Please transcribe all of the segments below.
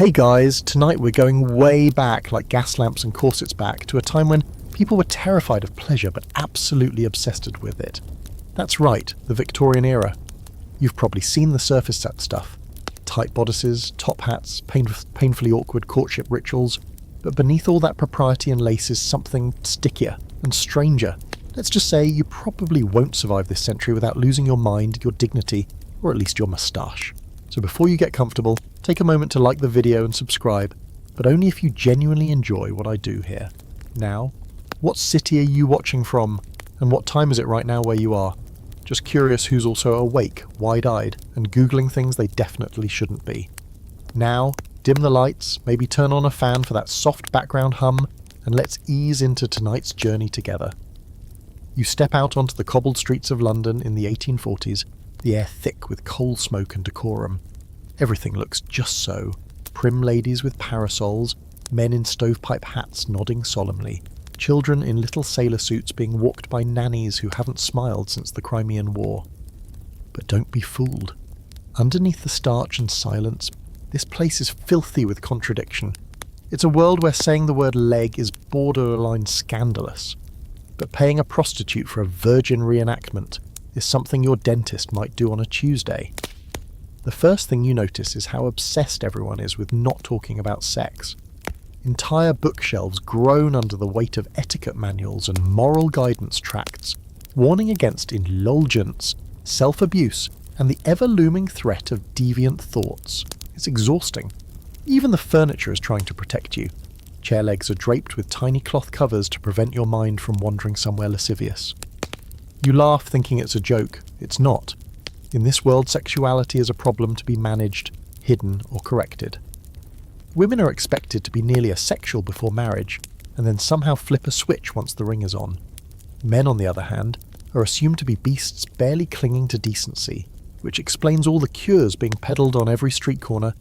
Hey guys, tonight we're going way back, like gas lamps and corsets back, to a time when people were terrified of pleasure but absolutely obsessed with it. That's right, the Victorian era. You've probably seen the surface set stuff. Tight bodices, top hats, painfully awkward courtship rituals, but beneath all that propriety and lace is something stickier and stranger. Let's just say you probably won't survive this century without losing your mind, your dignity, or at least your moustache. So before you get comfortable, take a moment to like the video and subscribe, but only if you genuinely enjoy what I do here. Now, what city are you watching from, and what time is it right now where you are? Just curious who's also awake, wide-eyed, and Googling things they definitely shouldn't be. Now, dim the lights, maybe turn on a fan for that soft background hum, and let's ease into tonight's journey together. You step out onto the cobbled streets of London in the 1840s, the air thick with coal smoke and decorum. Everything looks just so. Prim ladies with parasols, men in stovepipe hats nodding solemnly, children in little sailor suits being walked by nannies who haven't smiled since the Crimean War. But don't be fooled. Underneath the starch and silence, this place is filthy with contradiction. It's a world where saying the word leg is borderline scandalous. But paying a prostitute for a virgin reenactment is something your dentist might do on a Tuesday. The first thing you notice is how obsessed everyone is with not talking about sex. Entire bookshelves groan under the weight of etiquette manuals and moral guidance tracts, warning against indulgence, self-abuse, and the ever-looming threat of deviant thoughts. It's exhausting. Even the furniture is trying to protect you. Chair legs are draped with tiny cloth covers to prevent your mind from wandering somewhere lascivious. You laugh thinking it's a joke. It's not. In this world, sexuality is a problem to be managed, hidden, or corrected. Women are expected to be nearly asexual before marriage, and then somehow flip a switch once the ring is on. Men, on the other hand, are assumed to be beasts barely clinging to decency, which explains all the cures being peddled on every street corner,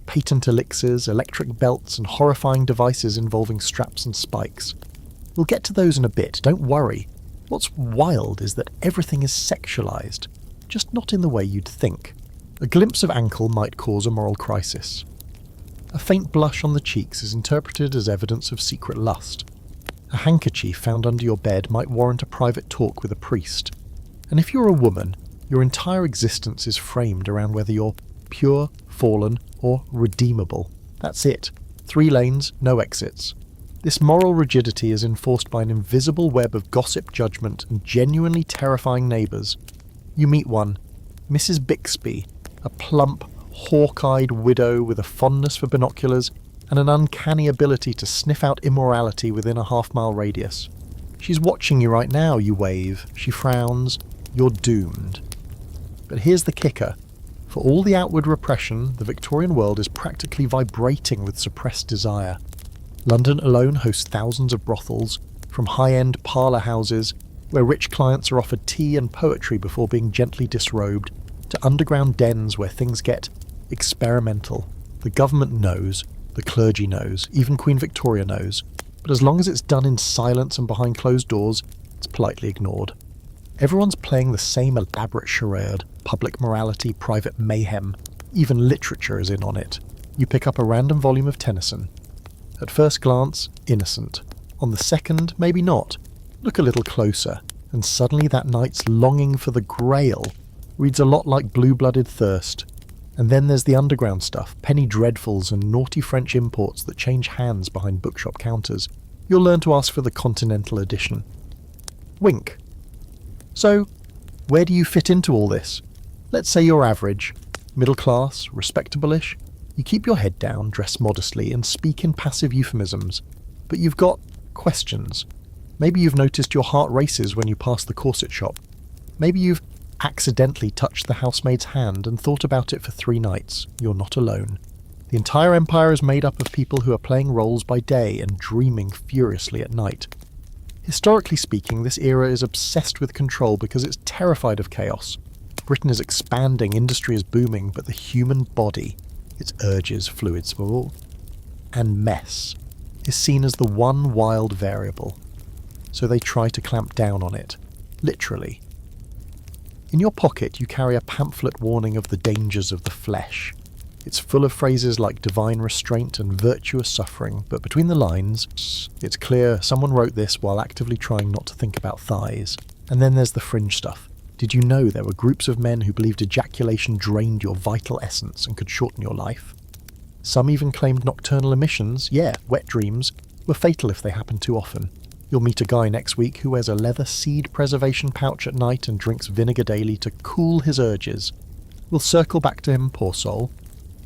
patent elixirs, electric belts, and horrifying devices involving straps and spikes. We'll get to those in a bit, don't worry. What's wild is that everything is sexualized, just not in the way you'd think. A glimpse of ankle might cause a moral crisis. A faint blush on the cheeks is interpreted as evidence of secret lust. A handkerchief found under your bed might warrant a private talk with a priest. And if you're a woman, your entire existence is framed around whether you're pure, fallen, or redeemable. That's it. 3 lanes, no exits. This moral rigidity is enforced by an invisible web of gossip, judgment, and genuinely terrifying neighbours. You meet one, Mrs. Bixby, a plump, hawk-eyed widow with a fondness for binoculars and an uncanny ability to sniff out immorality within a half-mile radius. She's watching you right now, you wave. She frowns. You're doomed. But here's the kicker. For all the outward repression, the Victorian world is practically vibrating with suppressed desire. London alone hosts thousands of brothels, from high-end parlour houses, where rich clients are offered tea and poetry before being gently disrobed, to underground dens where things get experimental. The government knows, the clergy knows, even Queen Victoria knows, but as long as it's done in silence and behind closed doors, it's politely ignored. Everyone's playing the same elaborate charade, public morality, private mayhem. Even literature is in on it. You pick up a random volume of Tennyson. At first glance, innocent. On the second, maybe not. Look a little closer, and suddenly that night's longing for the Grail reads a lot like blue-blooded thirst. And then there's the underground stuff, penny dreadfuls and naughty French imports that change hands behind bookshop counters. You'll learn to ask for the Continental edition. Wink. So, where do you fit into all this? Let's say you're average, middle class, respectable-ish. You keep your head down, dress modestly, and speak in passive euphemisms. But you've got questions. Maybe you've noticed your heart races when you pass the corset shop. Maybe you've accidentally touched the housemaid's hand and thought about it for 3 nights. You're not alone. The entire empire is made up of people who are playing roles by day and dreaming furiously at night. Historically speaking, this era is obsessed with control because it's terrified of chaos. Britain is expanding, industry is booming, but the human body, its urges, fluids, and mess, is seen as the one wild variable. So they try to clamp down on it, literally. In your pocket you carry a pamphlet warning of the dangers of the flesh. It's full of phrases like divine restraint and virtuous suffering, but between the lines, it's clear someone wrote this while actively trying not to think about thighs. And then there's the fringe stuff. Did you know there were groups of men who believed ejaculation drained your vital essence and could shorten your life? Some even claimed nocturnal emissions, wet dreams, were fatal if they happened too often. You'll meet a guy next week who wears a leather seed preservation pouch at night and drinks vinegar daily to cool his urges. We'll circle back to him, poor soul.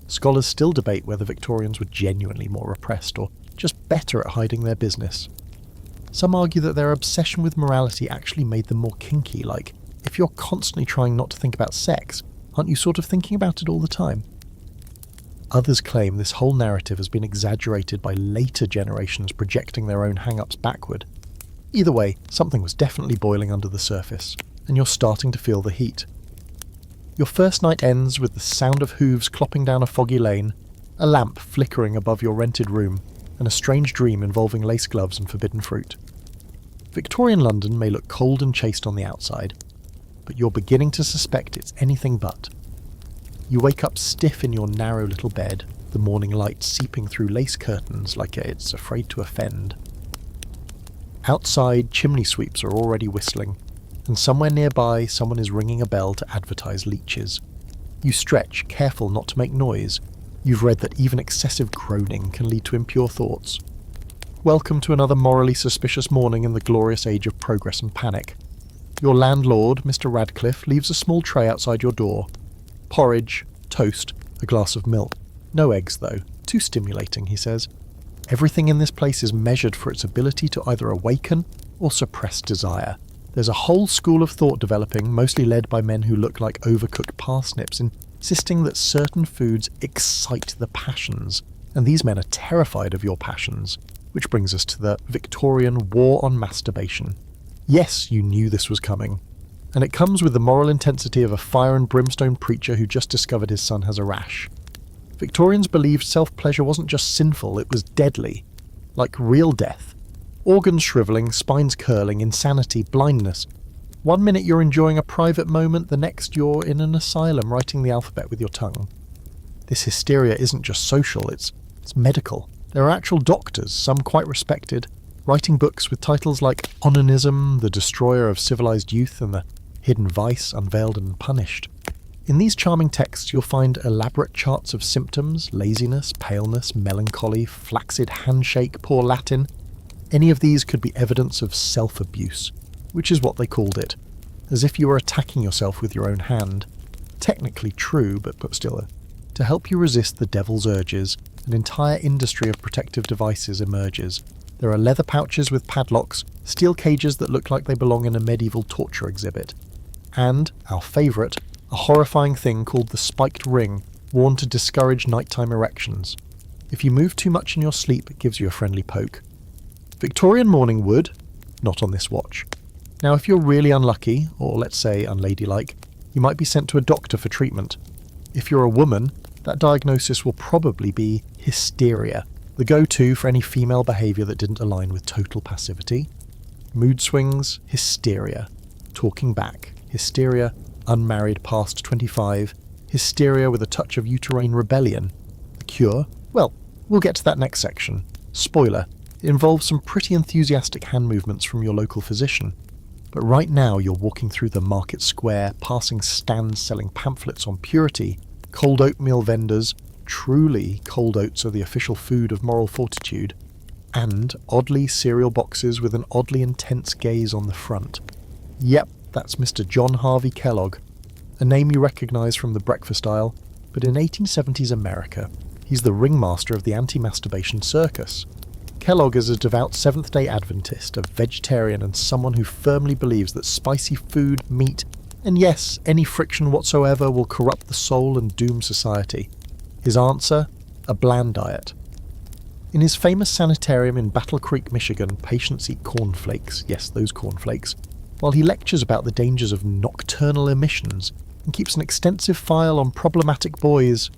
Scholars still debate whether Victorians were genuinely more repressed or just better at hiding their business. Some argue that their obsession with morality actually made them more kinky, like, if you're constantly trying not to think about sex, aren't you sort of thinking about it all the time? Others claim this whole narrative has been exaggerated by later generations projecting their own hang-ups backward. Either way, something was definitely boiling under the surface, and you're starting to feel the heat. Your first night ends with the sound of hooves clopping down a foggy lane, a lamp flickering above your rented room, and a strange dream involving lace gloves and forbidden fruit. Victorian London may look cold and chaste on the outside, but you're beginning to suspect it's anything but. You wake up stiff in your narrow little bed, the morning light seeping through lace curtains like it's afraid to offend. Outside, chimney sweeps are already whistling, and somewhere nearby someone is ringing a bell to advertise leeches. You stretch, careful not to make noise. You've read that even excessive groaning can lead to impure thoughts. Welcome to another morally suspicious morning in the glorious age of progress and panic. Your landlord, Mr. Radcliffe, leaves a small tray outside your door. Porridge, toast, a glass of milk. No eggs, though. Too stimulating, he says. Everything in this place is measured for its ability to either awaken or suppress desire. There's a whole school of thought developing, mostly led by men who look like overcooked parsnips, insisting that certain foods excite the passions, and these men are terrified of your passions, which brings us to the Victorian war on masturbation. Yes, you knew this was coming, and it comes with the moral intensity of a fire and brimstone preacher who just discovered his son has a rash. Victorians believed self-pleasure wasn't just sinful, it was deadly, like real death. Organs shrivelling, spines curling, insanity, blindness. 1 minute you're enjoying a private moment, the next you're in an asylum writing the alphabet with your tongue. This hysteria isn't just social, it's medical. There are actual doctors, some quite respected, writing books with titles like Onanism, the Destroyer of Civilized Youth, and the Hidden Vice, Unveiled and Punished. In these charming texts you'll find elaborate charts of symptoms, laziness, paleness, melancholy, flaccid handshake, poor Latin. Any of these could be evidence of self-abuse, which is what they called it, as if you were attacking yourself with your own hand. Technically true, but still. To help you resist the devil's urges, an entire industry of protective devices emerges. There are leather pouches with padlocks, steel cages that look like they belong in a medieval torture exhibit, and, our favourite, a horrifying thing called the spiked ring, worn to discourage nighttime erections. If you move too much in your sleep, it gives you a friendly poke. Victorian mourning would, not on this watch. Now if you're really unlucky, or let's say unladylike, you might be sent to a doctor for treatment. If you're a woman, that diagnosis will probably be hysteria, the go-to for any female behaviour that didn't align with total passivity. Mood swings, hysteria. Talking back, hysteria, unmarried past 25, hysteria with a touch of uterine rebellion. The cure? Well, we'll get to that next section. Spoiler, it involves some pretty enthusiastic hand movements from your local physician. But right now you're walking through the market square, passing stands selling pamphlets on purity, cold oatmeal vendors, truly cold oats are the official food of moral fortitude, and oddly cereal boxes with an oddly intense gaze on the front. Yep, that's Mr. John Harvey Kellogg, a name you recognise from the breakfast aisle, but in 1870s America, he's the ringmaster of the anti-masturbation circus. Kellogg is a devout Seventh-day Adventist, a vegetarian and someone who firmly believes that spicy food, meat, and yes, any friction whatsoever will corrupt the soul and doom society. His answer? A bland diet. In his famous sanitarium in Battle Creek, Michigan, patients eat cornflakes, yes, those cornflakes, while he lectures about the dangers of nocturnal emissions and keeps an extensive file on problematic boys.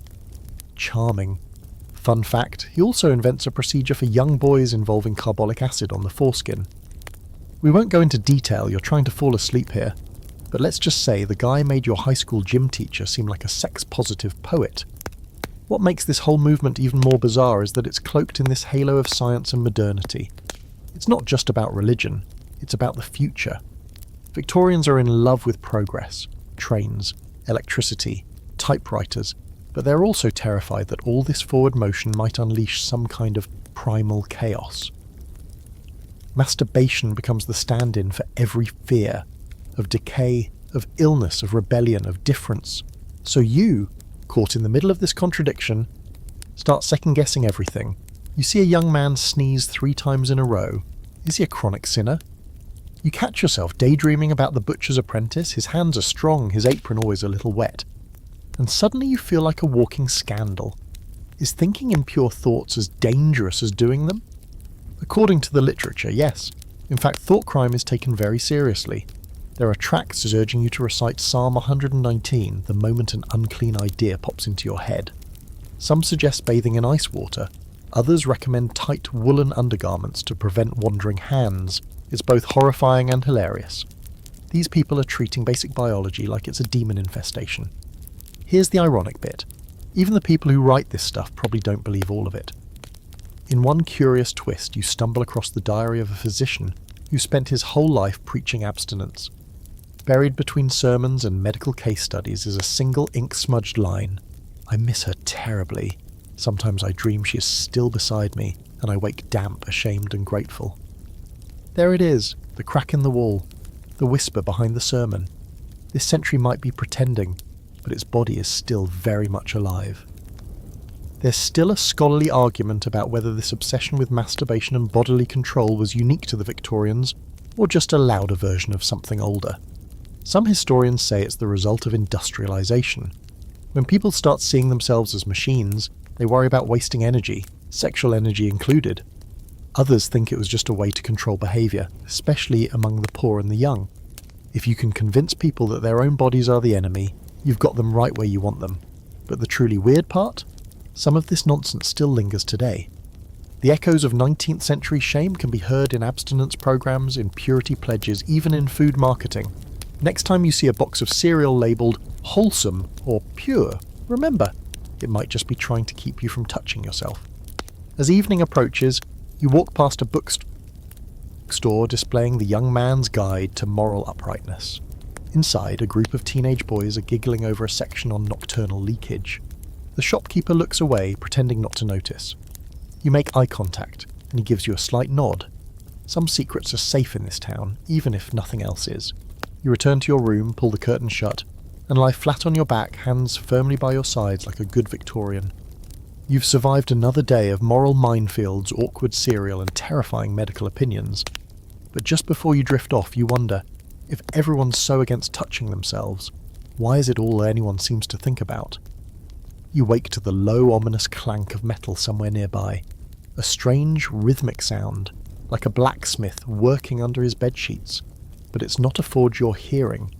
Charming. Fun fact, he also invents a procedure for young boys involving carbolic acid on the foreskin. We won't go into detail, you're trying to fall asleep here, but let's just say the guy made your high school gym teacher seem like a sex-positive poet. What makes this whole movement even more bizarre is that it's cloaked in this halo of science and modernity. It's not just about religion, it's about the future. Victorians are in love with progress, trains, electricity, typewriters, but they're also terrified that all this forward motion might unleash some kind of primal chaos. Masturbation becomes the stand-in for every fear, of decay, of illness, of rebellion, of difference. So you, caught in the middle of this contradiction, start second-guessing everything. You see a young man sneeze 3 times in a row. Is he a chronic sinner? You catch yourself daydreaming about the butcher's apprentice. His hands are strong, his apron always a little wet. And suddenly you feel like a walking scandal. Is thinking impure thoughts as dangerous as doing them? According to the literature, yes. In fact, thought crime is taken very seriously. There are tracts urging you to recite Psalm 119 the moment an unclean idea pops into your head. Some suggest bathing in ice water. Others recommend tight woolen undergarments to prevent wandering hands. It's both horrifying and hilarious. These people are treating basic biology like it's a demon infestation. Here's the ironic bit. Even the people who write this stuff probably don't believe all of it. In one curious twist, you stumble across the diary of a physician who spent his whole life preaching abstinence. Buried between sermons and medical case studies is a single ink-smudged line. I miss her terribly. Sometimes I dream she is still beside me, and I wake damp, ashamed and grateful. There it is, the crack in the wall, the whisper behind the sermon. This sentry might be pretending, but its body is still very much alive. There's still a scholarly argument about whether this obsession with masturbation and bodily control was unique to the Victorians, or just a louder version of something older. Some historians say it's the result of industrialization. When people start seeing themselves as machines, they worry about wasting energy, sexual energy included. Others think it was just a way to control behaviour, especially among the poor and the young. If you can convince people that their own bodies are the enemy, you've got them right where you want them. But the truly weird part? Some of this nonsense still lingers today. The echoes of 19th century shame can be heard in abstinence programs, in purity pledges, even in food marketing. Next time you see a box of cereal labelled wholesome or pure, remember, it might just be trying to keep you from touching yourself. As evening approaches, you walk past a bookstore displaying the young man's guide to moral uprightness. Inside, a group of teenage boys are giggling over a section on nocturnal leakage. The shopkeeper looks away, pretending not to notice. You make eye contact, and he gives you a slight nod. Some secrets are safe in this town, even if nothing else is. You return to your room, pull the curtain shut, and lie flat on your back, hands firmly by your sides like a good Victorian. You've survived another day of moral minefields, awkward cereal, and terrifying medical opinions. But just before you drift off, you wonder, if everyone's so against touching themselves, why is it all anyone seems to think about? You wake to the low, ominous clank of metal somewhere nearby. A strange, rhythmic sound, like a blacksmith working under his bedsheets. But it's not a forge you're hearing.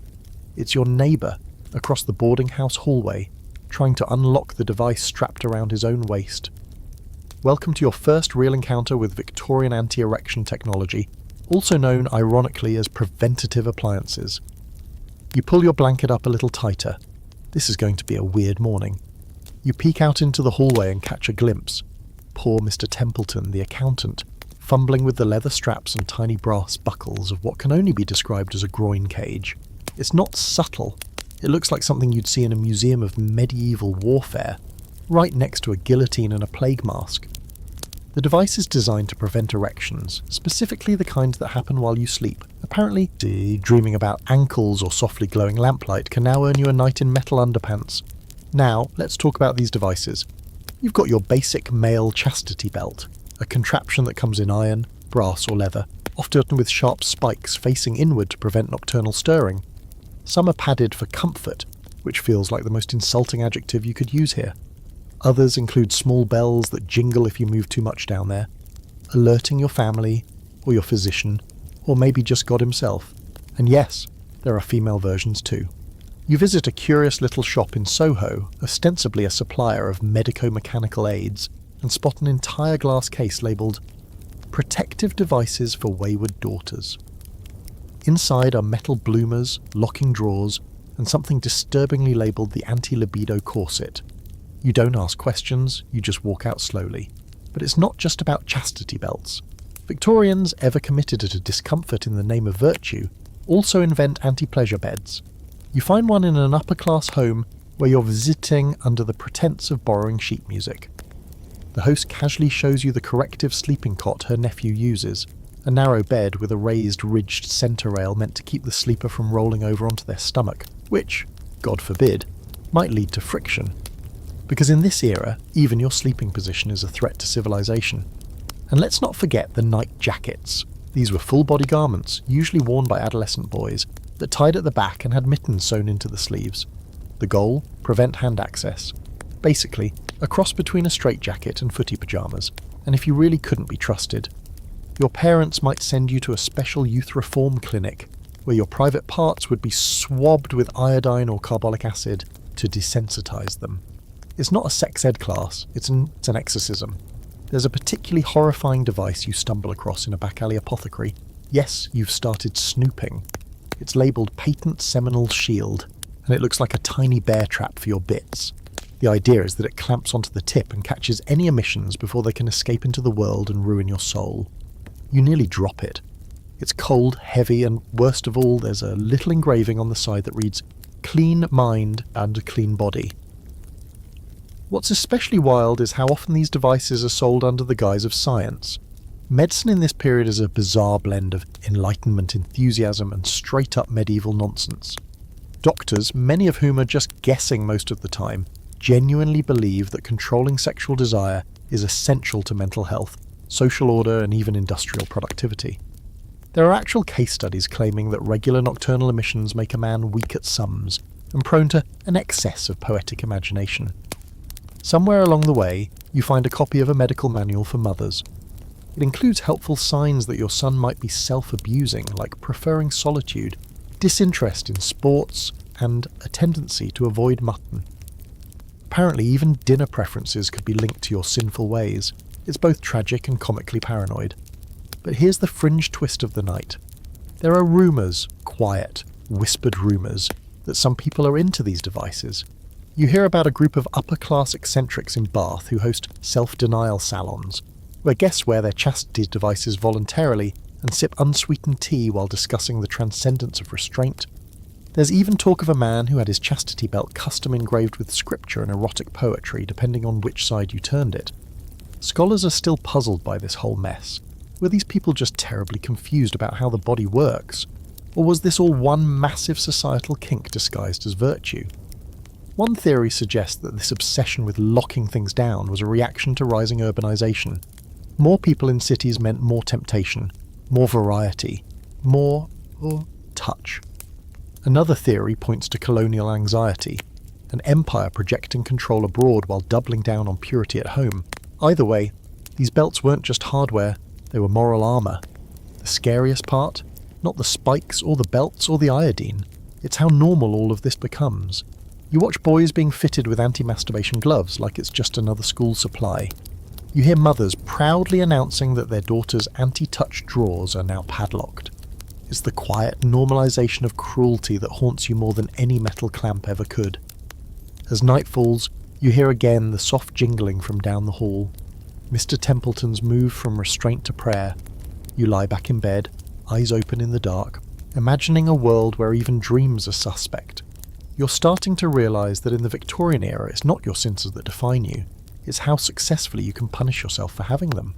It's your neighbour, across the boarding house hallway, trying to unlock the device strapped around his own waist. Welcome to your first real encounter with Victorian anti-erection technology, also known ironically as preventative appliances. You pull your blanket up a little tighter. This is going to be a weird morning. You peek out into the hallway and catch a glimpse. Poor Mr. Templeton, the accountant, fumbling with the leather straps and tiny brass buckles of what can only be described as a groin cage. It's not subtle. It looks like something you'd see in a museum of medieval warfare, right next to a guillotine and a plague mask. The device is designed to prevent erections, specifically the kind that happen while you sleep. Apparently, dreaming about ankles or softly glowing lamplight can now earn you a night in metal underpants. Now, let's talk about these devices. You've got your basic male chastity belt, a contraption that comes in iron, brass or leather, often with sharp spikes facing inward to prevent nocturnal stirring. Some are padded for comfort, which feels like the most insulting adjective you could use here. Others include small bells that jingle if you move too much down there, alerting your family, or your physician, or maybe just God himself. And yes, there are female versions too. You visit a curious little shop in Soho, ostensibly a supplier of medico-mechanical aids, and spot an entire glass case labelled Protective Devices for Wayward Daughters. Inside are metal bloomers, locking drawers, and something disturbingly labelled the anti-libido corset. You don't ask questions, you just walk out slowly. But it's not just about chastity belts. Victorians, ever committed to discomfort in the name of virtue, also invent anti-pleasure beds. You find one in an upper-class home where you're visiting under the pretense of borrowing sheet music. The host casually shows you the corrective sleeping cot her nephew uses, a narrow bed with a raised, ridged centre rail meant to keep the sleeper from rolling over onto their stomach, which, God forbid, might lead to friction. Because in this era, even your sleeping position is a threat to civilization. And let's not forget the night jackets. These were full-body garments, usually worn by adolescent boys, that tied at the back and had mittens sewn into the sleeves. The goal? Prevent hand access. Basically, a cross between a straitjacket and footy pyjamas, and if you really couldn't be trusted, your parents might send you to a special youth reform clinic, where your private parts would be swabbed with iodine or carbolic acid to desensitize them. It's not a sex ed class, it's an exorcism. There's a particularly horrifying device you stumble across in a back alley apothecary. Yes, you've started snooping. It's labelled Patent Seminal Shield, and it looks like a tiny bear trap for your bits. The idea is that it clamps onto the tip and catches any emissions before they can escape into the world and ruin your soul. You nearly drop it. It's cold, heavy, and worst of all, there's a little engraving on the side that reads, "Clean mind and clean body." What's especially wild is how often these devices are sold under the guise of science. Medicine in this period is a bizarre blend of Enlightenment enthusiasm and straight-up medieval nonsense. Doctors, many of whom are just guessing most of the time, genuinely believe that controlling sexual desire is essential to mental health, social order, and even industrial productivity. There are actual case studies claiming that regular nocturnal emissions make a man weak at sums and prone to an excess of poetic imagination. Somewhere along the way, you find a copy of a medical manual for mothers. It includes helpful signs that your son might be self-abusing, like preferring solitude, disinterest in sports, and a tendency to avoid mutton. Apparently, even dinner preferences could be linked to your sinful ways. It's both tragic and comically paranoid. But here's the fringe twist of the night. There are rumours, quiet, whispered rumours, that some people are into these devices. You hear about a group of upper-class eccentrics in Bath who host self-denial salons, where guests wear their chastity devices voluntarily and sip unsweetened tea while discussing the transcendence of restraint. There's even talk of a man who had his chastity belt custom engraved with scripture and erotic poetry, depending on which side you turned it. Scholars are still puzzled by this whole mess. Were these people just terribly confused about how the body works? Or was this all one massive societal kink disguised as virtue? One theory suggests that this obsession with locking things down was a reaction to rising urbanisation. More people in cities meant more temptation, more variety, more touch. Another theory points to colonial anxiety, an empire projecting control abroad while doubling down on purity at home. Either way, these belts weren't just hardware, they were moral armour. The scariest part? Not the spikes or the belts or the iodine. It's how normal all of this becomes. You watch boys being fitted with anti-masturbation gloves like it's just another school supply. You hear mothers proudly announcing that their daughters' anti-touch drawers are now padlocked. It's the quiet normalisation of cruelty that haunts you more than any metal clamp ever could. As night falls, you hear again the soft jingling from down the hall. Mr. Templeton's move from restraint to prayer. You lie back in bed, eyes open in the dark, imagining a world where even dreams are suspect. You're starting to realise that in the Victorian era it's not your senses that define you, it's how successfully you can punish yourself for having them.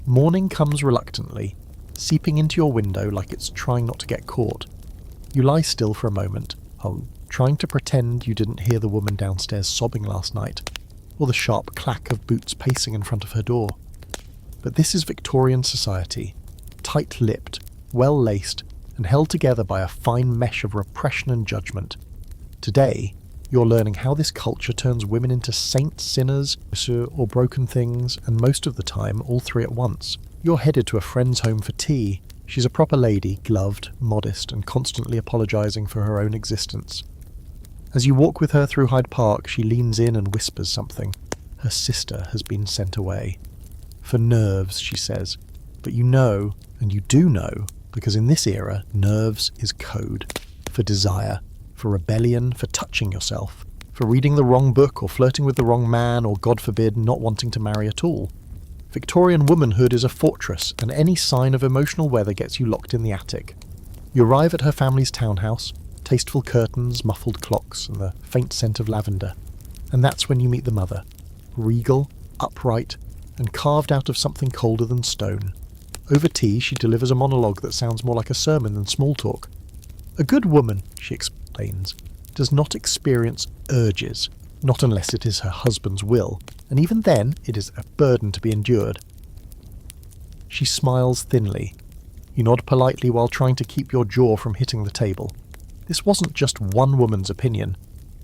Morning comes reluctantly, seeping into your window like it's trying not to get caught. You lie still for a moment, trying to pretend you didn't hear the woman downstairs sobbing last night, or the sharp clack of boots pacing in front of her door. But this is Victorian society, tight-lipped, well-laced, and held together by a fine mesh of repression and judgment. Today, you're learning how this culture turns women into saints, sinners, or broken things, and most of the time, all three at once. You're headed to a friend's home for tea. She's a proper lady, gloved, modest, and constantly apologising for her own existence. As you walk with her through Hyde Park, she leans in and whispers something. Her sister has been sent away. For nerves, she says. But you know, and you do know, because in this era, nerves is code. For desire, for rebellion, for touching yourself, for reading the wrong book or flirting with the wrong man or, God forbid, not wanting to marry at all. Victorian womanhood is a fortress, and any sign of emotional weather gets you locked in the attic. You arrive at her family's townhouse, tasteful curtains, muffled clocks, and the faint scent of lavender. And that's when you meet the mother, regal, upright, and carved out of something colder than stone. Over tea, she delivers a monologue that sounds more like a sermon than small talk. A good woman, she explains, does not experience urges, not unless it is her husband's will, and even then it is a burden to be endured. She smiles thinly. You nod politely while trying to keep your jaw from hitting the table. This wasn't just one woman's opinion.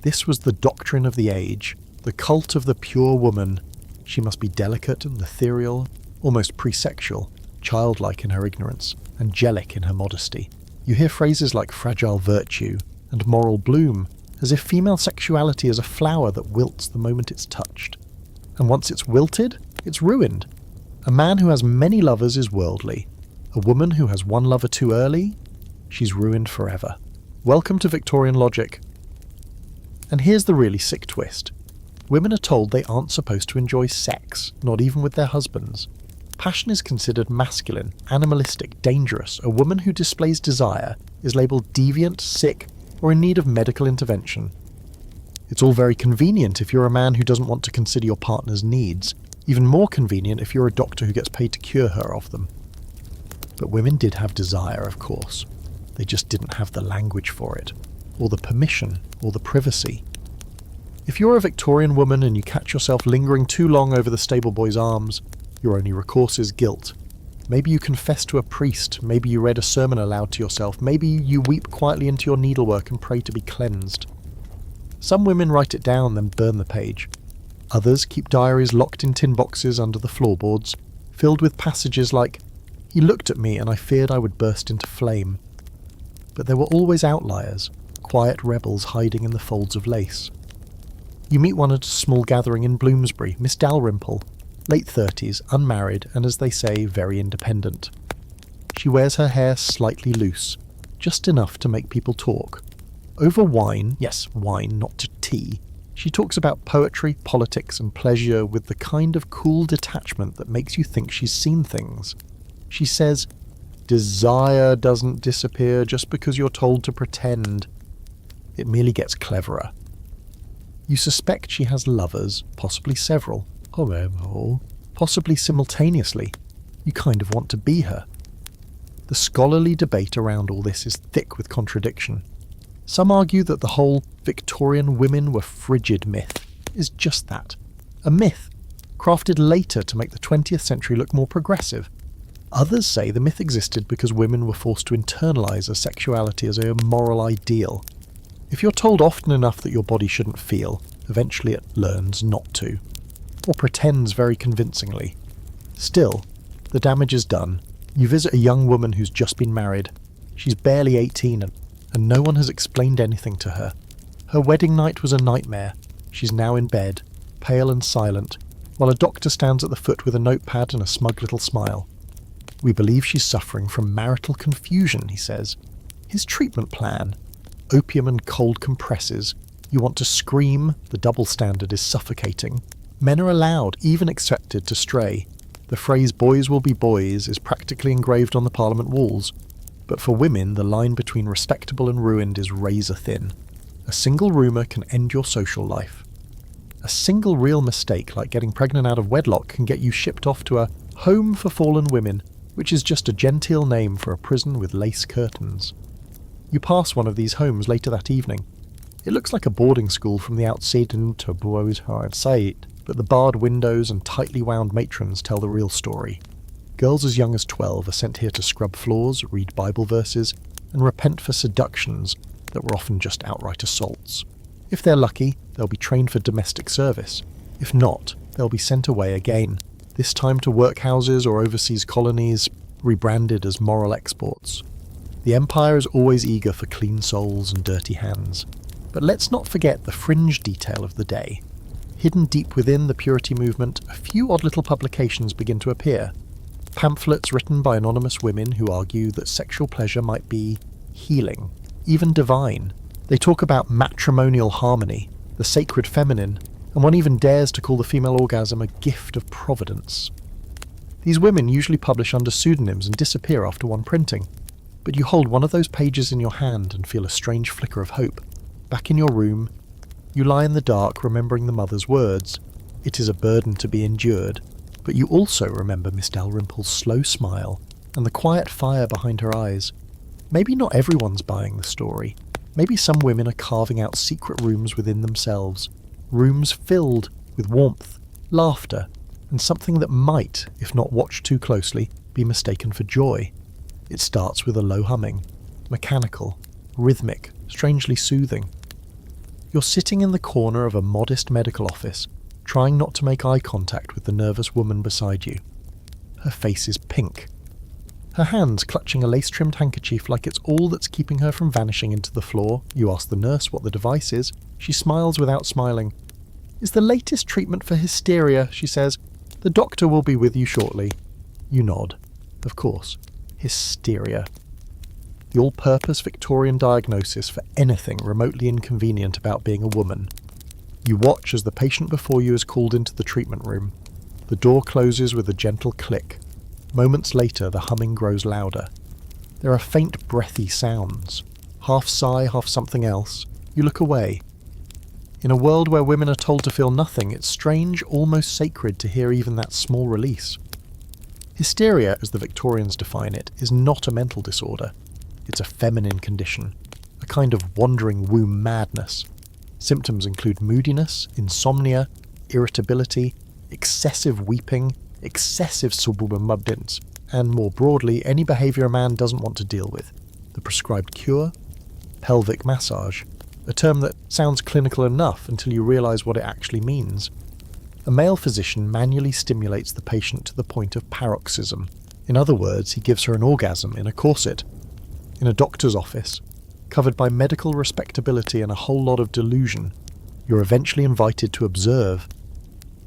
This was the doctrine of the age, the cult of the pure woman. She must be delicate and ethereal, almost pre-sexual, childlike in her ignorance, angelic in her modesty. You hear phrases like fragile virtue and moral bloom, as if female sexuality is a flower that wilts the moment it's touched. And once it's wilted, it's ruined. A man who has many lovers is worldly. A woman who has one lover too early, she's ruined forever. Welcome to Victorian logic. And here's the really sick twist. Women are told they aren't supposed to enjoy sex, not even with their husbands. Passion is considered masculine, animalistic, dangerous. A woman who displays desire is labelled deviant, sick, or in need of medical intervention. It's all very convenient if you're a man who doesn't want to consider your partner's needs. Even more convenient if you're a doctor who gets paid to cure her of them. But women did have desire, of course. They just didn't have the language for it, or the permission, or the privacy. If you're a Victorian woman and you catch yourself lingering too long over the stable boy's arms, your only recourse is guilt. Maybe you confess to a priest, maybe you read a sermon aloud to yourself, maybe you weep quietly into your needlework and pray to be cleansed. Some women write it down, then burn the page. Others keep diaries locked in tin boxes under the floorboards, filled with passages like, "He looked at me and I feared I would burst into flame." But there were always outliers, quiet rebels hiding in the folds of lace. You meet one at a small gathering in Bloomsbury, Miss Dalrymple, late 30s, unmarried, and as they say, very independent. She wears her hair slightly loose, just enough to make people talk. Over wine, yes, wine, not tea, she talks about poetry, politics, and pleasure with the kind of cool detachment that makes you think she's seen things. She says, desire doesn't disappear just because you're told to pretend. It merely gets cleverer. You suspect she has lovers, possibly several, or possibly simultaneously. You kind of want to be her. The scholarly debate around all this is thick with contradiction. Some argue that the whole Victorian women were frigid myth is just that, a myth, crafted later to make the 20th century look more progressive. Others say the myth existed because women were forced to internalise a sexuality as a moral ideal. If you're told often enough that your body shouldn't feel, eventually it learns not to, or pretends very convincingly. Still, the damage is done. You visit a young woman who's just been married. She's barely 18 and no one has explained anything to her. Her wedding night was a nightmare. She's now in bed, pale and silent, while a doctor stands at the foot with a notepad and a smug little smile. We believe she's suffering from marital confusion, he says. His treatment plan? Opium and cold compresses. You want to scream, the double standard is suffocating. Men are allowed, even accepted, to stray. The phrase "boys will be boys" is practically engraved on the Parliament walls. But for women, the line between respectable and ruined is razor thin. A single rumour can end your social life. A single real mistake, like getting pregnant out of wedlock, can get you shipped off to a home for fallen women, which is just a genteel name for a prison with lace curtains. You pass one of these homes later that evening. It looks like a boarding school from the outside into outside, but the barred windows and tightly wound matrons tell the real story. Girls as young as 12 are sent here to scrub floors, read Bible verses, and repent for seductions that were often just outright assaults. If they're lucky, they'll be trained for domestic service. If not, they'll be sent away again, this time to workhouses or overseas colonies, rebranded as moral exports. The Empire is always eager for clean souls and dirty hands. But let's not forget the fringe detail of the day. Hidden deep within the purity movement, a few odd little publications begin to appear. Pamphlets written by anonymous women who argue that sexual pleasure might be healing, even divine. They talk about matrimonial harmony, the sacred feminine, and one even dares to call the female orgasm a gift of providence. These women usually publish under pseudonyms and disappear after one printing, but you hold one of those pages in your hand and feel a strange flicker of hope. Back in your room, you lie in the dark remembering the mother's words, "It is a burden to be endured," but you also remember Miss Dalrymple's slow smile and the quiet fire behind her eyes. Maybe not everyone's buying the story. Maybe some women are carving out secret rooms within themselves, rooms filled with warmth, laughter, and something that might, if not watched too closely, be mistaken for joy. It starts with a low humming, mechanical, rhythmic, strangely soothing. You're sitting in the corner of a modest medical office, trying not to make eye contact with the nervous woman beside you. Her face is pink. Her hands clutching a lace-trimmed handkerchief like it's all that's keeping her from vanishing into the floor. You ask the nurse what the device is. She smiles without smiling. "It's the latest treatment for hysteria," she says. "The doctor will be with you shortly." You nod. Of course. Hysteria. The all-purpose Victorian diagnosis for anything remotely inconvenient about being a woman. You watch as the patient before you is called into the treatment room. The door closes with a gentle click. Moments later, the humming grows louder. There are faint, breathy sounds. Half sigh, half something else. You look away. In a world where women are told to feel nothing, it's strange, almost sacred to hear even that small release. Hysteria, as the Victorians define it, is not a mental disorder. It's a feminine condition, a kind of wandering womb madness. Symptoms include moodiness, insomnia, irritability, excessive weeping, excessive sublimubdence, and more broadly, any behaviour a man doesn't want to deal with. The prescribed cure? Pelvic massage, a term that sounds clinical enough until you realise what it actually means. A male physician manually stimulates the patient to the point of paroxysm. In other words, he gives her an orgasm in a corset. In a doctor's office, covered by medical respectability and a whole lot of delusion, you're eventually invited to observe.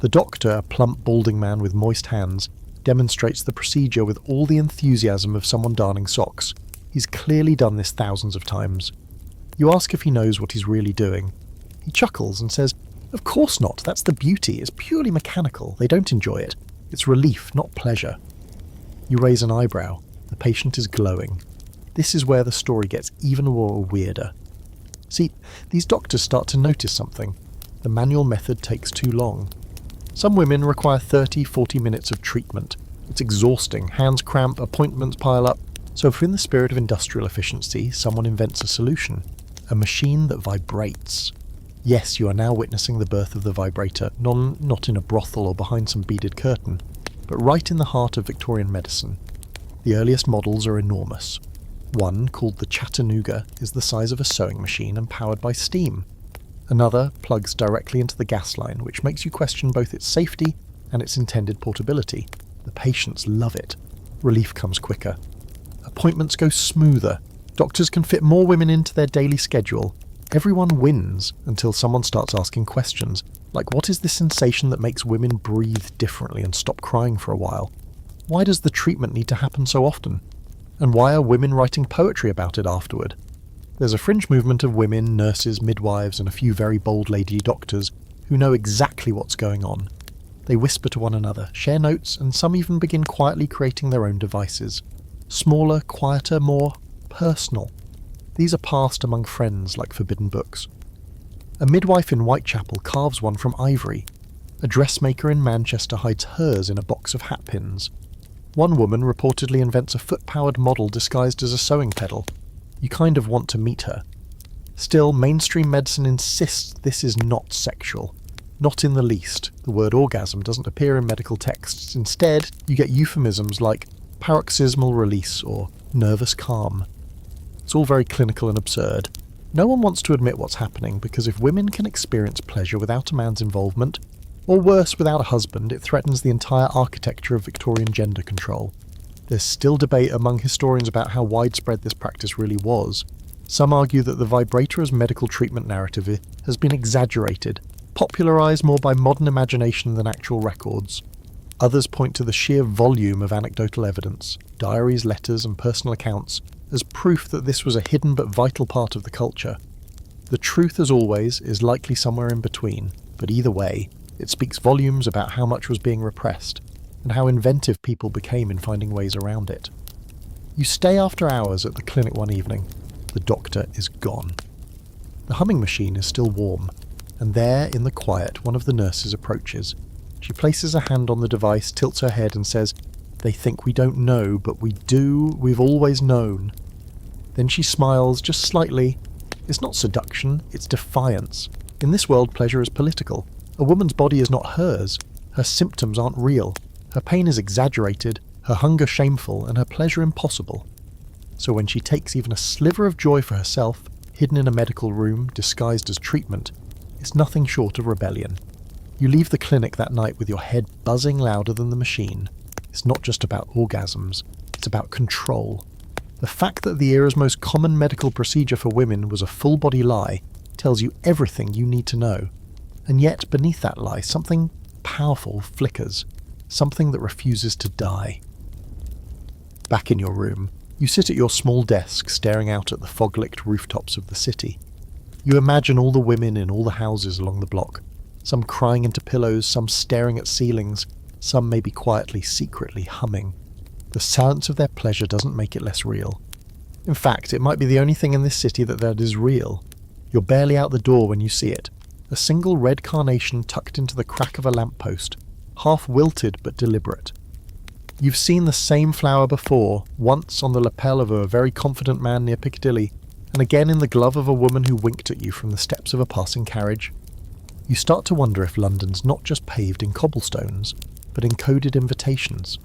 The doctor, a plump, balding man with moist hands, demonstrates the procedure with all the enthusiasm of someone darning socks. He's clearly done this thousands of times. You ask if he knows what he's really doing. He chuckles and says, "Of course not, that's the beauty, it's purely mechanical, they don't enjoy it. It's relief, not pleasure." You raise an eyebrow. The patient is glowing. This is where the story gets even more weirder. See, these doctors start to notice something. The manual method takes too long. Some women require 30-40 minutes of treatment. It's exhausting, hands cramp, appointments pile up. So if in the spirit of industrial efficiency, someone invents a solution. A machine that vibrates. Yes, you are now witnessing the birth of the vibrator, not in a brothel or behind some beaded curtain, but right in the heart of Victorian medicine. The earliest models are enormous. One, called the Chattanooga, is the size of a sewing machine and powered by steam. Another plugs directly into the gas line, which makes you question both its safety and its intended portability. The patients love it. Relief comes quicker. Appointments go smoother. Doctors can fit more women into their daily schedule. Everyone wins until someone starts asking questions, like what is this sensation that makes women breathe differently and stop crying for a while? Why does the treatment need to happen so often? And why are women writing poetry about it afterward? There's a fringe movement of women, nurses, midwives, and a few very bold lady doctors who know exactly what's going on. They whisper to one another, share notes, and some even begin quietly creating their own devices. Smaller, quieter, more personal. These are passed among friends like forbidden books. A midwife in Whitechapel carves one from ivory. A dressmaker in Manchester hides hers in a box of hat pins. One woman reportedly invents a foot-powered model disguised as a sewing pedal. You kind of want to meet her. Still, mainstream medicine insists this is not sexual. Not in the least. The word orgasm doesn't appear in medical texts. Instead, you get euphemisms like paroxysmal release or nervous calm. It's all very clinical and absurd. No one wants to admit what's happening because if women can experience pleasure without a man's involvement, or worse, without a husband, it threatens the entire architecture of Victorian gender control. There's still debate among historians about how widespread this practice really was. Some argue that the vibrator as medical treatment narrative has been exaggerated, popularised more by modern imagination than actual records. Others point to the sheer volume of anecdotal evidence, diaries, letters and personal accounts, as proof that this was a hidden but vital part of the culture. The truth, as always, is likely somewhere in between, but either way, it speaks volumes about how much was being repressed, and how inventive people became in finding ways around it. You stay after hours at the clinic one evening. The doctor is gone. The humming machine is still warm, and there, in the quiet, one of the nurses approaches. She places a hand on the device, tilts her head and says, "They think we don't know, but we do, we've always known." Then she smiles, just slightly. It's not seduction, it's defiance. In this world, pleasure is political. A woman's body is not hers. Her symptoms aren't real. Her pain is exaggerated, her hunger shameful, and her pleasure impossible. So when she takes even a sliver of joy for herself, hidden in a medical room, disguised as treatment, it's nothing short of rebellion. You leave the clinic that night with your head buzzing louder than the machine. It's not just about orgasms, it's about control. The fact that the era's most common medical procedure for women was a full-body lie tells you everything you need to know. And yet, beneath that lie, something powerful flickers, something that refuses to die. Back in your room, you sit at your small desk staring out at the fog-licked rooftops of the city. You imagine all the women in all the houses along the block, some crying into pillows, some staring at ceilings, some maybe quietly, secretly humming. The silence of their pleasure doesn't make it less real. In fact, it might be the only thing in this city that is real. You're barely out the door when you see it. A single red carnation tucked into the crack of a lamppost, half wilted but deliberate. You've seen the same flower before, once on the lapel of a very confident man near Piccadilly, and again in the glove of a woman who winked at you from the steps of a passing carriage. You start to wonder if London's not just paved in cobblestones, but in coded invitations.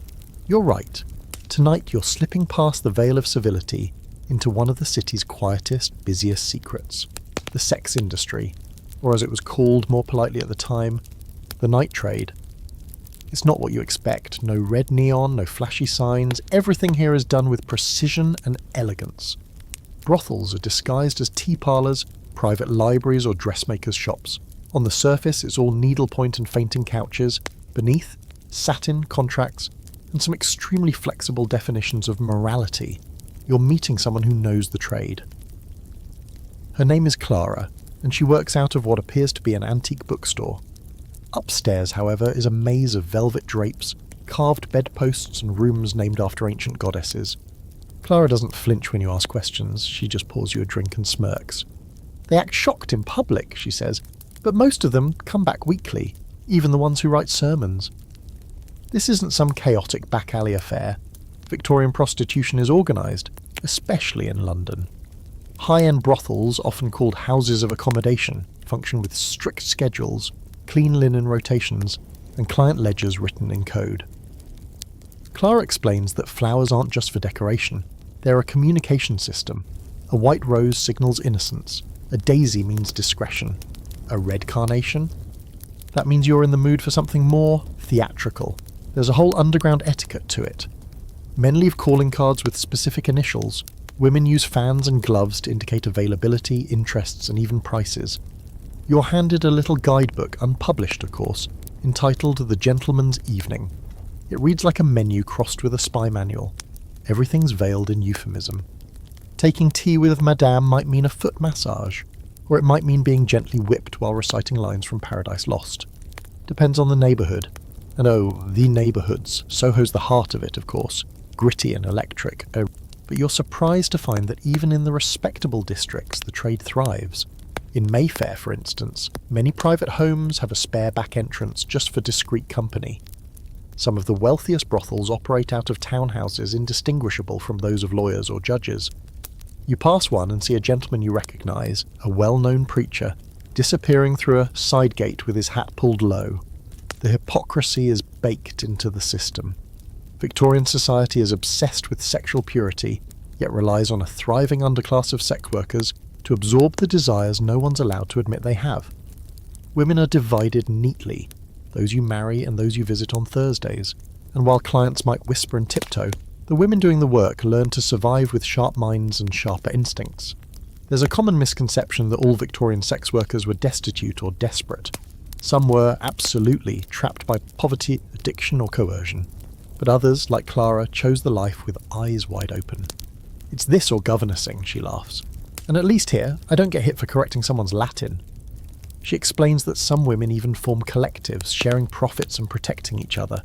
You're right. Tonight you're slipping past the veil of civility into one of the city's quietest, busiest secrets. The sex industry, or as it was called more politely at the time, the night trade. It's not what you expect. No red neon, no flashy signs. Everything here is done with precision and elegance. Brothels are disguised as tea parlours, private libraries or dressmakers' shops. On the surface, it's all needlepoint and fainting couches. Beneath, satin, contracts, and some extremely flexible definitions of morality. You're meeting someone who knows the trade. Her name is Clara, and she works out of what appears to be an antique bookstore. Upstairs, however, is a maze of velvet drapes, carved bedposts and rooms named after ancient goddesses. Clara doesn't flinch when you ask questions, she just pours you a drink and smirks. They act shocked in public, she says, but most of them come back weekly, even the ones who write sermons. This isn't some chaotic back-alley affair. Victorian prostitution is organised, especially in London. High-end brothels, often called houses of accommodation, function with strict schedules, clean linen rotations, and client ledgers written in code. Clara explains that flowers aren't just for decoration. They're a communication system. A white rose signals innocence. A daisy means discretion. A red carnation? That means you're in the mood for something more theatrical. There's a whole underground etiquette to it. Men leave calling cards with specific initials. Women use fans and gloves to indicate availability, interests, and even prices. You're handed a little guidebook, unpublished of course, entitled The Gentleman's Evening. It reads like a menu crossed with a spy manual. Everything's veiled in euphemism. Taking tea with Madame might mean a foot massage, or it might mean being gently whipped while reciting lines from Paradise Lost. Depends on the neighbourhood. And oh, the neighbourhoods. Soho's the heart of it, of course. Gritty and electric. Oh, but you're surprised to find that even in the respectable districts, the trade thrives. In Mayfair, for instance, many private homes have a spare back entrance just for discreet company. Some of the wealthiest brothels operate out of townhouses indistinguishable from those of lawyers or judges. You pass one and see a gentleman you recognise, a well-known preacher, disappearing through a side gate with his hat pulled low. The hypocrisy is baked into the system. Victorian society is obsessed with sexual purity, yet relies on a thriving underclass of sex workers to absorb the desires no one's allowed to admit they have. Women are divided neatly, those you marry and those you visit on Thursdays, and while clients might whisper and tiptoe, the women doing the work learn to survive with sharp minds and sharper instincts. There's a common misconception that all Victorian sex workers were destitute or desperate. Some were absolutely trapped by poverty, addiction or coercion. But others, like Clara, chose the life with eyes wide open. It's this or governessing, she laughs. And at least here, I don't get hit for correcting someone's Latin. She explains that some women even form collectives, sharing profits and protecting each other.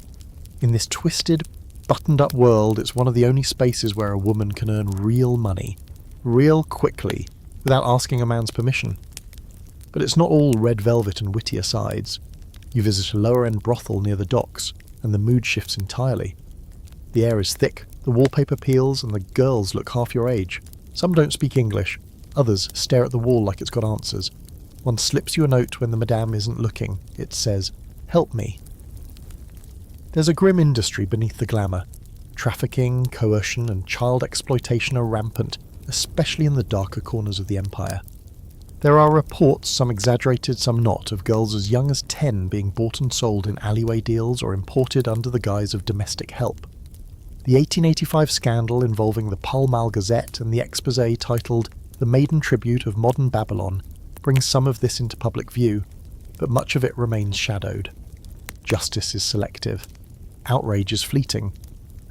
In this twisted, buttoned-up world, it's one of the only spaces where a woman can earn real money, real quickly, without asking a man's permission. But it's not all red velvet and witty asides. You visit a lower-end brothel near the docks, and the mood shifts entirely. The air is thick, the wallpaper peels, and the girls look half your age. Some don't speak English, others stare at the wall like it's got answers. One slips you a note when the madame isn't looking. It says, "Help me." There's a grim industry beneath the glamour. Trafficking, coercion, and child exploitation are rampant, especially in the darker corners of the empire. There are reports, some exaggerated, some not, of girls as young as 10 being bought and sold in alleyway deals or imported under the guise of domestic help. The 1885 scandal involving the Pall Mall Gazette and the exposé titled The Maiden Tribute of Modern Babylon brings some of this into public view, but much of it remains shadowed. Justice is selective. Outrage is fleeting.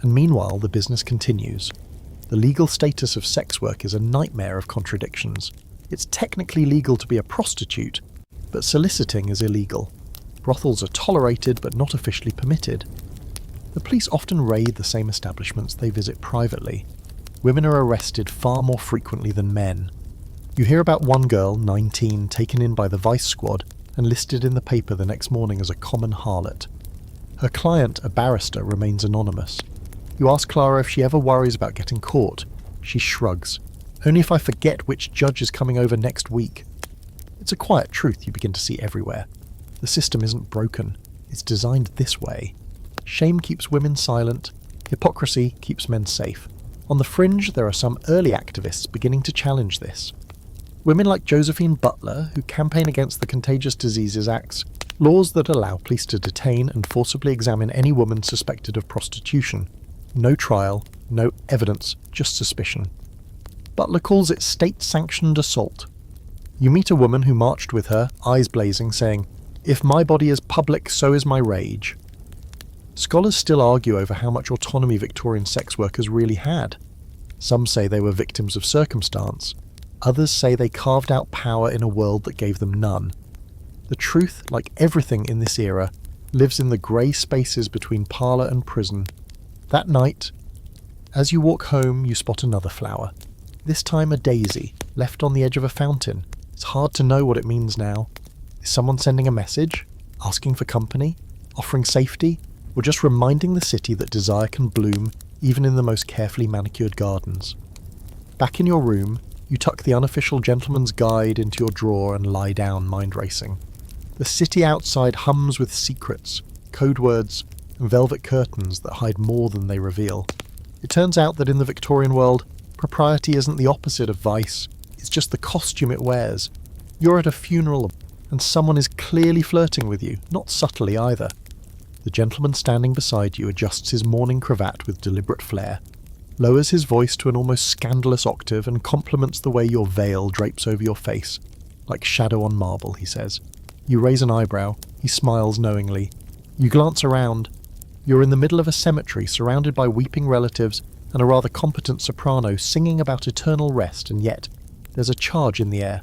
And meanwhile, the business continues. The legal status of sex work is a nightmare of contradictions. It's technically legal to be a prostitute, but soliciting is illegal. Brothels are tolerated but not officially permitted. The police often raid the same establishments they visit privately. Women are arrested far more frequently than men. You hear about one girl, 19, taken in by the vice squad and listed in the paper the next morning as a common harlot. Her client, a barrister, remains anonymous. You ask Clara if she ever worries about getting caught. She shrugs. "Only if I forget which judge is coming over next week." It's a quiet truth you begin to see everywhere. The system isn't broken. It's designed this way. Shame keeps women silent. Hypocrisy keeps men safe. On the fringe, there are some early activists beginning to challenge this. Women like Josephine Butler, who campaign against the Contagious Diseases Acts, laws that allow police to detain and forcibly examine any woman suspected of prostitution. No trial, no evidence, just suspicion. Butler calls it state-sanctioned assault. You meet a woman who marched with her, eyes blazing, saying, "If my body is public, so is my rage." Scholars still argue over how much autonomy Victorian sex workers really had. Some say they were victims of circumstance. Others say they carved out power in a world that gave them none. The truth, like everything in this era, lives in the grey spaces between parlour and prison. That night, as you walk home, you spot another flower. This time a daisy, left on the edge of a fountain. It's hard to know what it means now. Is someone sending a message? Asking for company? Offering safety? Or just reminding the city that desire can bloom even in the most carefully manicured gardens? Back in your room, you tuck the unofficial gentleman's guide into your drawer and lie down, mind racing. The city outside hums with secrets, code words, and velvet curtains that hide more than they reveal. It turns out that in the Victorian world, propriety isn't the opposite of vice, it's just the costume it wears. You're at a funeral, and someone is clearly flirting with you, not subtly either. The gentleman standing beside you adjusts his mourning cravat with deliberate flair, lowers his voice to an almost scandalous octave, and compliments the way your veil drapes over your face. Like shadow on marble, he says. You raise an eyebrow, he smiles knowingly. You glance around. You're in the middle of a cemetery, surrounded by weeping relatives, and a rather competent soprano singing about eternal rest, and yet there's a charge in the air.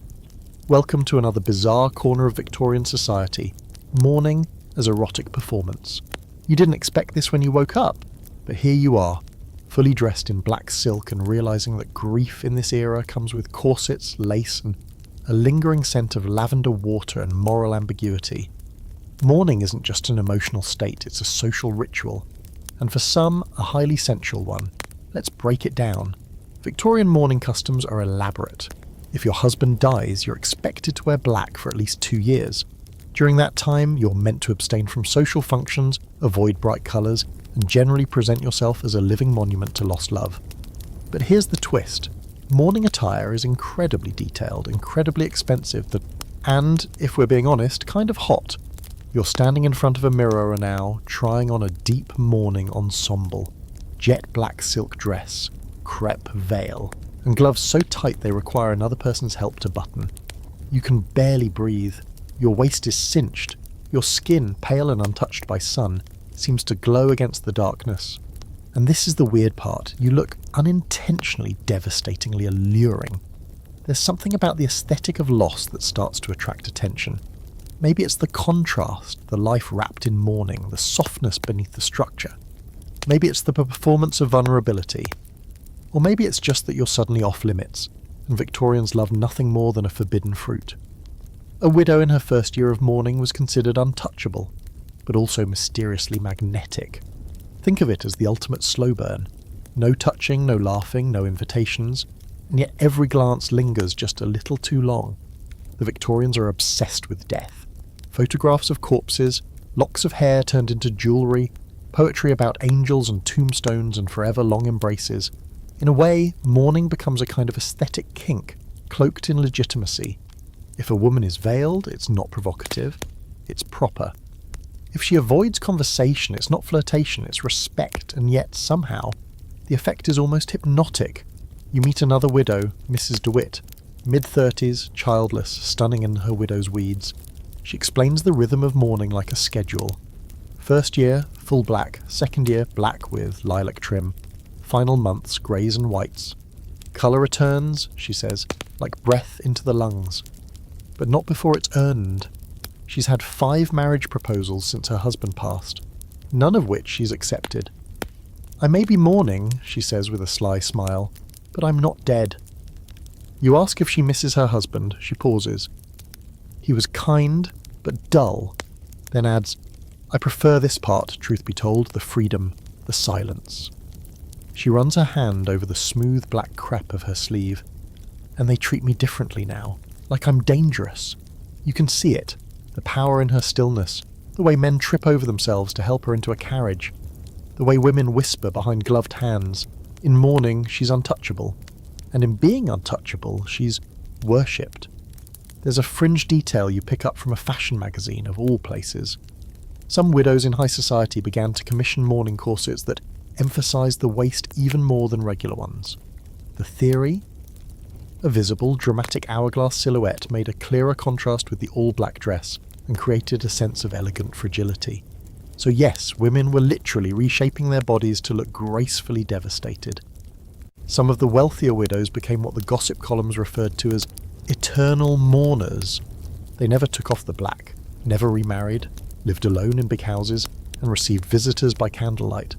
Welcome to another bizarre corner of Victorian society. Mourning as erotic performance. You didn't expect this when you woke up, but here you are, fully dressed in black silk and realising that grief in this era comes with corsets, lace, and a lingering scent of lavender water and moral ambiguity. Mourning isn't just an emotional state, it's a social ritual, and for some, a highly sensual one. Let's break it down. Victorian mourning customs are elaborate. If your husband dies, you're expected to wear black for at least 2 years. During that time, you're meant to abstain from social functions, avoid bright colours, and generally present yourself as a living monument to lost love. But here's the twist. Mourning attire is incredibly detailed, incredibly expensive, and, if we're being honest, kind of hot. You're standing in front of a mirror now, trying on a deep mourning ensemble. Jet black silk dress, crepe veil, and gloves so tight they require another person's help to button. You can barely breathe. Your waist is cinched. Your skin, pale and untouched by sun, seems to glow against the darkness. And this is the weird part. You look unintentionally devastatingly alluring. There's something about the aesthetic of loss that starts to attract attention. Maybe it's the contrast, the life wrapped in mourning, the softness beneath the structure. Maybe it's the performance of vulnerability. Or maybe it's just that you're suddenly off limits, and Victorians love nothing more than a forbidden fruit. A widow in her first year of mourning was considered untouchable, but also mysteriously magnetic. Think of it as the ultimate slow burn. No touching, no laughing, no invitations, and yet every glance lingers just a little too long. The Victorians are obsessed with death. Photographs of corpses, locks of hair turned into jewellery, poetry about angels and tombstones and forever long embraces. In a way, mourning becomes a kind of aesthetic kink, cloaked in legitimacy. If a woman is veiled, it's not provocative, it's proper. If she avoids conversation, it's not flirtation, it's respect, and yet, somehow, the effect is almost hypnotic. You meet another widow, Mrs. DeWitt, mid-30s, childless, stunning in her widow's weeds. She explains the rhythm of mourning like a schedule. First year, full black. Second year, black with lilac trim. Final months, greys and whites. Colour returns, she says, like breath into the lungs. But not before it's earned. She's had 5 marriage proposals since her husband passed, none of which she's accepted. I may be mourning, she says with a sly smile, but I'm not dead. You ask if she misses her husband. She pauses. He was kind, but dull, then adds, I prefer this part, truth be told, the freedom, the silence. She runs her hand over the smooth black crepe of her sleeve. And they treat me differently now, like I'm dangerous. You can see it, the power in her stillness, the way men trip over themselves to help her into a carriage, the way women whisper behind gloved hands. In mourning, she's untouchable, and in being untouchable, she's worshipped. There's a fringe detail you pick up from a fashion magazine of all places. Some widows in high society began to commission mourning corsets that emphasised the waist even more than regular ones. The theory? A visible, dramatic hourglass silhouette made a clearer contrast with the all-black dress and created a sense of elegant fragility. So yes, women were literally reshaping their bodies to look gracefully devastated. Some of the wealthier widows became what the gossip columns referred to as eternal mourners. They never took off the black, never remarried, lived alone in big houses, and received visitors by candlelight.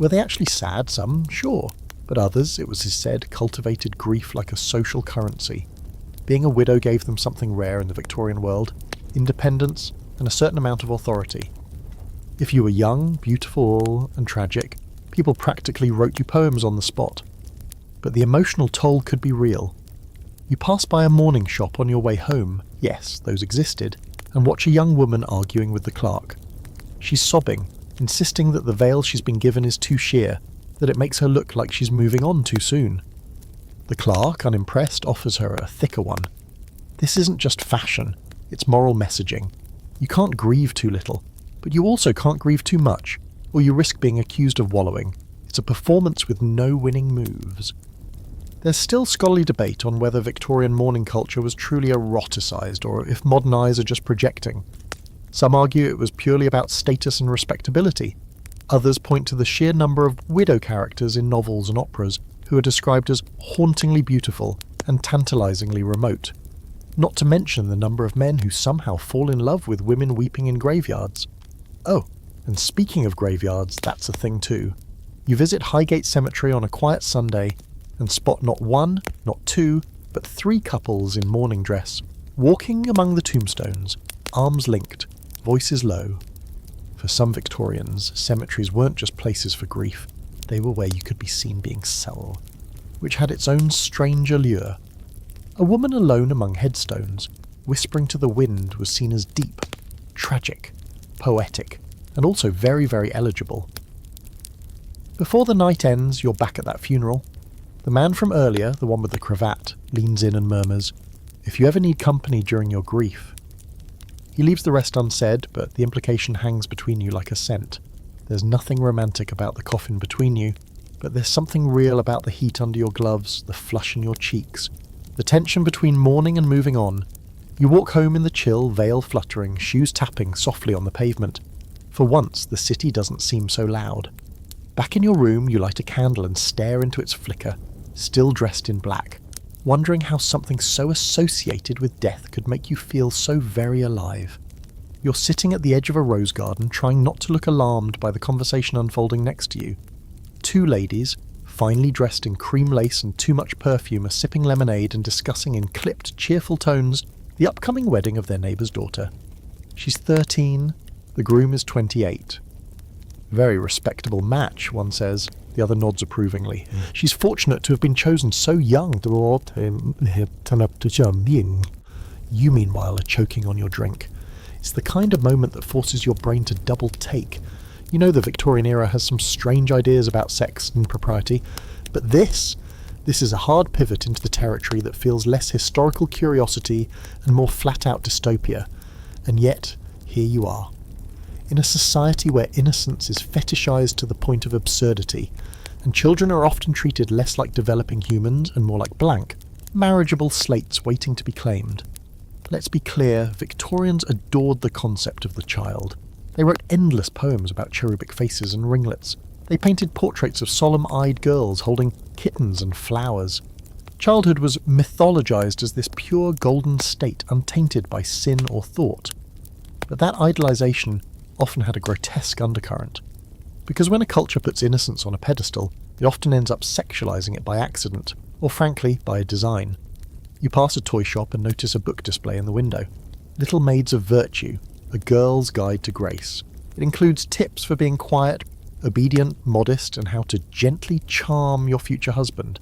Were they actually sad? Some, sure, but others, it was said, cultivated grief like a social currency. Being a widow gave them something rare in the Victorian world: independence and a certain amount of authority. If you were young, beautiful, and tragic, people practically wrote you poems on the spot. But the emotional toll could be real. You pass by a mourning shop on your way home, yes, those existed, and watch a young woman arguing with the clerk. She's sobbing, insisting that the veil she's been given is too sheer, that it makes her look like she's moving on too soon. The clerk, unimpressed, offers her a thicker one. This isn't just fashion, it's moral messaging. You can't grieve too little, but you also can't grieve too much, or you risk being accused of wallowing. It's a performance with no winning moves. There's still scholarly debate on whether Victorian mourning culture was truly eroticised, or if modern eyes are just projecting. Some argue it was purely about status and respectability. Others point to the sheer number of widow characters in novels and operas who are described as hauntingly beautiful and tantalisingly remote. Not to mention the number of men who somehow fall in love with women weeping in graveyards. Oh, and speaking of graveyards, that's a thing too. You visit Highgate Cemetery on a quiet Sunday and spot not one, not two, but 3 couples in mourning dress, walking among the tombstones, arms linked, voices low. For some Victorians, cemeteries weren't just places for grief, they were where you could be seen being soul, which had its own strange allure. A woman alone among headstones, whispering to the wind, was seen as deep, tragic, poetic, and also very, very eligible. Before the night ends, you're back at that funeral. The man from earlier, the one with the cravat, leans in and murmurs, "If you ever need company during your grief." He leaves the rest unsaid, but the implication hangs between you like a scent. There's nothing romantic about the coffin between you, but there's something real about the heat under your gloves, the flush in your cheeks, the tension between mourning and moving on. You walk home in the chill, veil fluttering, shoes tapping softly on the pavement. For once, the city doesn't seem so loud. Back in your room, you light a candle and stare into its flicker, still dressed in black. wondering how something so associated with death could make you feel so very alive. You're sitting at the edge of a rose garden trying not to look alarmed by the conversation unfolding next to you. Two ladies, finely dressed in cream lace and too much perfume, are sipping lemonade and discussing in clipped, cheerful tones the upcoming wedding of their neighbour's daughter. She's 13, the groom is 28. Very respectable match, one says. The other nods approvingly. She's fortunate to have been chosen so young. You, meanwhile, are choking on your drink. It's the kind of moment that forces your brain to double take. You know the Victorian era has some strange ideas about sex and propriety, but this is a hard pivot into the territory that feels less historical curiosity and more flat-out dystopia. And yet, here you are. In a society where innocence is fetishized to the point of absurdity, and children are often treated less like developing humans and more like blank, marriageable slates waiting to be claimed. Let's be clear, Victorians adored the concept of the child. They wrote endless poems about cherubic faces and ringlets. They painted portraits of solemn-eyed girls holding kittens and flowers. Childhood was mythologized as this pure golden state untainted by sin or thought. But that idolization often had a grotesque undercurrent. Because when a culture puts innocence on a pedestal, it often ends up sexualizing it by accident, or frankly, by design. You pass a toy shop and notice a book display in the window. Little Maids of Virtue, a girl's guide to grace. It includes tips for being quiet, obedient, modest, and how to gently charm your future husband.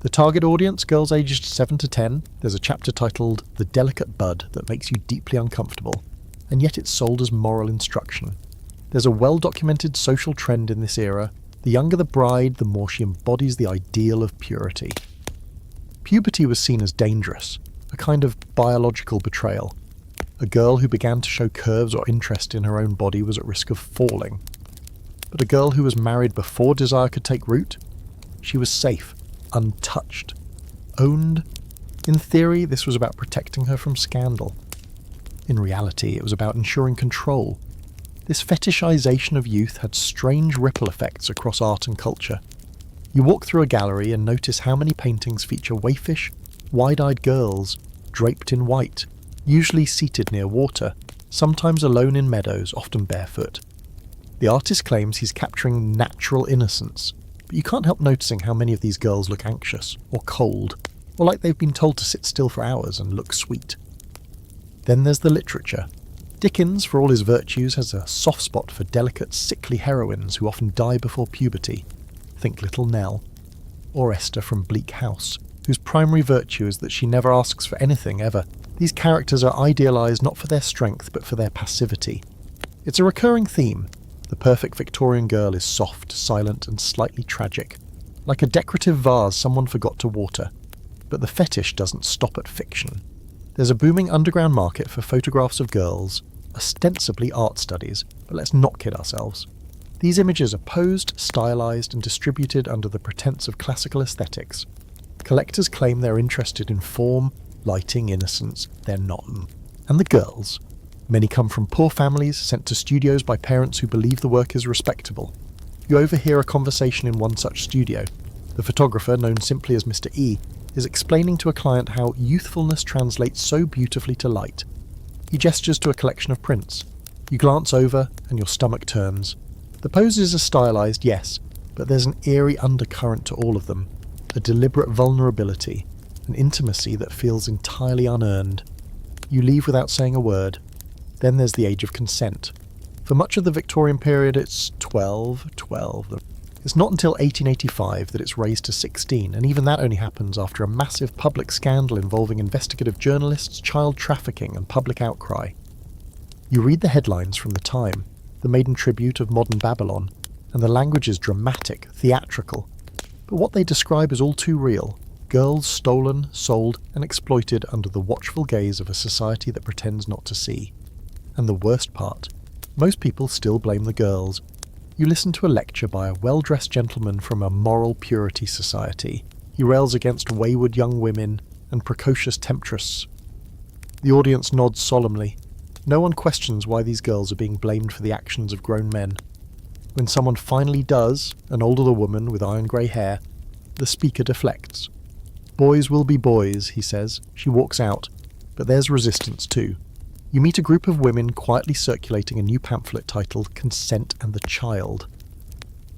The target audience, girls aged 7 to 10, there's a chapter titled The Delicate Bud that makes you deeply uncomfortable. And yet it's sold as moral instruction. There's a well-documented social trend in this era. The younger the bride, the more she embodies the ideal of purity. Puberty was seen as dangerous, a kind of biological betrayal. A girl who began to show curves or interest in her own body was at risk of falling. But a girl who was married before desire could take root? She was safe, untouched, owned. In theory, this was about protecting her from scandal. In reality, it was about ensuring control. This fetishization of youth had strange ripple effects across art and culture. You walk through a gallery and notice how many paintings feature waifish, wide-eyed girls, draped in white, usually seated near water, sometimes alone in meadows, often barefoot. The artist claims he's capturing natural innocence, but you can't help noticing how many of these girls look anxious, or cold, or like they've been told to sit still for hours and look sweet. Then there's the literature. Dickens, for all his virtues, has a soft spot for delicate, sickly heroines who often die before puberty. Think Little Nell. Or Esther from Bleak House, whose primary virtue is that she never asks for anything ever. These characters are idealised not for their strength, but for their passivity. It's a recurring theme. The perfect Victorian girl is soft, silent, and slightly tragic. Like a decorative vase someone forgot to water. But the fetish doesn't stop at fiction. There's a booming underground market for photographs of girls, ostensibly art studies, but let's not kid ourselves. These images are posed, stylised, and distributed under the pretense of classical aesthetics. Collectors claim they're interested in form, lighting, innocence. They're not. And the girls? Many come from poor families, sent to studios by parents who believe the work is respectable. You overhear a conversation in one such studio. The photographer, known simply as Mr. E, is explaining to a client how youthfulness translates so beautifully to light. He gestures to a collection of prints. You glance over, and your stomach turns. The poses are stylised, yes, but there's an eerie undercurrent to all of them, a deliberate vulnerability, an intimacy that feels entirely unearned. You leave without saying a word. Then there's the age of consent. For much of the Victorian period, it's 12. It's not until 1885 that it's raised to 16, and even that only happens after a massive public scandal involving investigative journalists, child trafficking, and public outcry. You read the headlines from the time, the maiden tribute of modern Babylon, and the language is dramatic, theatrical. But what they describe is all too real. Girls stolen, sold, and exploited under the watchful gaze of a society that pretends not to see. And the worst part, most people still blame the girls. You listen to a lecture by a well-dressed gentleman from a moral purity society. He rails against wayward young women and precocious temptress. The audience nods solemnly. No one questions why these girls are being blamed for the actions of grown men. When someone finally does, an older woman with iron grey hair, the speaker deflects. Boys will be boys, he says. She walks out, but there's resistance too. You meet a group of women quietly circulating a new pamphlet titled Consent and the Child.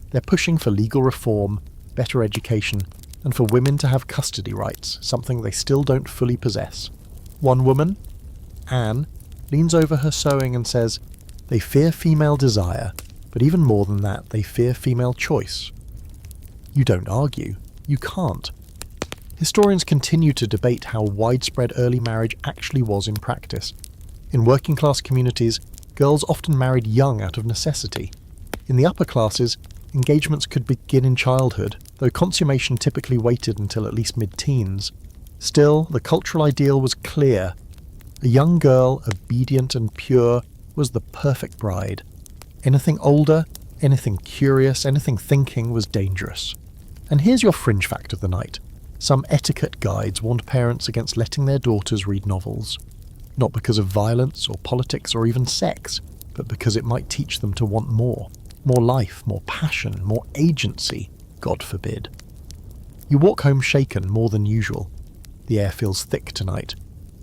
They're pushing for legal reform, better education, and for women to have custody rights, something they still don't fully possess. One woman, Anne, leans over her sewing and says, "They fear female desire, but even more than that, they fear female choice." You don't argue. You can't. Historians continue to debate how widespread early marriage actually was in practice. In working class communities, girls often married young out of necessity. In the upper classes, engagements could begin in childhood, though consummation typically waited until at least mid-teens. Still, the cultural ideal was clear. A young girl, obedient and pure, was the perfect bride. Anything older, anything curious, anything thinking was dangerous. And here's your fringe fact of the night. Some etiquette guides warned parents against letting their daughters read novels. Not because of violence or politics or even sex, but because it might teach them to want more. More life, more passion, more agency, God forbid. You walk home shaken more than usual. The air feels thick tonight.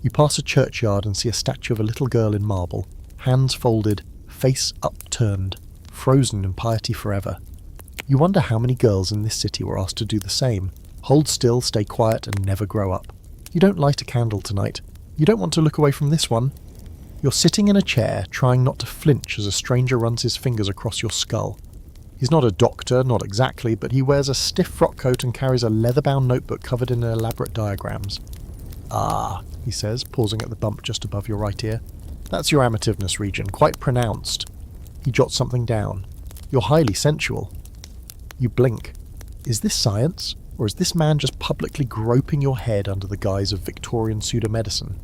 You pass a churchyard and see a statue of a little girl in marble, hands folded, face upturned, frozen in piety forever. You wonder how many girls in this city were asked to do the same. Hold still, stay quiet, and never grow up. You don't light a candle tonight. You don't want to look away from this one. You're sitting in a chair, trying not to flinch as a stranger runs his fingers across your skull. He's not a doctor, not exactly, but he wears a stiff frock coat and carries a leather-bound notebook covered in elaborate diagrams. "Ah," he says, pausing at the bump just above your right ear. "That's your amativeness region, quite pronounced." He jots something down. "You're highly sensual." You blink. Is this science? Or is this man just publicly groping your head under the guise of Victorian pseudomedicine?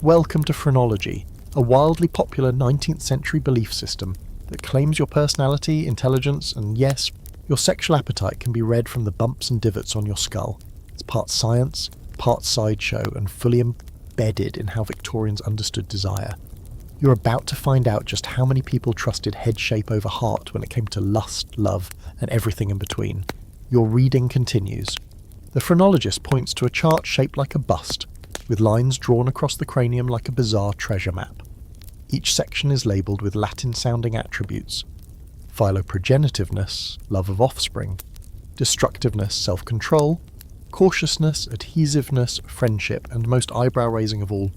Welcome to phrenology, a wildly popular 19th century belief system that claims your personality, intelligence, and yes, your sexual appetite can be read from the bumps and divots on your skull. It's part science, part sideshow, and fully embedded in how Victorians understood desire. You're about to find out just how many people trusted head shape over heart when it came to lust, love, and everything in between. Your reading continues. The phrenologist points to a chart shaped like a bust, with lines drawn across the cranium like a bizarre treasure map. Each section is labelled with Latin-sounding attributes. Philoprogenitiveness, love of offspring. Destructiveness, self-control. Cautiousness, adhesiveness, friendship, and most eyebrow-raising of all,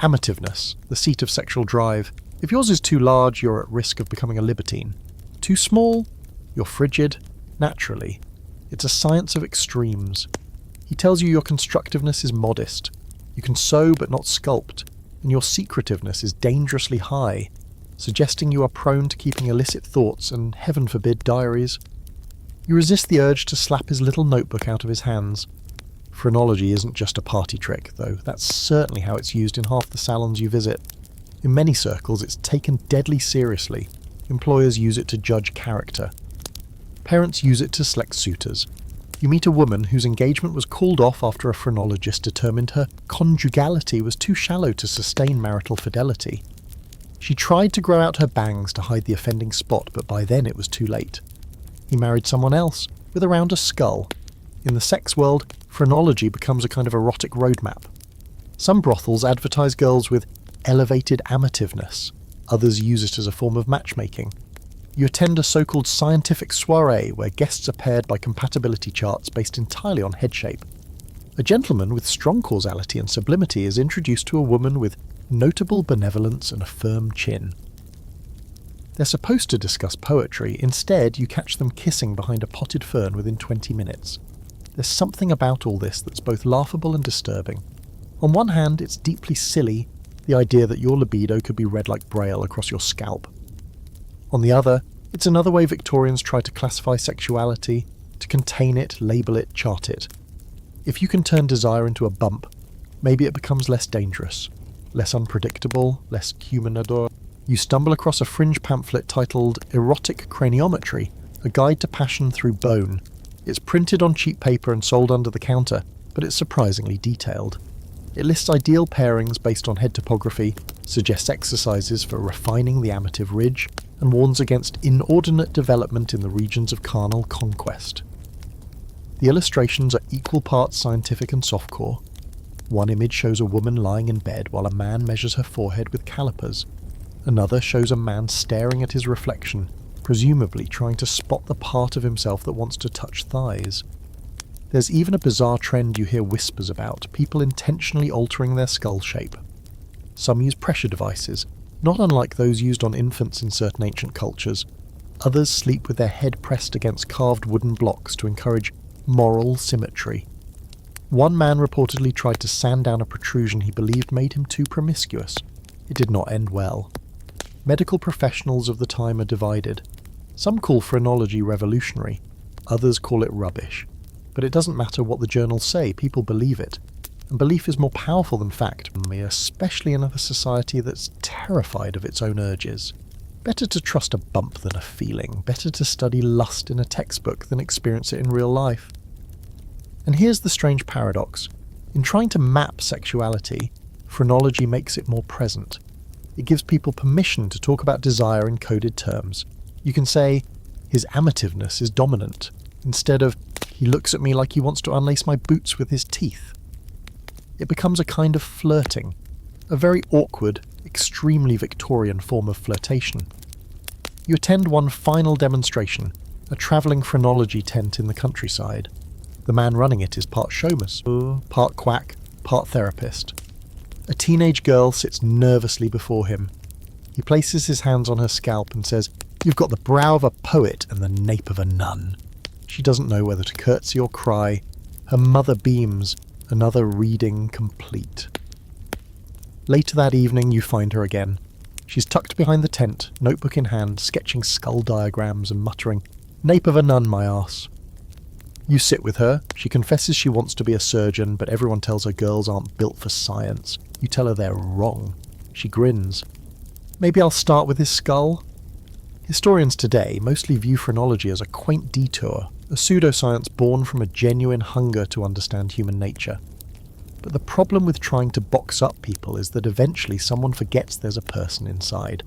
amativeness, the seat of sexual drive. If yours is too large, you're at risk of becoming a libertine. Too small? You're frigid, naturally. It's a science of extremes. He tells you your constructiveness is modest. You can sew but not sculpt, and your secretiveness is dangerously high, suggesting you are prone to keeping illicit thoughts and, heaven forbid, diaries. You resist the urge to slap his little notebook out of his hands. Phrenology isn't just a party trick, though. That's certainly how it's used in half the salons you visit. In many circles, it's taken deadly seriously. Employers use it to judge character. Parents use it to select suitors. You meet a woman whose engagement was called off after a phrenologist determined her conjugality was too shallow to sustain marital fidelity. She tried to grow out her bangs to hide the offending spot, but by then it was too late. He married someone else, with a rounder skull. In the sex world, phrenology becomes a kind of erotic roadmap. Some brothels advertise girls with elevated amativeness. Others use it as a form of matchmaking. You attend a so-called scientific soiree where guests are paired by compatibility charts based entirely on head shape. A gentleman with strong causality and sublimity is introduced to a woman with notable benevolence and a firm chin. They're supposed to discuss poetry. Instead, you catch them kissing behind a potted fern within 20 minutes. There's something about all this that's both laughable and disturbing. On one hand, it's deeply silly, the idea that your libido could be read like braille across your scalp. On the other, it's another way Victorians try to classify sexuality, to contain it, label it, chart it. If you can turn desire into a bump, maybe it becomes less dangerous, less unpredictable, less humanador. You stumble across a fringe pamphlet titled Erotic Craniometry, a guide to passion through bone. It's printed on cheap paper and sold under the counter, but it's surprisingly detailed. It lists ideal pairings based on head topography, suggests exercises for refining the amative ridge, and warns against inordinate development in the regions of carnal conquest. The illustrations are equal parts scientific and softcore. One image shows a woman lying in bed while a man measures her forehead with calipers. Another shows a man staring at his reflection, presumably trying to spot the part of himself that wants to touch thighs. There's even a bizarre trend you hear whispers about, people intentionally altering their skull shape. Some use pressure devices, not unlike those used on infants in certain ancient cultures. Others sleep with their head pressed against carved wooden blocks to encourage moral symmetry. One man reportedly tried to sand down a protrusion he believed made him too promiscuous. It did not end well. Medical professionals of the time are divided. Some call phrenology revolutionary, others call it rubbish. But it doesn't matter what the journals say, people believe it. And belief is more powerful than fact, especially in a society that's terrified of its own urges. Better to trust a bump than a feeling, better to study lust in a textbook than experience it in real life. And here's the strange paradox. In trying to map sexuality, phrenology makes it more present. It gives people permission to talk about desire in coded terms. You can say, his amativeness is dominant, instead of, he looks at me like he wants to unlace my boots with his teeth. It becomes a kind of flirting, a very awkward, extremely Victorian form of flirtation. You attend one final demonstration, a travelling phrenology tent in the countryside. The man running it is part showman, part quack, part therapist. A teenage girl sits nervously before him. He places his hands on her scalp and says, "You've got the brow of a poet and the nape of a nun." She doesn't know whether to curtsy or cry. Her mother beams, another reading complete. Later that evening you find her again. She's tucked behind the tent, notebook in hand, sketching skull diagrams and muttering, "Nape of a nun, my arse." You sit with her. She confesses she wants to be a surgeon, but everyone tells her girls aren't built for science. You tell her they're wrong. She grins. "Maybe I'll start with his skull?" Historians today mostly view phrenology as a quaint detour, a pseudoscience born from a genuine hunger to understand human nature. But the problem with trying to box up people is that eventually someone forgets there's a person inside.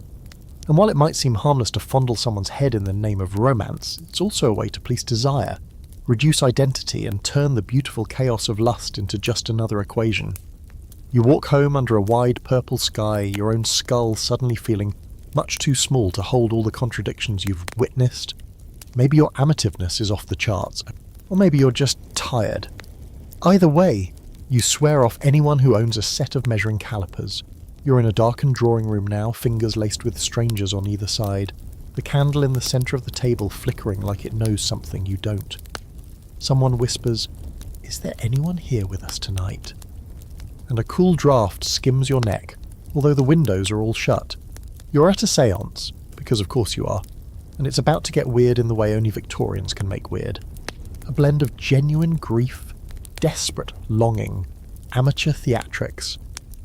And while it might seem harmless to fondle someone's head in the name of romance, it's also a way to police desire, reduce identity, and turn the beautiful chaos of lust into just another equation. You walk home under a wide purple sky, your own skull suddenly feeling much too small to hold all the contradictions you've witnessed. Maybe your amativeness is off the charts, or maybe you're just tired. Either way, you swear off anyone who owns a set of measuring calipers. You're in a darkened drawing room now, fingers laced with strangers on either side, the candle in the centre of the table flickering like it knows something you don't. Someone whispers, "Is there anyone here with us tonight?" And a cool draft skims your neck, although the windows are all shut. You're at a séance, because of course you are, and it's about to get weird in the way only Victorians can make weird. A blend of genuine grief, desperate longing, amateur theatrics,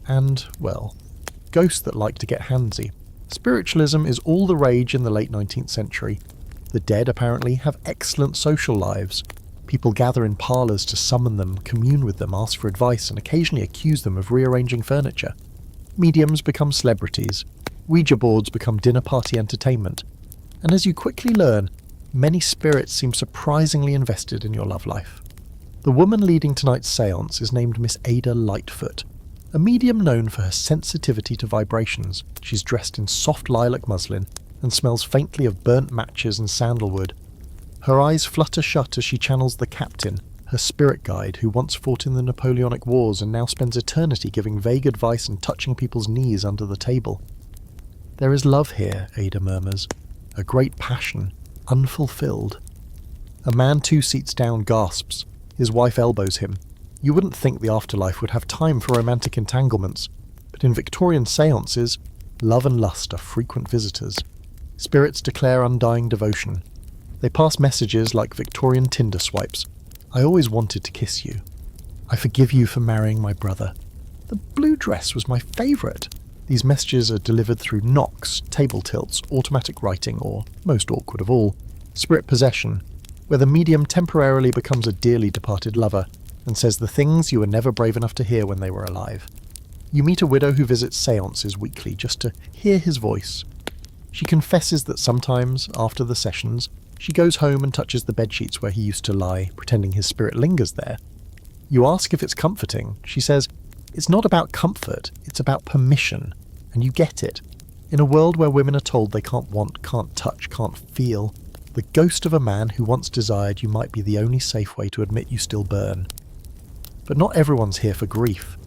and, well, ghosts that like to get handsy. Spiritualism is all the rage in the late 19th century. The dead, apparently, have excellent social lives. People gather in parlours to summon them, commune with them, ask for advice, and occasionally accuse them of rearranging furniture. Mediums become celebrities. Ouija boards become dinner party entertainment. And as you quickly learn, many spirits seem surprisingly invested in your love life. The woman leading tonight's séance is named Miss Ada Lightfoot, a medium known for her sensitivity to vibrations. She's dressed in soft lilac muslin and smells faintly of burnt matches and sandalwood. Her eyes flutter shut as she channels the captain, her spirit guide who once fought in the Napoleonic Wars and now spends eternity giving vague advice and touching people's knees under the table. "There is love here," Ada murmurs, "a great passion, unfulfilled." A man 2 seats down gasps. His wife elbows him. You wouldn't think the afterlife would have time for romantic entanglements, but in Victorian séances, love and lust are frequent visitors. Spirits declare undying devotion. They pass messages like Victorian Tinder swipes. "I always wanted to kiss you. I forgive you for marrying my brother. The blue dress was my favourite." These messages are delivered through knocks, table tilts, automatic writing, or, most awkward of all, spirit possession, where the medium temporarily becomes a dearly departed lover and says the things you were never brave enough to hear when they were alive. You meet a widow who visits séances weekly just to hear his voice. She confesses that sometimes, after the sessions, She goes home and touches the bedsheets where he used to lie, pretending his spirit lingers there. You ask if it's comforting. She says, "It's not about comfort, it's about permission." And you get it. In a world where women are told they can't want, can't touch, can't feel, the ghost of a man who once desired you might be the only safe way to admit you still burn. But not everyone's here for grief.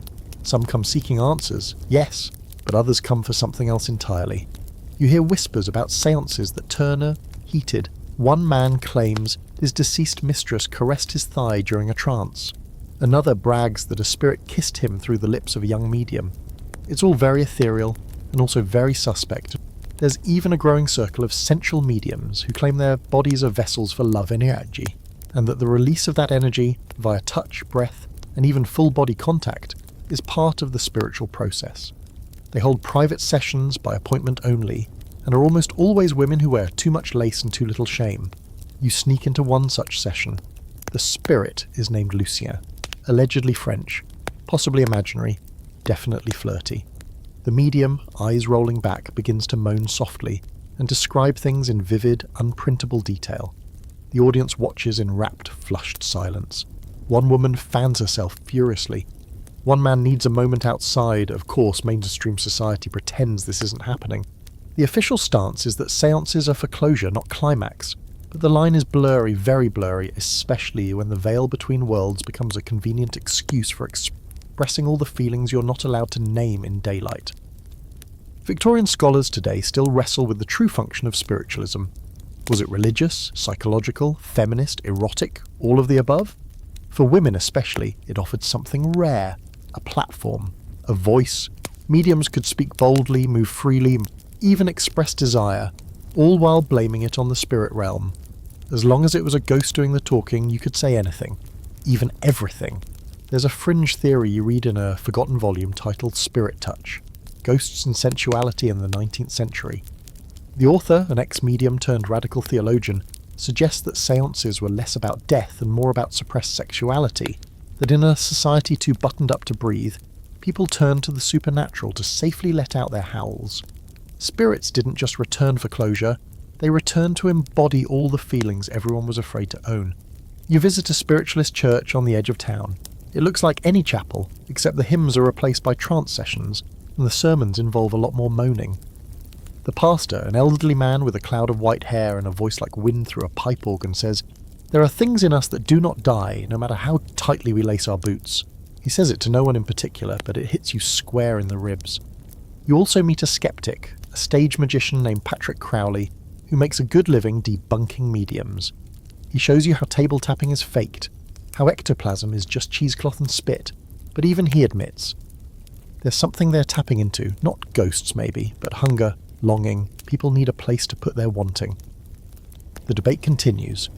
Some come seeking answers, yes, but others come for something else entirely. You hear whispers about seances that turn her heated. One man claims his deceased mistress caressed his thigh during a trance. Another brags that a spirit kissed him through the lips of a young medium. It's all very ethereal and also very suspect. There's even a growing circle of sensual mediums who claim their bodies are vessels for love energy, and that the release of that energy via touch, breath, and even full body contact is part of the spiritual process. They hold private sessions by appointment only, and are almost always women who wear too much lace and too little shame. You sneak into one such session. The spirit is named Lucien, allegedly French, possibly imaginary, definitely flirty. The medium, eyes rolling back, begins to moan softly and describe things in vivid, unprintable detail. The audience watches in rapt, flushed silence. One woman fans herself furiously. One man needs a moment outside. Of course, mainstream society pretends this isn't happening. The official stance is that seances are for closure, not climax. But the line is blurry, very blurry, especially when the veil between worlds becomes a convenient excuse for expressing all the feelings you're not allowed to name in daylight. Victorian scholars today still wrestle with the true function of spiritualism. Was it religious, psychological, feminist, erotic, all of the above? For women especially, it offered something rare, a platform, a voice. Mediums could speak boldly, move freely, even express desire, all while blaming it on the spirit realm. As long as it was a ghost doing the talking, you could say anything, even everything. There's a fringe theory you read in a forgotten volume titled Spirit Touch, Ghosts and Sensuality in the 19th Century. The author, an ex-medium turned radical theologian, suggests that seances were less about death and more about suppressed sexuality, that in a society too buttoned up to breathe, people turned to the supernatural to safely let out their howls. Spirits didn't just return for closure, they returned to embody all the feelings everyone was afraid to own. You visit a spiritualist church on the edge of town. It looks like any chapel, except the hymns are replaced by trance sessions, and the sermons involve a lot more moaning. The pastor, an elderly man with a cloud of white hair and a voice like wind through a pipe organ, says, "There are things in us that do not die, no matter how tightly we lace our boots." He says it to no one in particular, but it hits you square in the ribs. You also meet a skeptic, a stage magician named Patrick Crowley, who makes a good living debunking mediums. He shows you how table tapping is faked, how ectoplasm is just cheesecloth and spit, but even he admits there's something they're tapping into, not ghosts maybe, but hunger, longing. People need a place to put their wanting. The debate continues.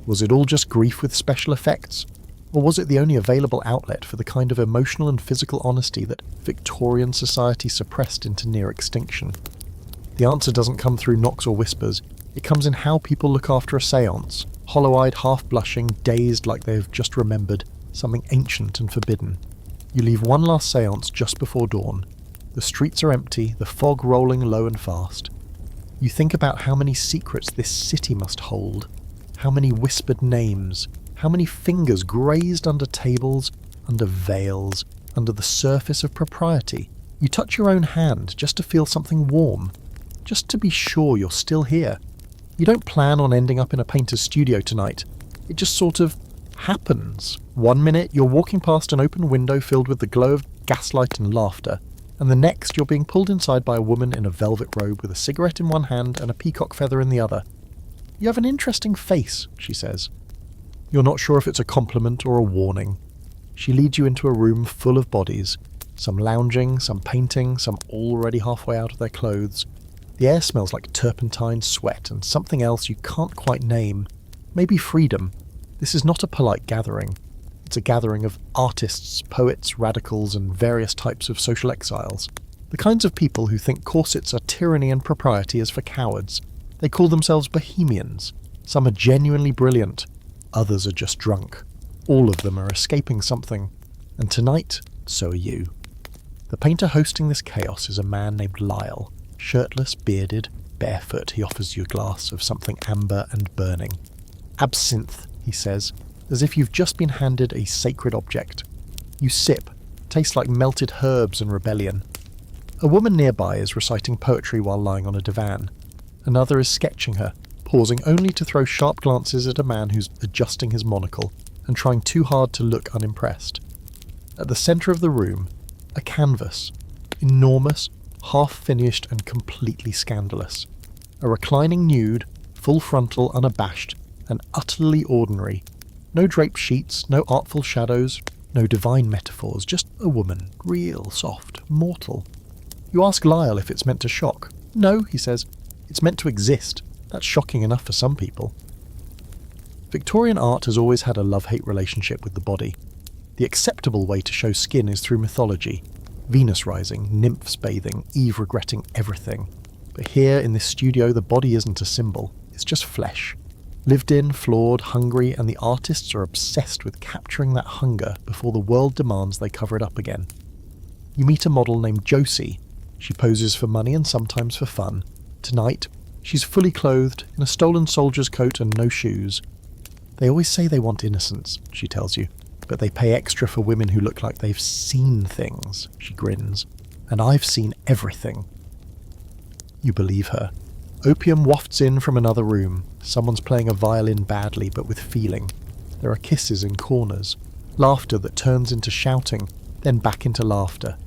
Was it all just grief with special effects? Or was it the only available outlet for the kind of emotional and physical honesty that Victorian society suppressed into near extinction? The answer doesn't come through knocks or whispers. It comes in how people look after a séance, hollow-eyed, half-blushing, dazed like they've just remembered something ancient and forbidden. You leave one last séance just before dawn. The streets are empty, the fog rolling low and fast. You think about how many secrets this city must hold, how many whispered names, how many fingers grazed under tables, under veils, under the surface of propriety. You touch your own hand just to feel something warm, just to be sure you're still here. You don't plan on ending up in a painter's studio tonight. It just sort of happens. One minute you're walking past an open window filled with the glow of gaslight and laughter, and the next you're being pulled inside by a woman in a velvet robe with a cigarette in one hand and a peacock feather in the other. "You have an interesting face," she says. You're not sure if it's a compliment or a warning. She leads you into a room full of bodies, some lounging, some painting, some already halfway out of their clothes. The air smells like turpentine, sweat, and something else you can't quite name. Maybe freedom. This is not a polite gathering. It's a gathering of artists, poets, radicals, and various types of social exiles. The kinds of people who think corsets are tyranny and propriety is for cowards. They call themselves bohemians. Some are genuinely brilliant. Others are just drunk. All of them are escaping something. And tonight, so are you. The painter hosting this chaos is a man named Lyle. Shirtless, bearded, Barefoot, he offers you a glass of something amber and burning. Absinthe, he says, as if you've just been handed a sacred object. You sip, tastes like melted herbs and rebellion. A woman nearby is reciting poetry while lying on a divan. Another is sketching her, pausing only to throw sharp glances at a man who's adjusting his monocle and trying too hard to look unimpressed. At the centre of the room, a canvas, enormous, half-finished and completely scandalous. A reclining nude, full frontal, unabashed, and utterly ordinary. No draped sheets, no artful shadows, no divine metaphors, just a woman, real, soft, mortal. You ask Lyle if it's meant to shock. No, he says, it's meant to exist. That's shocking enough for some people. Victorian art has always had a love-hate relationship with the body. The acceptable way to show skin is through mythology. Venus rising, nymphs bathing, Eve regretting everything. But here in this studio the body isn't a symbol, it's just flesh. Lived in, flawed, hungry, and the artists are obsessed with capturing that hunger before the world demands they cover it up again. You meet a model named Josie. She poses for money and sometimes for fun. Tonight, she's fully clothed, in a stolen soldier's coat and no shoes. They always say they want innocence, she tells you, but they pay extra for women who look like they've seen things, she grins. And I've seen everything. You believe her. Opium wafts in from another room. Someone's playing a violin badly but with feeling. There are kisses in corners. Laughter that turns into shouting, then back into laughter.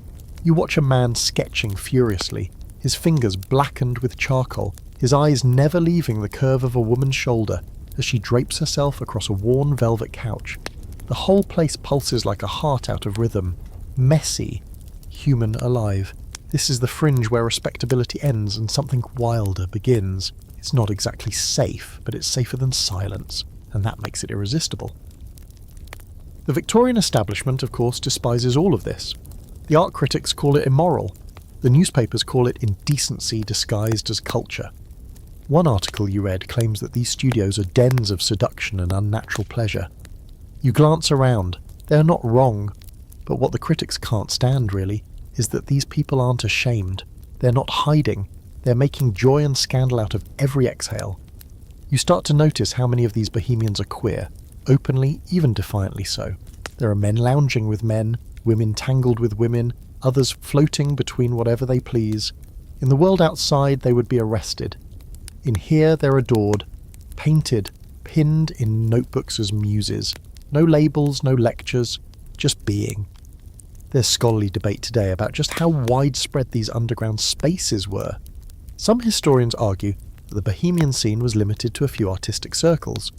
You watch a man sketching furiously, his fingers blackened with charcoal, his eyes never leaving the curve of a woman's shoulder as she drapes herself across a worn velvet couch. The whole place pulses like a heart out of rhythm. Messy. Human alive. This is the fringe where respectability ends and something wilder begins. It's not exactly safe, but it's safer than silence, and that makes it irresistible. The Victorian establishment, of course, despises all of this. The art critics call it immoral. The newspapers call it indecency disguised as culture. One article you read claims that these studios are dens of seduction and unnatural pleasure. You glance around. They are not wrong. But what the critics can't stand, really, is that these people aren't ashamed. They're not hiding. They're making joy and scandal out of every exhale. You start to notice how many of these bohemians are queer, openly, even defiantly so. There are men lounging with men, women tangled with women, others floating between whatever they please. In the world outside, they would be arrested. In here, they're adored, painted, pinned in notebooks as muses. No labels, no lectures, just being. There's scholarly debate today about just how widespread these underground spaces were. Some historians argue that the bohemian scene was limited to a few artistic circles.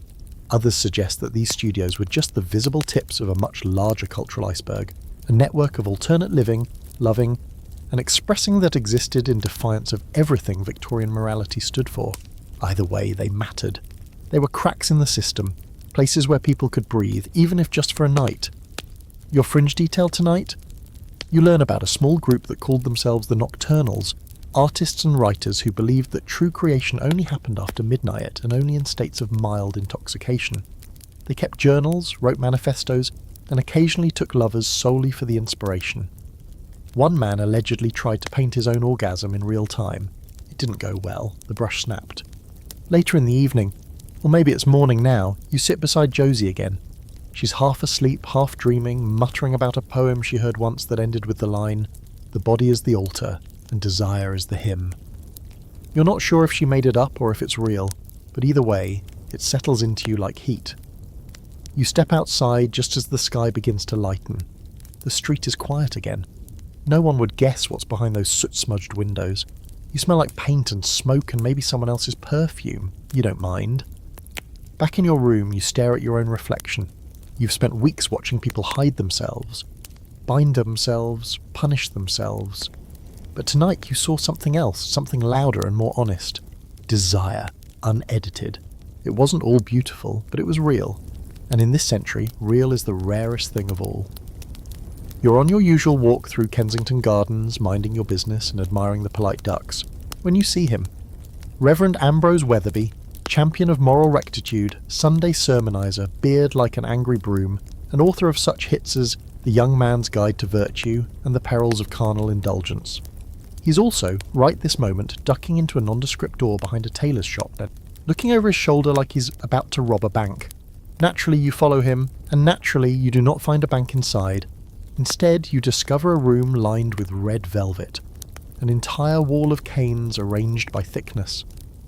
Others suggest that these studios were just the visible tips of a much larger cultural iceberg, a network of alternate living, loving, and expressing that existed in defiance of everything Victorian morality stood for. Either way, they mattered. They were cracks in the system, places where people could breathe, even if just for a night. Your fringe detail tonight? You learn about a small group that called themselves the Nocturnals, artists and writers who believed that true creation only happened after midnight and only in states of mild intoxication. They kept journals, wrote manifestos, and occasionally took lovers solely for the inspiration. One man allegedly tried to paint his own orgasm in real time. It didn't go well, the brush snapped. Later in the evening, or maybe it's morning now, you sit beside Josie again. She's half asleep, half dreaming, muttering about a poem she heard once that ended with the line, "The body is the altar, and desire is the hymn." You're not sure if she made it up or if it's real, but either way, it settles into you like heat. You step outside just as the sky begins to lighten. The street is quiet again. No one would guess what's behind those soot-smudged windows. You smell like paint and smoke and maybe someone else's perfume. You don't mind. Back in your room, you stare at your own reflection. You've spent weeks watching people hide themselves, bind themselves, punish themselves. But tonight you saw something else, something louder and more honest. Desire, unedited. It wasn't all beautiful, but it was real. And in this century, real is the rarest thing of all. You're on your usual walk through Kensington Gardens, minding your business and admiring the polite ducks, when you see him. Reverend Ambrose Weatherby, champion of moral rectitude, Sunday sermonizer, beard like an angry broom, and author of such hits as The Young Man's Guide to Virtue and The Perils of Carnal Indulgence. He's also, right this moment, ducking into a nondescript door behind a tailor's shop, then looking over his shoulder like he's about to rob a bank. Naturally, you follow him, and naturally, you do not find a bank inside. Instead, you discover a room lined with red velvet, an entire wall of canes arranged by thickness,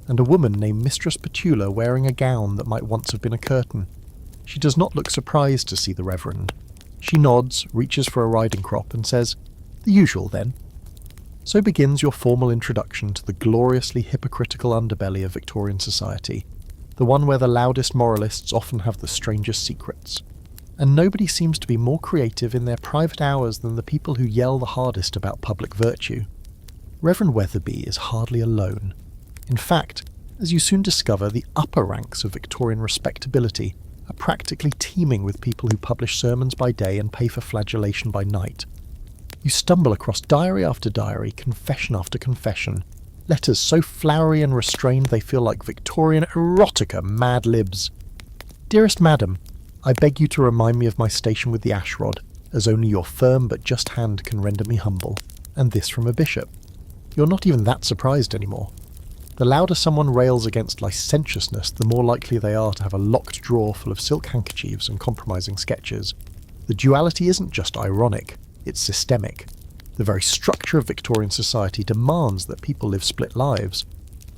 and a woman named Mistress Petula wearing a gown that might once have been a curtain. She does not look surprised to see the Reverend. She nods, reaches for a riding crop, and says, "The usual, then." So begins your formal introduction to the gloriously hypocritical underbelly of Victorian society, the one where the loudest moralists often have the strangest secrets. And nobody seems to be more creative in their private hours than the people who yell the hardest about public virtue. Reverend Weatherby is hardly alone. In fact, as you soon discover, the upper ranks of Victorian respectability are practically teeming with people who publish sermons by day and pay for flagellation by night. You stumble across diary after diary, confession after confession, letters so flowery and restrained they feel like Victorian erotica mad libs. "Dearest Madam, I beg you to remind me of my station with the ash rod, as only your firm but just hand can render me humble." And this from a bishop. You're not even that surprised anymore. The louder someone rails against licentiousness, the more likely they are to have a locked drawer full of silk handkerchiefs and compromising sketches. The duality isn't just ironic, it's systemic. The very structure of Victorian society demands that people live split lives.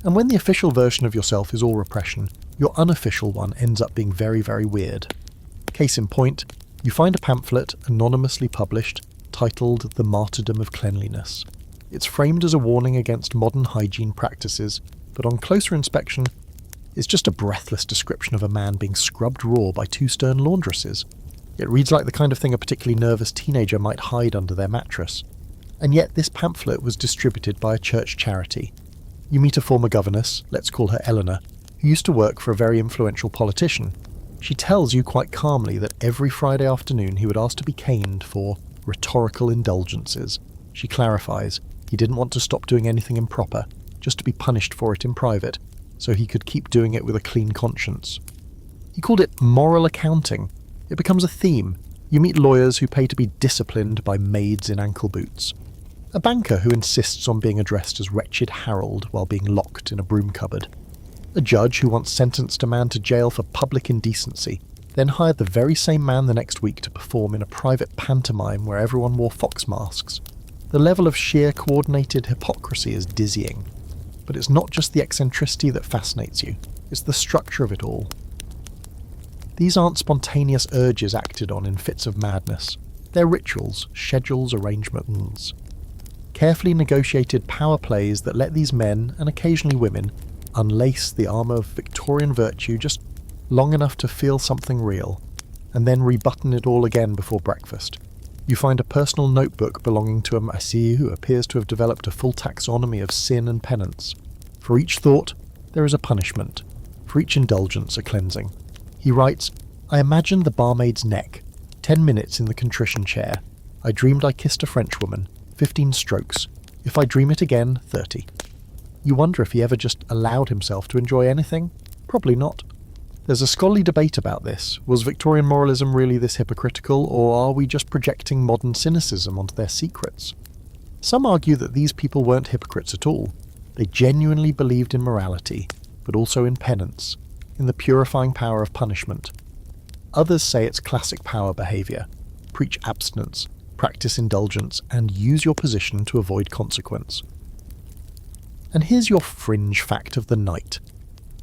And when the official version of yourself is all repression, your unofficial one ends up being very, very weird. Case in point, you find a pamphlet, anonymously published, titled The Martyrdom of Cleanliness. It's framed as a warning against modern hygiene practices, but on closer inspection, it's just a breathless description of a man being scrubbed raw by two stern laundresses. It reads like the kind of thing a particularly nervous teenager might hide under their mattress. And yet this pamphlet was distributed by a church charity. You meet a former governess, let's call her Eleanor, who used to work for a very influential politician. She tells you quite calmly that every Friday afternoon he would ask to be caned for rhetorical indulgences. She clarifies, he didn't want to stop doing anything improper, just to be punished for it in private, so he could keep doing it with a clean conscience. He called it moral accounting. It becomes a theme. You meet lawyers who pay to be disciplined by maids in ankle boots. A banker who insists on being addressed as Wretched Harold while being locked in a broom cupboard. A judge who once sentenced a man to jail for public indecency, then hired the very same man the next week to perform in a private pantomime where everyone wore fox masks. The level of sheer coordinated hypocrisy is dizzying. But it's not just the eccentricity that fascinates you, it's the structure of it all. These aren't spontaneous urges acted on in fits of madness. They're rituals, schedules, arrangements. Carefully negotiated power plays that let these men, and occasionally women, unlace the armour of Victorian virtue just long enough to feel something real, and then rebutton it all again before breakfast. You find a personal notebook belonging to a masseur who appears to have developed a full taxonomy of sin and penance. For each thought, there is a punishment. For each indulgence, a cleansing. He writes, "I imagined the barmaid's neck, 10 minutes in the contrition chair. I dreamed I kissed a Frenchwoman, 15 strokes. If I dream it again, 30. You wonder if he ever just allowed himself to enjoy anything? Probably not. There's a scholarly debate about this. Was Victorian moralism really this hypocritical, or are we just projecting modern cynicism onto their secrets? Some argue that these people weren't hypocrites at all. They genuinely believed in morality, but also in penance, in the purifying power of punishment. Others say it's classic power behaviour. Preach abstinence, practice indulgence, and use your position to avoid consequence. And here's your fringe fact of the night.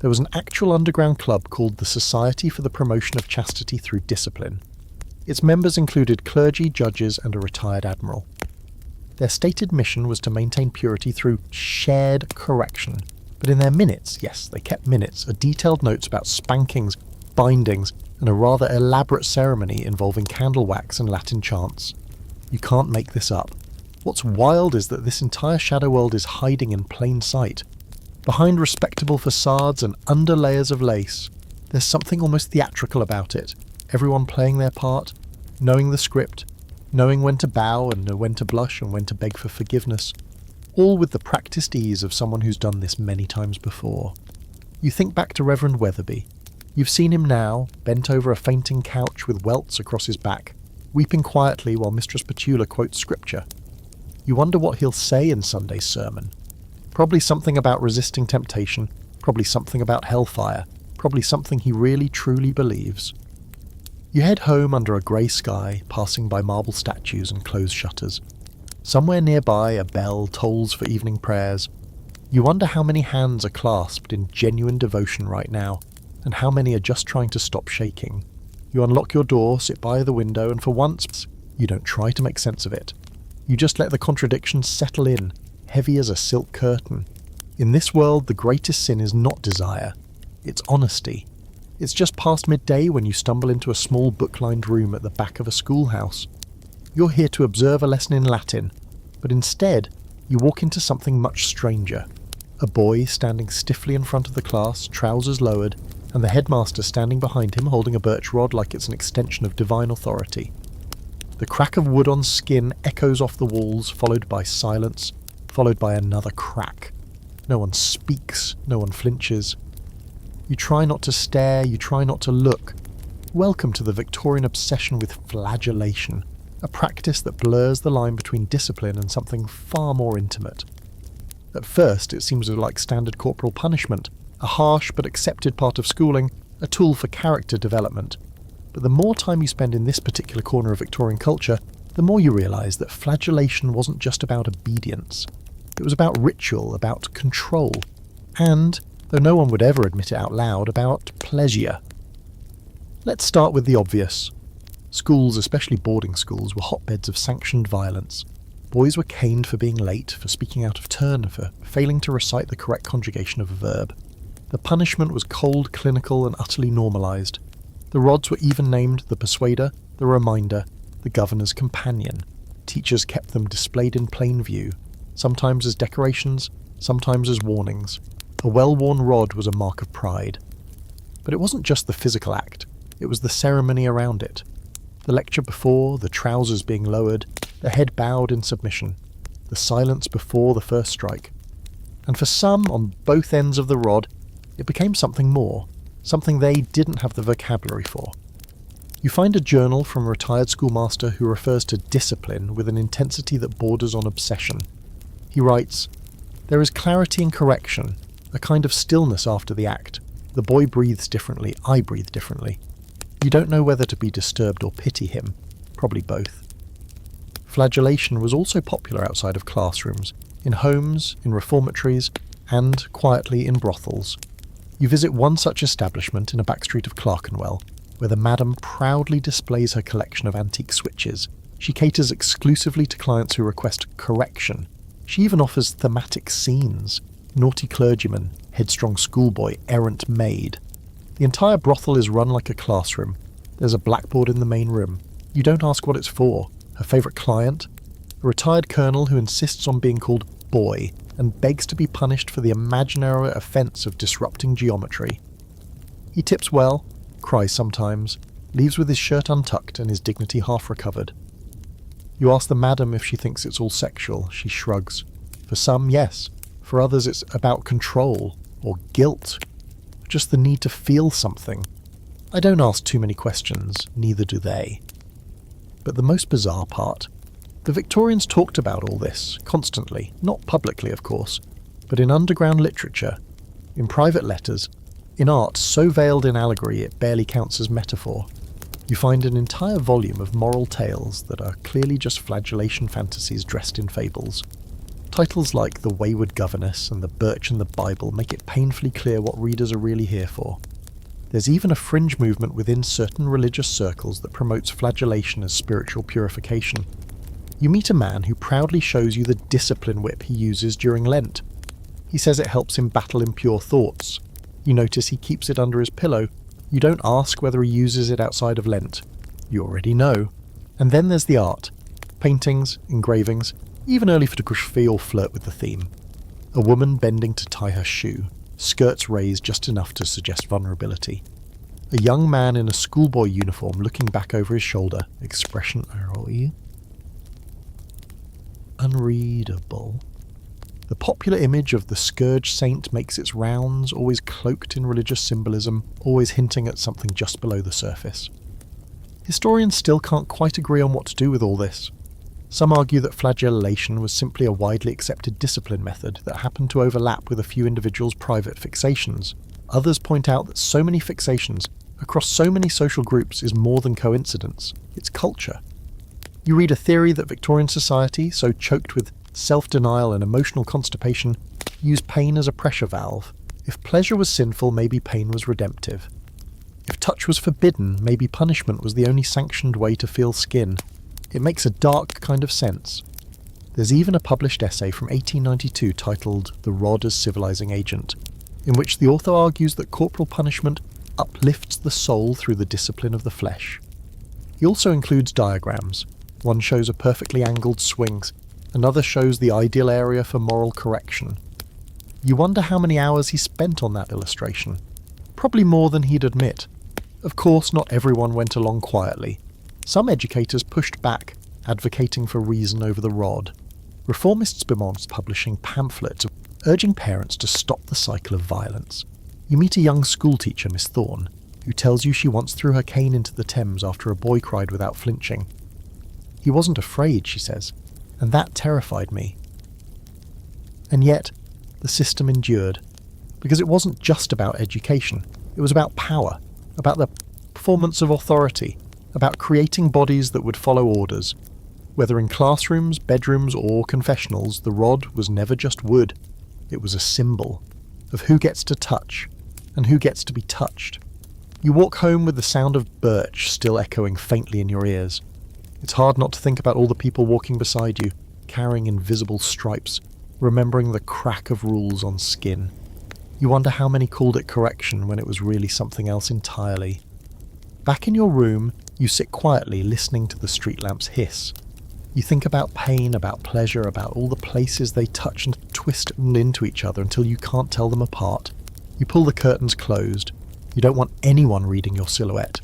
There was an actual underground club called the Society for the Promotion of Chastity Through Discipline. Its members included clergy, judges, and a retired admiral. Their stated mission was to maintain purity through shared correction. But in their minutes, yes, they kept minutes, are detailed notes about spankings, bindings, and a rather elaborate ceremony involving candle wax and Latin chants. You can't make this up. What's wild is that this entire shadow world is hiding in plain sight. Behind respectable facades and under layers of lace, there's something almost theatrical about it. Everyone playing their part, knowing the script, knowing when to bow and when to blush and when to beg for forgiveness, all with the practiced ease of someone who's done this many times before. You think back to Reverend Weatherby. You've seen him now, bent over a fainting couch with welts across his back, weeping quietly while Mistress Petula quotes scripture. You wonder what he'll say in Sunday's sermon. Probably something about resisting temptation, probably something about hellfire, probably something he really truly believes. You head home under a grey sky, passing by marble statues and closed shutters. Somewhere nearby a bell tolls for evening prayers. You wonder how many hands are clasped in genuine devotion right now, and how many are just trying to stop shaking. You unlock your door, sit by the window, and for once, you don't try to make sense of it. You just let the contradictions settle in, heavy as a silk curtain. In this world, the greatest sin is not desire. It's honesty. It's just past midday when you stumble into a small book-lined room at the back of a schoolhouse. You're here to observe a lesson in Latin, but instead, you walk into something much stranger. A boy standing stiffly in front of the class, trousers lowered, and the headmaster standing behind him holding a birch rod like it's an extension of divine authority. The crack of wood on skin echoes off the walls, followed by silence, followed by another crack. No one speaks, no one flinches. You try not to stare, you try not to look. Welcome to the Victorian obsession with flagellation, a practice that blurs the line between discipline and something far more intimate. At first, it seems like standard corporal punishment, a harsh but accepted part of schooling, a tool for character development. But the more time you spend in this particular corner of Victorian culture, the more you realise that flagellation wasn't just about obedience. It was about ritual, about control, and, though no one would ever admit it out loud, about pleasure. Let's start with the obvious. Schools, especially boarding schools, were hotbeds of sanctioned violence. Boys were caned for being late, for speaking out of turn, for failing to recite the correct conjugation of a verb. The punishment was cold, clinical, and utterly normalised. The rods were even named the persuader, the reminder, the governor's companion. Teachers kept them displayed in plain view, sometimes as decorations, sometimes as warnings. A well-worn rod was a mark of pride. But it wasn't just the physical act, it was the ceremony around it. The lecture before, the trousers being lowered, the head bowed in submission, the silence before the first strike. And for some, on both ends of the rod, it became something more, something they didn't have the vocabulary for. You find a journal from a retired schoolmaster who refers to discipline with an intensity that borders on obsession. He writes, "There is clarity and correction, a kind of stillness after the act. The boy breathes differently, I breathe differently. You don't know whether to be disturbed or pity him, probably both." Flagellation was also popular outside of classrooms, in homes, in reformatories, and, quietly, in brothels. You visit one such establishment in a back street of Clerkenwell, where the madam proudly displays her collection of antique switches. She caters exclusively to clients who request correction. She even offers thematic scenes: naughty clergyman, headstrong schoolboy, errant maid. The entire brothel is run like a classroom. There's a blackboard in the main room. You don't ask what it's for. Her favourite client? A retired colonel who insists on being called boy and begs to be punished for the imaginary offence of disrupting geometry. He tips well, cries sometimes, leaves with his shirt untucked and his dignity half recovered. You ask the madam if she thinks it's all sexual. She shrugs. For some, yes. For others, it's about control, or guilt, just the need to feel something. I don't ask too many questions, neither do they. But the most bizarre part, the Victorians talked about all this, constantly, not publicly of course, but in underground literature, in private letters, in art so veiled in allegory it barely counts as metaphor. You find an entire volume of moral tales that are clearly just flagellation fantasies dressed in fables. Titles like The Wayward Governess and The Birch and the Bible make it painfully clear what readers are really here for. There's even a fringe movement within certain religious circles that promotes flagellation as spiritual purification. You meet a man who proudly shows you the discipline whip he uses during Lent. He says it helps him battle impure thoughts. You notice he keeps it under his pillow. You don't ask whether he uses it outside of Lent. You already know. And then there's the art. Paintings, engravings, even early photography or flirt with the theme. A woman bending to tie her shoe, skirts raised just enough to suggest vulnerability. A young man in a schoolboy uniform looking back over his shoulder, expression unreadable. The popular image of the scourge saint makes its rounds, always cloaked in religious symbolism, always hinting at something just below the surface. Historians still can't quite agree on what to do with all this. Some argue that flagellation was simply a widely accepted discipline method that happened to overlap with a few individuals' private fixations. Others point out that so many fixations across so many social groups is more than coincidence, it's culture. You read a theory that Victorian society, so choked with self-denial and emotional constipation, used pain as a pressure valve. If pleasure was sinful, maybe pain was redemptive. If touch was forbidden, maybe punishment was the only sanctioned way to feel skin. It makes a dark kind of sense. There's even a published essay from 1892 titled The Rod as Civilizing Agent, in which the author argues that corporal punishment uplifts the soul through the discipline of the flesh. He also includes diagrams. One shows a perfectly angled swings, another shows the ideal area for moral correction. You wonder how many hours he spent on that illustration. Probably more than he'd admit. Of course, not everyone went along quietly. Some educators pushed back, advocating for reason over the rod. Reformists bemoaned publishing pamphlets urging parents to stop the cycle of violence. You meet a young schoolteacher, Miss Thorne, who tells you she once threw her cane into the Thames after a boy cried without flinching. He wasn't afraid, she says, and that terrified me. And yet, the system endured, because it wasn't just about education. It was about power, about the performance of authority, about creating bodies that would follow orders. Whether in classrooms, bedrooms, or confessionals, the rod was never just wood. It was a symbol of who gets to touch and who gets to be touched. You walk home with the sound of birch still echoing faintly in your ears. It's hard not to think about all the people walking beside you, carrying invisible stripes, remembering the crack of rules on skin. You wonder how many called it correction when it was really something else entirely. Back in your room, you sit quietly listening to the street lamps hiss. You think about pain, about pleasure, about all the places they touch and twist into each other until you can't tell them apart. You pull the curtains closed. You don't want anyone reading your silhouette.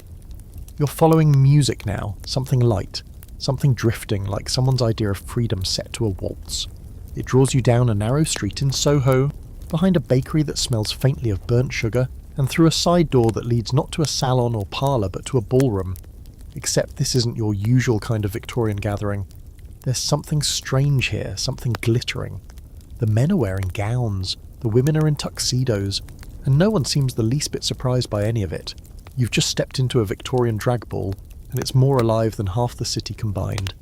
You're following music now, something light, something drifting like someone's idea of freedom set to a waltz. It draws you down a narrow street in Soho, behind a bakery that smells faintly of burnt sugar, and through a side door that leads not to a salon or parlour but to a ballroom. Except this isn't your usual kind of Victorian gathering. There's something strange here, something glittering. The men are wearing gowns, the women are in tuxedos, and no one seems the least bit surprised by any of it. You've just stepped into a Victorian drag ball, and it's more alive than half the city combined.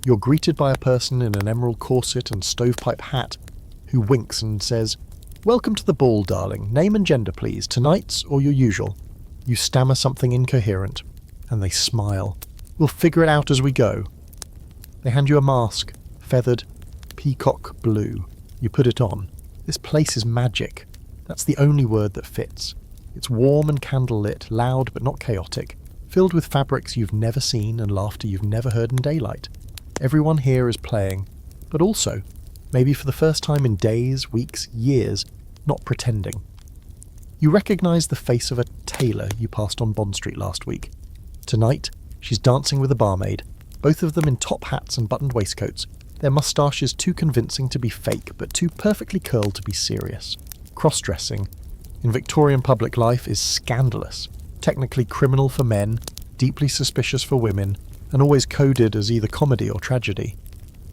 You're greeted by a person in an emerald corset and stovepipe hat, who winks and says, "Welcome to the ball, darling. Name and gender, please. Tonight's or your usual?" You stammer something incoherent, and they smile. "We'll figure it out as we go." They hand you a mask, feathered, peacock blue. You put it on. This place is magic. That's the only word that fits. It's warm and candlelit, loud but not chaotic, filled with fabrics you've never seen and laughter you've never heard in daylight. Everyone here is playing, but also, maybe for the first time in days, weeks, years, not pretending. You recognise the face of a tailor you passed on Bond Street last week. Tonight, she's dancing with a barmaid, both of them in top hats and buttoned waistcoats, their moustaches too convincing to be fake but too perfectly curled to be serious. Cross-dressing in Victorian public life is scandalous, technically criminal for men, deeply suspicious for women, and always coded as either comedy or tragedy.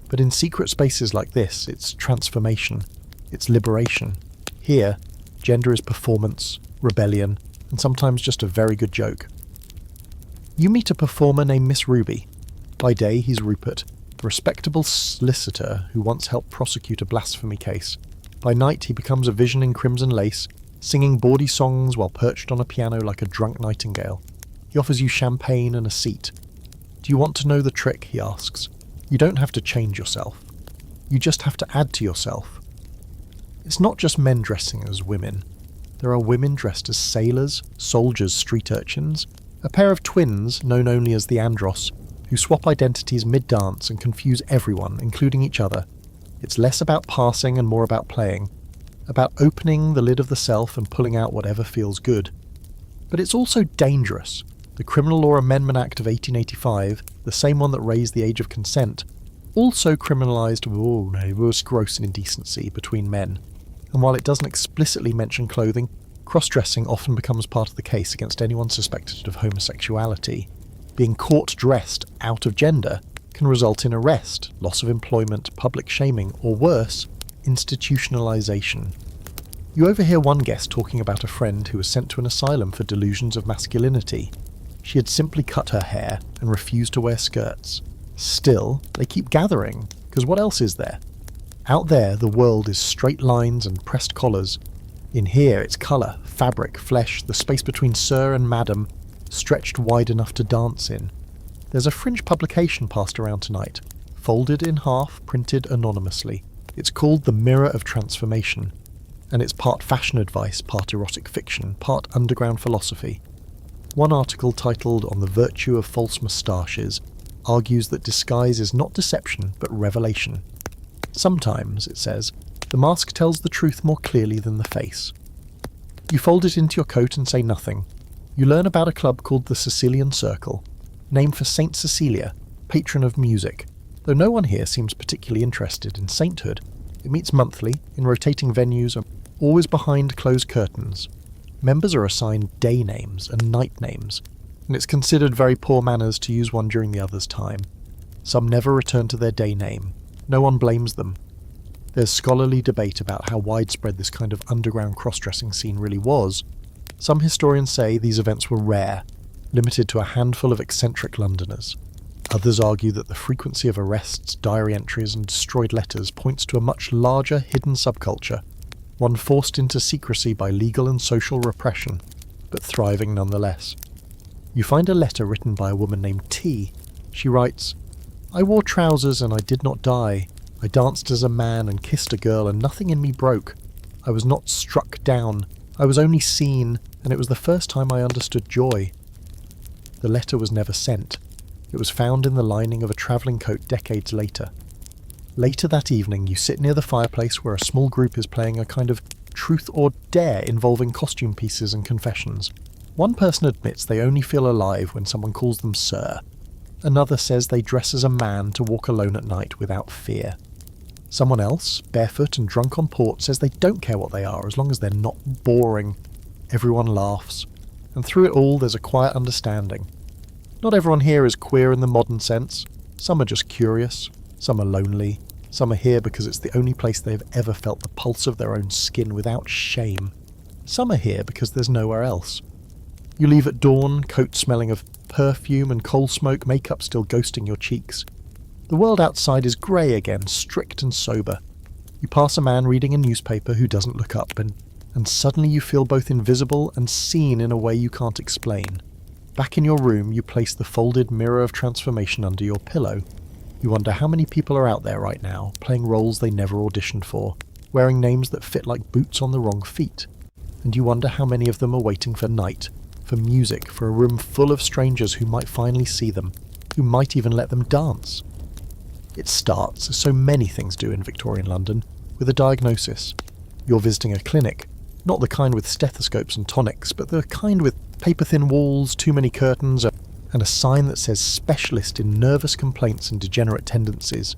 But in secret spaces like this, it's transformation, it's liberation. Here, gender is performance, rebellion, and sometimes just a very good joke. You meet a performer named Miss Ruby. By day, he's Rupert, a respectable solicitor who once helped prosecute a blasphemy case. By night, he becomes a vision in crimson lace, singing bawdy songs while perched on a piano like a drunk nightingale. He offers you champagne and a seat. "Do you want to know the trick?" he asks. "You don't have to change yourself. You just have to add to yourself." It's not just men dressing as women. There are women dressed as sailors, soldiers, street urchins, a pair of twins, known only as the Andros, who swap identities mid-dance and confuse everyone, including each other. It's less about passing and more about playing, about opening the lid of the self and pulling out whatever feels good. But it's also dangerous. The Criminal Law Amendment Act of 1885, the same one that raised the age of consent, also criminalised gross indecency between men. And while it doesn't explicitly mention clothing, cross-dressing often becomes part of the case against anyone suspected of homosexuality. Being caught dressed out of gender can result in arrest, loss of employment, public shaming, or worse, institutionalization. You overhear one guest talking about a friend who was sent to an asylum for delusions of masculinity. She had simply cut her hair and refused to wear skirts. Still, they keep gathering, because what else is there? Out there, the world is straight lines and pressed collars. In here, it's colour, fabric, flesh, the space between sir and madam, stretched wide enough to dance in. There's a fringe publication passed around tonight, folded in half, printed anonymously. It's called The Mirror of Transformation, and it's part fashion advice, part erotic fiction, part underground philosophy. One article titled On the Virtue of False Moustaches argues that disguise is not deception, but revelation. Sometimes, it says, the mask tells the truth more clearly than the face. You fold it into your coat and say nothing. You learn about a club called the Sicilian Circle, named for Saint Cecilia, patron of music. Though no one here seems particularly interested in sainthood, it meets monthly, in rotating venues, and always behind closed curtains. Members are assigned day names and night names, and it's considered very poor manners to use one during the other's time. Some never return to their day name. No one blames them. There's scholarly debate about how widespread this kind of underground cross-dressing scene really was. Some historians say these events were rare, limited to a handful of eccentric Londoners. Others argue that the frequency of arrests, diary entries, and destroyed letters points to a much larger hidden subculture, one forced into secrecy by legal and social repression, but thriving nonetheless. You find a letter written by a woman named T. She writes, "I wore trousers and I did not die. I danced as a man and kissed a girl and nothing in me broke. I was not struck down. I was only seen, and it was the first time I understood joy." The letter was never sent. It was found in the lining of a travelling coat decades later. Later that evening, you sit near the fireplace where a small group is playing a kind of truth or dare involving costume pieces and confessions. One person admits they only feel alive when someone calls them sir. Another says they dress as a man to walk alone at night without fear. Someone else, barefoot and drunk on port, says they don't care what they are as long as they're not boring. Everyone laughs, and through it all there's a quiet understanding. Not everyone here is queer in the modern sense. Some are just curious, some are lonely, some are here because it's the only place they've ever felt the pulse of their own skin without shame. Some are here because there's nowhere else. You leave at dawn, coat smelling of perfume and coal smoke, makeup still ghosting your cheeks. The world outside is grey again, strict and sober. You pass a man reading a newspaper who doesn't look up, and suddenly you feel both invisible and seen in a way you can't explain. Back in your room, you place the folded Mirror of Transformation under your pillow. You wonder how many people are out there right now, playing roles they never auditioned for, wearing names that fit like boots on the wrong feet. And you wonder how many of them are waiting for night, for music, for a room full of strangers who might finally see them, who might even let them dance. It starts, as so many things do in Victorian London, with a diagnosis. You're visiting a clinic, not the kind with stethoscopes and tonics, but the kind with paper-thin walls, too many curtains, and a sign that says specialist in nervous complaints and degenerate tendencies.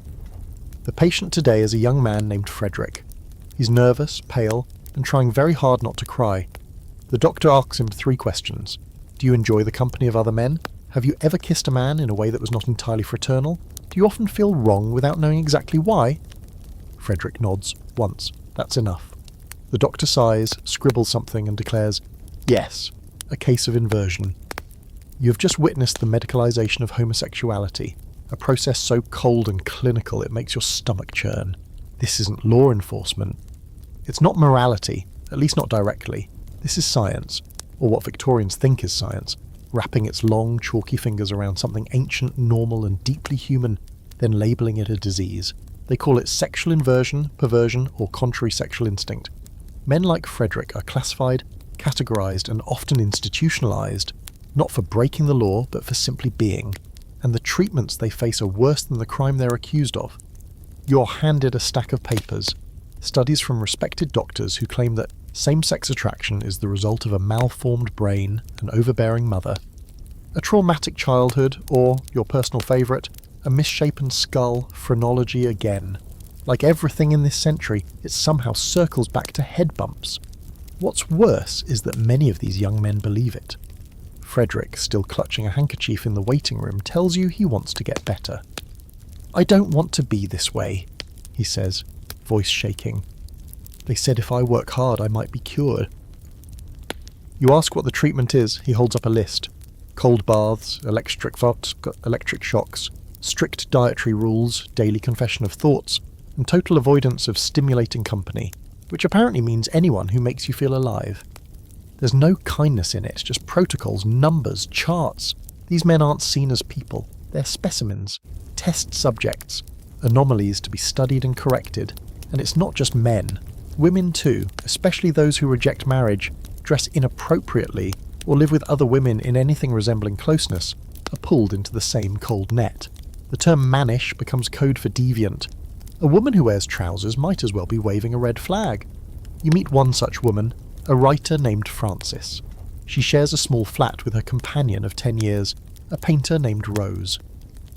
The patient today is a young man named Frederick. He's nervous, pale, and trying very hard not to cry. The doctor asks him 3 questions. Do you enjoy the company of other men? Have you ever kissed a man in a way that was not entirely fraternal? Do you often feel wrong without knowing exactly why? Frederick nods once. That's enough. The doctor sighs, scribbles something, and declares, "Yes, a case of inversion." You have just witnessed the medicalisation of homosexuality, a process so cold and clinical it makes your stomach churn. This isn't law enforcement. It's not morality, at least not directly. This is science, or what Victorians think is science, wrapping its long, chalky fingers around something ancient, normal, and deeply human, then labelling it a disease. They call it sexual inversion, perversion, or contrary sexual instinct. Men like Frederick are classified, categorised, and often institutionalised, not for breaking the law, but for simply being. And the treatments they face are worse than the crime they're accused of. You're handed a stack of papers, studies from respected doctors who claim that same-sex attraction is the result of a malformed brain, an overbearing mother, a traumatic childhood, or, your personal favourite, a misshapen skull, phrenology again. Like everything in this century, it somehow circles back to head bumps. What's worse is that many of these young men believe it. Frederick, still clutching a handkerchief in the waiting room, tells you he wants to get better. "I don't want to be this way," he says, voice shaking. "They said if I work hard I might be cured." You ask what the treatment is, he holds up a list. Cold baths, electric shocks, strict dietary rules, daily confession of thoughts, and total avoidance of stimulating company, which apparently means anyone who makes you feel alive. There's no kindness in it, just protocols, numbers, charts. These men aren't seen as people. They're specimens, test subjects, anomalies to be studied and corrected. And it's not just men. Women too, especially those who reject marriage, dress inappropriately, or live with other women in anything resembling closeness, are pulled into the same cold net. The term mannish becomes code for deviant. A woman who wears trousers might as well be waving a red flag. You meet one such woman, a writer named Frances. She shares a small flat with her companion of 10 years, a painter named Rose.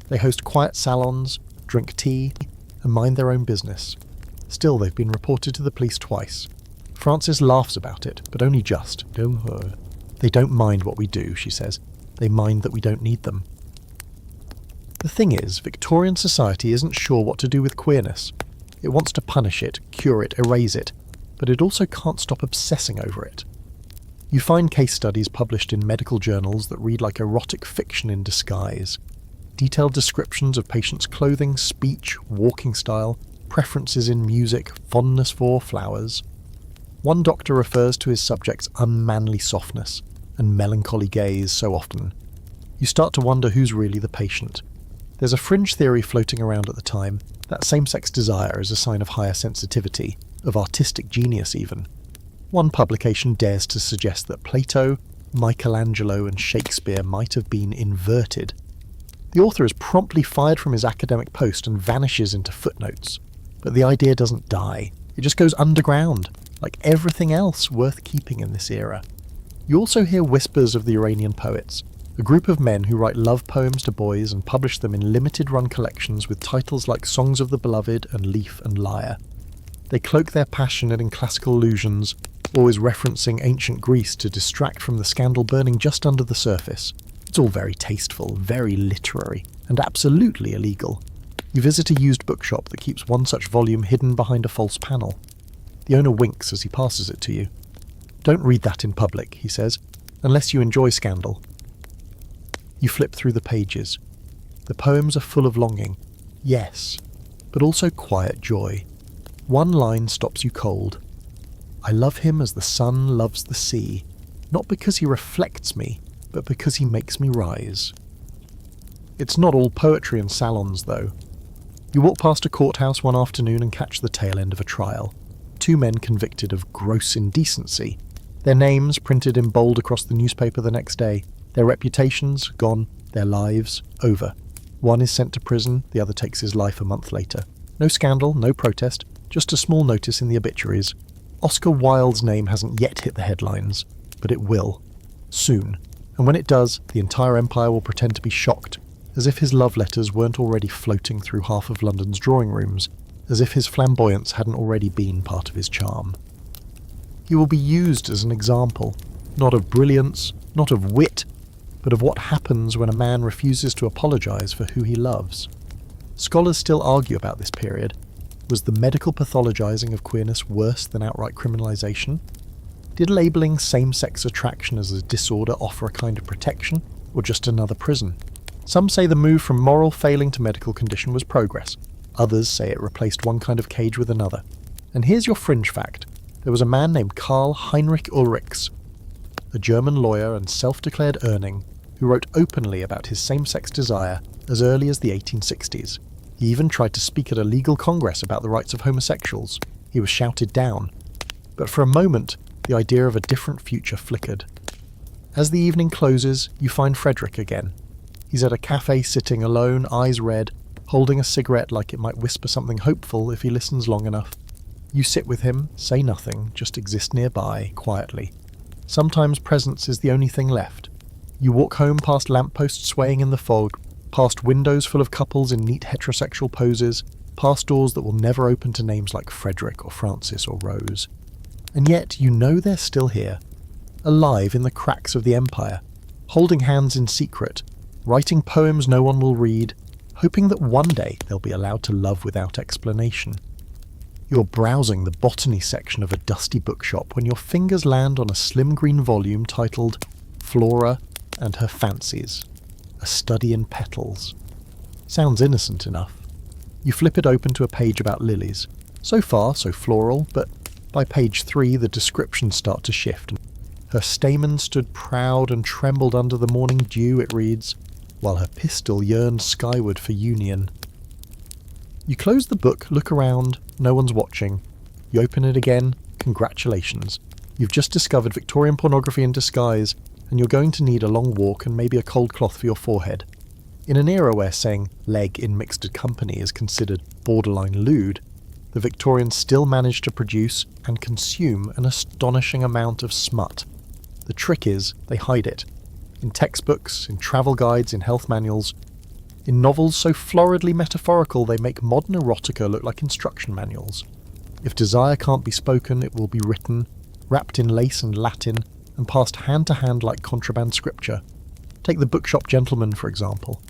They host quiet salons, drink tea, and mind their own business. Still, they've been reported to the police twice. Frances laughs about it, but only just. "They don't mind what we do," she says. "They mind that we don't need them." The thing is, Victorian society isn't sure what to do with queerness. It wants to punish it, cure it, erase it, but it also can't stop obsessing over it. You find case studies published in medical journals that read like erotic fiction in disguise. Detailed descriptions of patients' clothing, speech, walking style, preferences in music, fondness for flowers. One doctor refers to his subject's unmanly softness and melancholy gaze so often. You start to wonder who's really the patient. There's a fringe theory floating around at the time that same-sex desire is a sign of higher sensitivity, of artistic genius even. One publication dares to suggest that Plato, Michelangelo and Shakespeare might have been inverted. The author is promptly fired from his academic post and vanishes into footnotes. But the idea doesn't die. It just goes underground, like everything else worth keeping in this era. You also hear whispers of the Iranian poets, a group of men who write love poems to boys and publish them in limited-run collections with titles like Songs of the Beloved and Leaf and Lyre. They cloak their passion in classical allusions, always referencing ancient Greece to distract from the scandal burning just under the surface. It's all very tasteful, very literary, and absolutely illegal. You visit a used bookshop that keeps one such volume hidden behind a false panel. The owner winks as he passes it to you. "Don't read that in public," he says, "unless you enjoy scandal." You flip through the pages. The poems are full of longing, yes, but also quiet joy. One line stops you cold. "I love him as the sun loves the sea, not because he reflects me, but because he makes me rise." It's not all poetry and salons, though. You walk past a courthouse one afternoon and catch the tail end of a trial. 2 men convicted of gross indecency. Their names printed in bold across the newspaper the next day. Their reputations gone, their lives over. One is sent to prison, the other takes his life a month later. No scandal, no protest, just a small notice in the obituaries. Oscar Wilde's name hasn't yet hit the headlines, but it will. Soon. And when it does, the entire empire will pretend to be shocked, as if his love letters weren't already floating through half of London's drawing rooms, as if his flamboyance hadn't already been part of his charm. He will be used as an example, not of brilliance, not of wit, but of what happens when a man refuses to apologise for who he loves. Scholars still argue about this period. Was the medical pathologising of queerness worse than outright criminalisation? Did labelling same-sex attraction as a disorder offer a kind of protection, or just another prison? Some say the move from moral failing to medical condition was progress. Others say it replaced one kind of cage with another. And here's your fringe fact. There was a man named Karl Heinrich Ulrichs, a German lawyer and self-declared Urning, who wrote openly about his same-sex desire as early as the 1860s. He even tried to speak at a legal congress about the rights of homosexuals. He was shouted down. But for a moment, the idea of a different future flickered. As the evening closes, you find Frederick again. He's at a cafe sitting alone, eyes red, holding a cigarette like it might whisper something hopeful if he listens long enough. You sit with him, say nothing, just exist nearby, quietly. Sometimes presence is the only thing left. You walk home past lampposts swaying in the fog, past windows full of couples in neat heterosexual poses, past doors that will never open to names like Frederick or Francis or Rose. And yet you know they're still here, alive in the cracks of the empire, holding hands in secret, writing poems no one will read, hoping that one day they'll be allowed to love without explanation. You're browsing the botany section of a dusty bookshop when your fingers land on a slim green volume titled Flora and Her Fancies, A Study in Petals. Sounds innocent enough. You flip it open to a page about lilies. So far, so floral, but by page 3 the descriptions start to shift. Her stamen stood proud and trembled under the morning dew, it reads, while her pistil yearned skyward for union. You close the book, look around, no one's watching. You open it again, congratulations. You've just discovered Victorian pornography in disguise, and you're going to need a long walk and maybe a cold cloth for your forehead. In an era where saying leg in mixed company is considered borderline lewd, the Victorians still managed to produce and consume an astonishing amount of smut. The trick is, they hide it. In textbooks, in travel guides, in health manuals, in novels so floridly metaphorical they make modern erotica look like instruction manuals. If desire can't be spoken, it will be written, wrapped in lace and Latin, and passed hand to hand like contraband scripture. Take the bookshop gentleman, for example.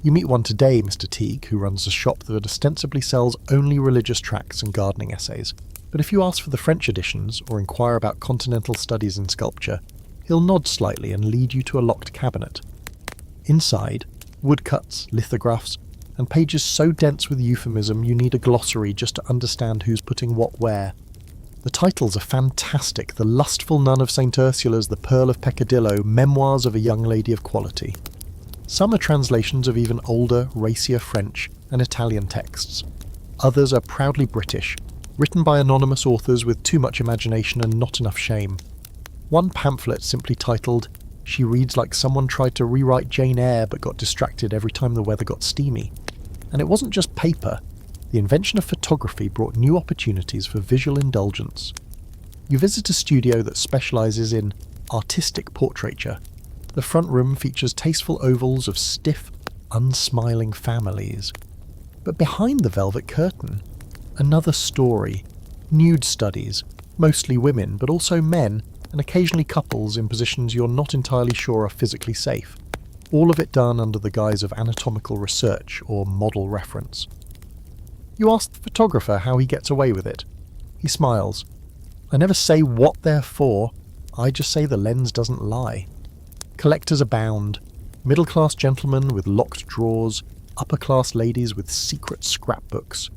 You meet one today, Mr. Teague, who runs a shop that ostensibly sells only religious tracts and gardening essays. But if you ask for the French editions, or inquire about continental studies in sculpture, he'll nod slightly and lead you to a locked cabinet. Inside, woodcuts, lithographs, and pages so dense with euphemism you need a glossary just to understand who's putting what where. The titles are fantastic: The Lustful Nun of St. Ursula's, The Pearl of Peccadillo, Memoirs of a Young Lady of Quality. Some are translations of even older, racier French and Italian texts. Others are proudly British, written by anonymous authors with too much imagination and not enough shame. One pamphlet simply titled, "She reads like someone tried to rewrite Jane Eyre but got distracted every time the weather got steamy." And it wasn't just paper. The invention of photography brought new opportunities for visual indulgence. You visit a studio that specialises in artistic portraiture. The front room features tasteful ovals of stiff, unsmiling families. But behind the velvet curtain, another story. Nude studies, mostly women, but also men, and occasionally couples in positions you're not entirely sure are physically safe. All of it done under the guise of anatomical research or model reference. You ask the photographer how he gets away with it. He smiles. "I never say what they're for, I just say the lens doesn't lie." Collectors abound. Middle-class gentlemen with locked drawers, upper-class ladies with secret scrapbooks.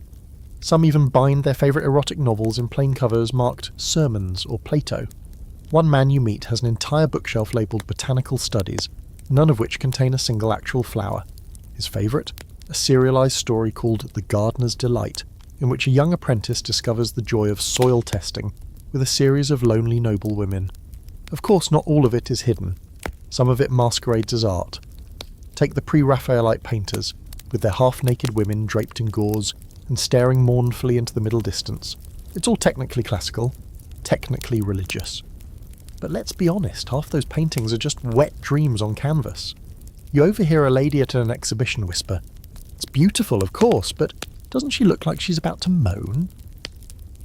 Some even bind their favourite erotic novels in plain covers marked Sermons or Plato. One man you meet has an entire bookshelf labelled Botanical Studies, none of which contain a single actual flower. His favourite? A serialised story called The Gardener's Delight, in which a young apprentice discovers the joy of soil testing with a series of lonely noblewomen. Of course, not all of it is hidden. Some of it masquerades as art. Take the pre-Raphaelite painters, with their half-naked women draped in gauze and staring mournfully into the middle distance. It's all technically classical, technically religious. But let's be honest, half those paintings are just wet dreams on canvas. You overhear a lady at an exhibition whisper, "It's beautiful, of course, but doesn't she look like she's about to moan?"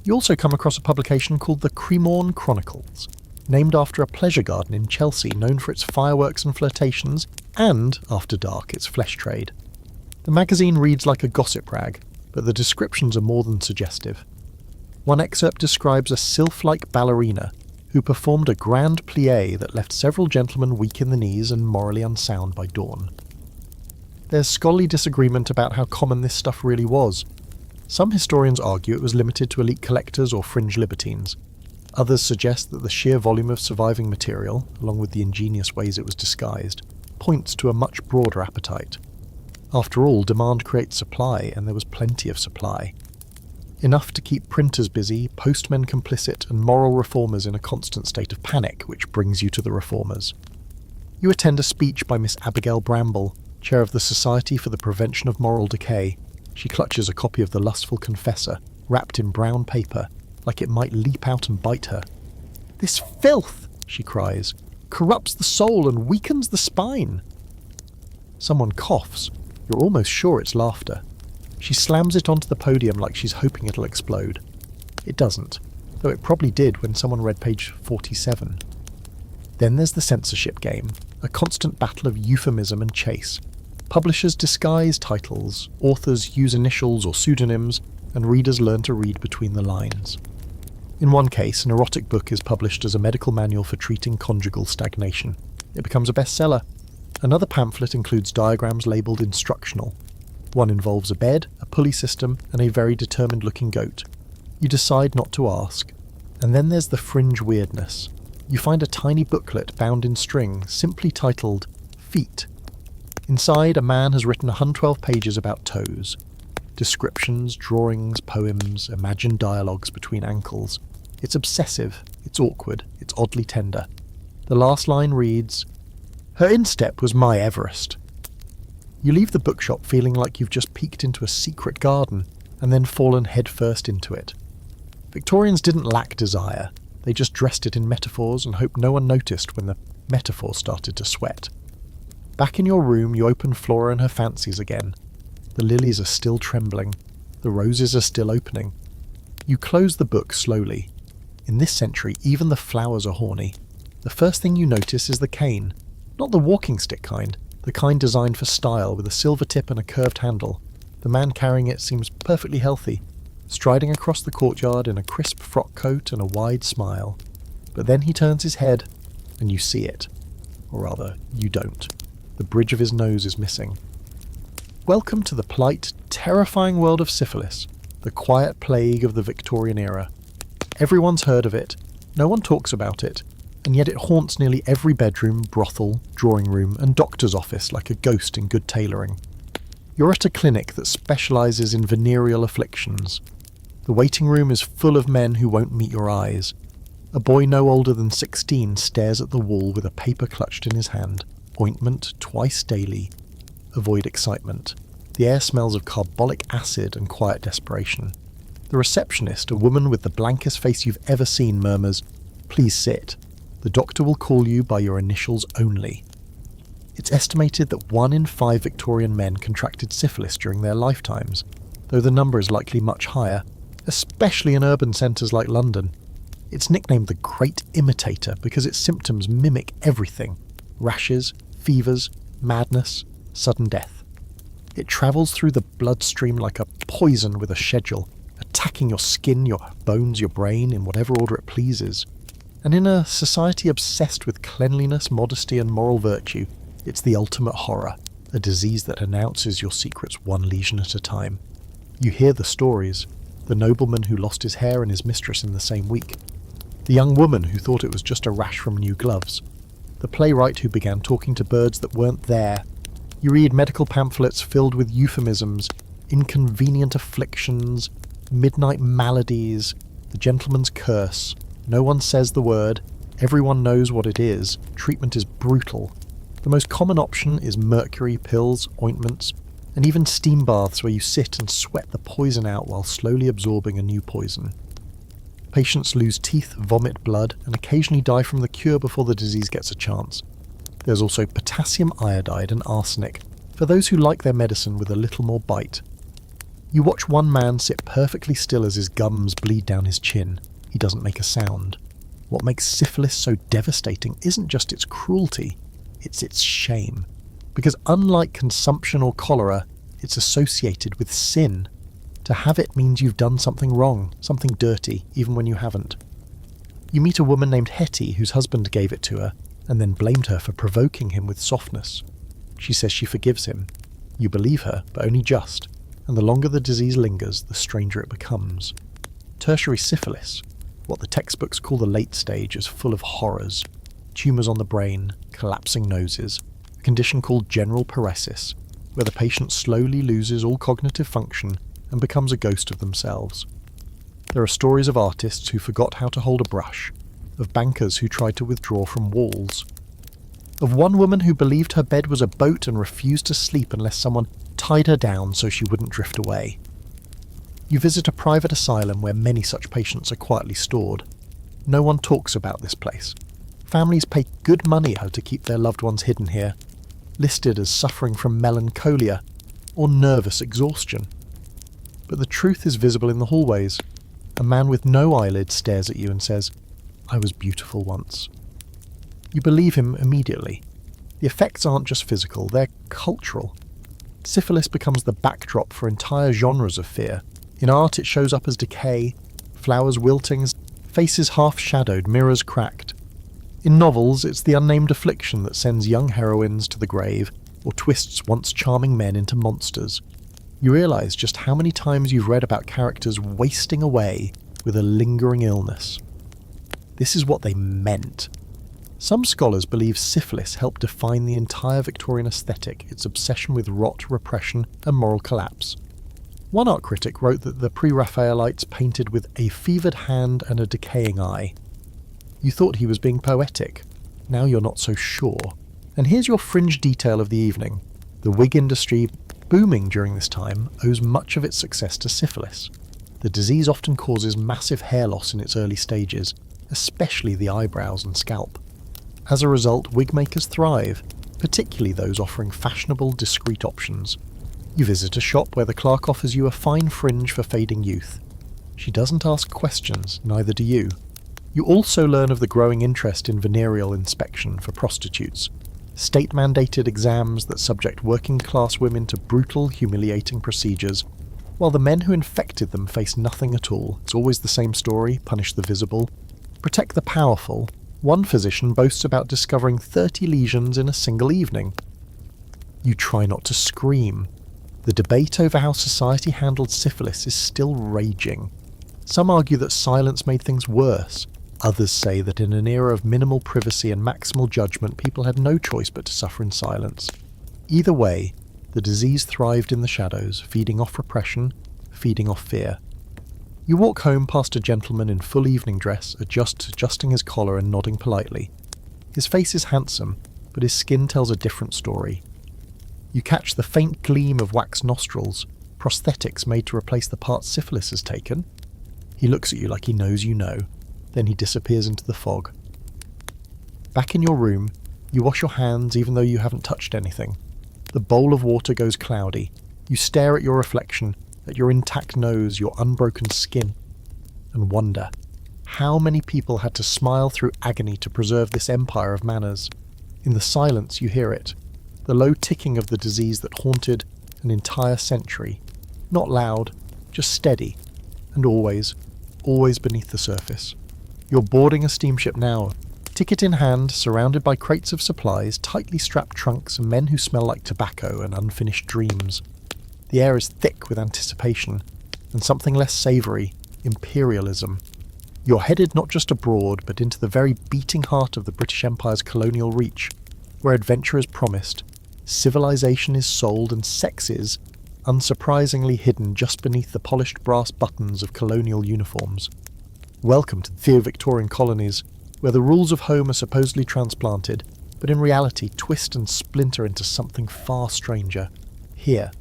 You also come across a publication called the Cremorne Chronicles, named after a pleasure garden in Chelsea known for its fireworks and flirtations, and, after dark, its flesh trade. The magazine reads like a gossip rag, but the descriptions are more than suggestive. One excerpt describes a sylph-like ballerina who performed a grand plie that left several gentlemen weak in the knees and morally unsound by dawn. There's scholarly disagreement about how common this stuff really was. Some historians argue it was limited to elite collectors or fringe libertines. Others suggest that the sheer volume of surviving material, along with the ingenious ways it was disguised, points to a much broader appetite. After all, demand creates supply, and there was plenty of supply. Enough to keep printers busy, postmen complicit, and moral reformers in a constant state of panic, which brings you to the reformers. You attend a speech by Miss Abigail Bramble, chair of the Society for the Prevention of Moral Decay. She clutches a copy of The Lustful Confessor, wrapped in brown paper, like it might leap out and bite her. "This filth," she cries, "corrupts the soul and weakens the spine." Someone coughs. You're almost sure it's laughter. She slams it onto the podium like she's hoping it'll explode. It doesn't, though it probably did when someone read page 47. Then there's the censorship game, a constant battle of euphemism and chase. Publishers disguise titles, authors use initials or pseudonyms, and readers learn to read between the lines. In one case, an erotic book is published as a medical manual for treating conjugal stagnation. It becomes a bestseller. Another pamphlet includes diagrams labelled instructional. One involves a bed, a pulley system, and a very determined-looking goat. You decide not to ask. And then there's the fringe weirdness. You find a tiny booklet bound in string, simply titled Feet. Inside, a man has written 112 pages about toes. Descriptions, drawings, poems, imagined dialogues between ankles. It's obsessive, it's awkward, it's oddly tender. The last line reads, "Her instep was my Everest." You leave the bookshop feeling like you've just peeked into a secret garden and then fallen headfirst into it. Victorians didn't lack desire, they just dressed it in metaphors and hoped no one noticed when the metaphor started to sweat. Back in your room, you open Flora and her fancies again. The lilies are still trembling, the roses are still opening. You close the book slowly. In this century, even the flowers are horny. The first thing you notice is the cane. Not the walking stick kind, the kind designed for style with a silver tip and a curved handle. The man carrying it seems perfectly healthy, striding across the courtyard in a crisp frock coat and a wide smile. But then he turns his head, and you see it. Or rather, you don't. The bridge of his nose is missing. Welcome to the polite, terrifying world of syphilis, the quiet plague of the Victorian era. Everyone's heard of it, no one talks about it, and yet it haunts nearly every bedroom, brothel, drawing room, and doctor's office like a ghost in good tailoring. You're at a clinic that specialises in venereal afflictions. The waiting room is full of men who won't meet your eyes. A boy no older than 16 stares at the wall with a paper clutched in his hand. Ointment twice daily. Avoid excitement. The air smells of carbolic acid and quiet desperation. The receptionist, a woman with the blankest face you've ever seen, murmurs, "Please sit. The doctor will call you by your initials only." It's estimated that 1 in 5 Victorian men contracted syphilis during their lifetimes, though the number is likely much higher, especially in urban centres like London. It's nicknamed the Great Imitator because its symptoms mimic everything: rashes, fevers, madness, sudden death. It travels through the bloodstream like a poison with a schedule, attacking your skin, your bones, your brain, in whatever order it pleases. And in a society obsessed with cleanliness, modesty and moral virtue, it's the ultimate horror, a disease that announces your secrets one lesion at a time. You hear the stories: the nobleman who lost his hair and his mistress in the same week, the young woman who thought it was just a rash from new gloves, the playwright who began talking to birds that weren't there. You read medical pamphlets filled with euphemisms, inconvenient afflictions, midnight maladies, the gentleman's curse. No one says the word, everyone knows what it is, treatment is brutal. The most common option is mercury, pills, ointments, and even steam baths where you sit and sweat the poison out while slowly absorbing a new poison. Patients lose teeth, vomit blood, and occasionally die from the cure before the disease gets a chance. There's also potassium iodide and arsenic, for those who like their medicine with a little more bite. You watch one man sit perfectly still as his gums bleed down his chin. He doesn't make a sound. What makes syphilis so devastating isn't just its cruelty, it's its shame. Because unlike consumption or cholera, it's associated with sin. To have it means you've done something wrong, something dirty, even when you haven't. You meet a woman named Hetty whose husband gave it to her, and then blamed her for provoking him with softness. She says she forgives him. You believe her, but only just, and the longer the disease lingers, the stranger it becomes. Tertiary syphilis, what the textbooks call the late stage, is full of horrors. Tumours on the brain, collapsing noses, a condition called general paresis, where the patient slowly loses all cognitive function and becomes a ghost of themselves. There are stories of artists who forgot how to hold a brush, of bankers who tried to withdraw from walls, of one woman who believed her bed was a boat and refused to sleep unless someone tied her down so she wouldn't drift away. You visit a private asylum where many such patients are quietly stored. No one talks about this place. Families pay good money to keep their loved ones hidden here, listed as suffering from melancholia or nervous exhaustion. But the truth is visible in the hallways. A man with no eyelids stares at you and says, "I was beautiful once." You believe him immediately. The effects aren't just physical, they're cultural. Syphilis becomes the backdrop for entire genres of fear. In art, it shows up as decay, flowers wilting, faces half-shadowed, mirrors cracked. In novels, it's the unnamed affliction that sends young heroines to the grave or twists once charming men into monsters. You realise just how many times you've read about characters wasting away with a lingering illness. This is what they meant. Some scholars believe syphilis helped define the entire Victorian aesthetic, its obsession with rot, repression, and moral collapse. One art critic wrote that the pre-Raphaelites painted with a fevered hand and a decaying eye. You thought he was being poetic. Now you're not so sure. And here's your fringe detail of the evening. The wig industry, booming during this time, owes much of its success to syphilis. The disease often causes massive hair loss in its early stages, especially the eyebrows and scalp. As a result, wig makers thrive, particularly those offering fashionable, discreet options. You visit a shop where the clerk offers you a fine fringe for fading youth. She doesn't ask questions, neither do you. You also learn of the growing interest in venereal inspection for prostitutes, state-mandated exams that subject working-class women to brutal, humiliating procedures, while the men who infected them face nothing at all. It's always the same story: punish the visible, protect the powerful. One physician boasts about discovering 30 lesions in a single evening. You try not to scream. The debate over how society handled syphilis is still raging. Some argue that silence made things worse. Others say that in an era of minimal privacy and maximal judgment, people had no choice but to suffer in silence. Either way, the disease thrived in the shadows, feeding off repression, feeding off fear. You walk home past a gentleman in full evening dress, adjusting his collar and nodding politely. His face is handsome, but his skin tells a different story. You catch the faint gleam of wax nostrils, prosthetics made to replace the parts syphilis has taken. He looks at you like he knows you know, then he disappears into the fog. Back in your room, you wash your hands even though you haven't touched anything. The bowl of water goes cloudy. You stare at your reflection, at your intact nose, your unbroken skin, and wonder how many people had to smile through agony to preserve this empire of manners. In the silence you hear it, the low ticking of the disease that haunted an entire century. Not loud, just steady, and always beneath the surface. You're boarding a steamship now, ticket in hand, surrounded by crates of supplies, tightly strapped trunks, and men who smell like tobacco and unfinished dreams. The air is thick with anticipation, and something less savoury, imperialism. You're headed not just abroad, but into the very beating heart of the British Empire's colonial reach, where adventure is promised, civilization is sold, and sex is, unsurprisingly, hidden just beneath the polished brass buttons of colonial uniforms. Welcome to the Victorian colonies, where the rules of home are supposedly transplanted, but in reality twist and splinter into something far stranger. Here,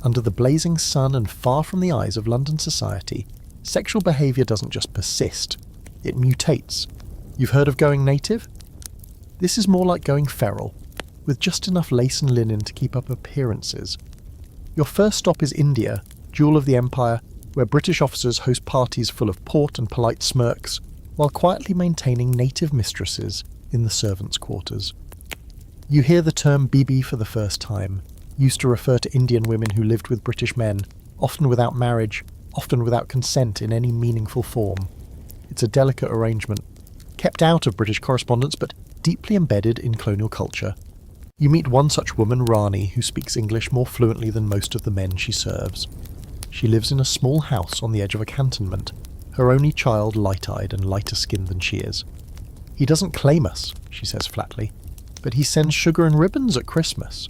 under the blazing sun and far from the eyes of London society, sexual behaviour doesn't just persist, it mutates. You've heard of going native? This is more like going feral, with just enough lace and linen to keep up appearances. Your first stop is India, jewel of the empire, where British officers host parties full of port and polite smirks, while quietly maintaining native mistresses in the servants' quarters. You hear the term Bibi for the first time, used to refer to Indian women who lived with British men, often without marriage, often without consent in any meaningful form. It's a delicate arrangement, kept out of British correspondence but deeply embedded in colonial culture. You meet one such woman, Rani, who speaks English more fluently than most of the men she serves. She lives in a small house on the edge of a cantonment, her only child light-eyed and lighter-skinned than she is. He doesn't claim us, she says flatly, but he sends sugar and ribbons at Christmas.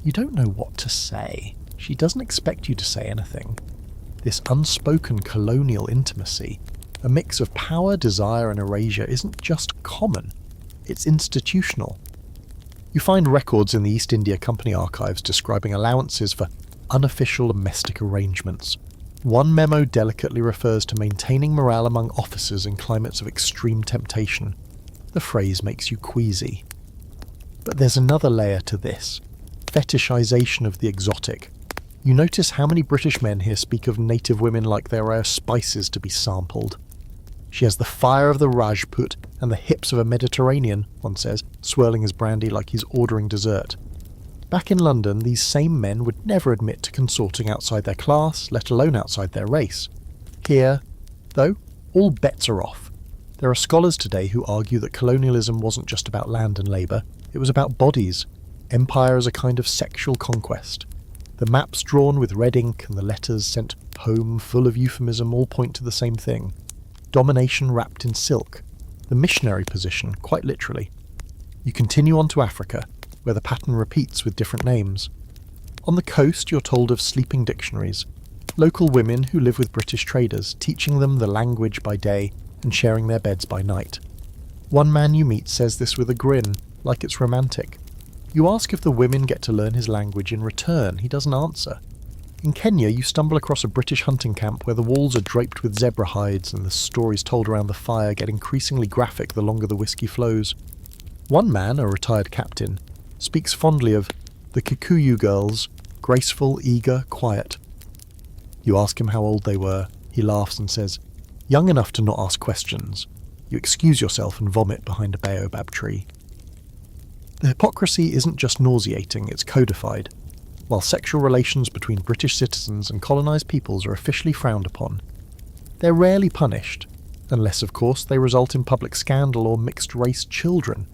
You don't know what to say. She doesn't expect you to say anything. This unspoken colonial intimacy, a mix of power, desire and erasure, isn't just common, it's institutional. You find records in the East India Company archives describing allowances for unofficial domestic arrangements. One memo delicately refers to maintaining morale among officers in climates of extreme temptation. The phrase makes you queasy. But there's another layer to this. Fetishization of the exotic. You notice how many British men here speak of native women like they're rare spices to be sampled. She has the fire of the Rajput and the hips of a Mediterranean, one says, swirling his brandy like he's ordering dessert. Back in London, these same men would never admit to consorting outside their class, let alone outside their race. Here, though, all bets are off. There are scholars today who argue that colonialism wasn't just about land and labour, it was about bodies. Empire as a kind of sexual conquest. The maps drawn with red ink and the letters sent home full of euphemism all point to the same thing. Domination wrapped in silk. The missionary position, quite literally. You continue on to Africa, where the pattern repeats with different names. On the coast, you're told of sleeping dictionaries, local women who live with British traders, teaching them the language by day and sharing their beds by night. One man you meet says this with a grin, like it's romantic. You ask if the women get to learn his language in return. He doesn't answer. In Kenya, you stumble across a British hunting camp where the walls are draped with zebra hides and the stories told around the fire get increasingly graphic the longer the whiskey flows. One man, a retired captain, speaks fondly of the Kikuyu girls, graceful, eager, quiet. You ask him how old they were. He laughs and says, young enough to not ask questions. You excuse yourself and vomit behind a baobab tree. The hypocrisy isn't just nauseating, it's codified. While sexual relations between British citizens and colonised peoples are officially frowned upon, they're rarely punished, unless of course they result in public scandal or mixed-race children.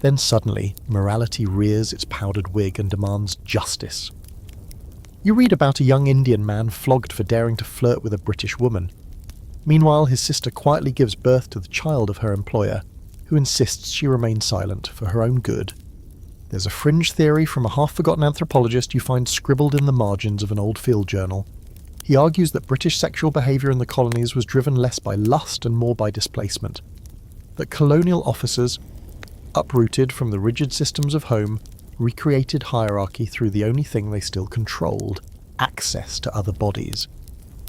Then suddenly, morality rears its powdered wig and demands justice. You read about a young Indian man flogged for daring to flirt with a British woman. Meanwhile, his sister quietly gives birth to the child of her employer, who insists she remain silent for her own good. There's a fringe theory from a half-forgotten anthropologist you find scribbled in the margins of an old field journal. He argues that British sexual behaviour in the colonies was driven less by lust and more by displacement. That colonial officers, uprooted from the rigid systems of home, recreated hierarchy through the only thing they still controlled, access to other bodies.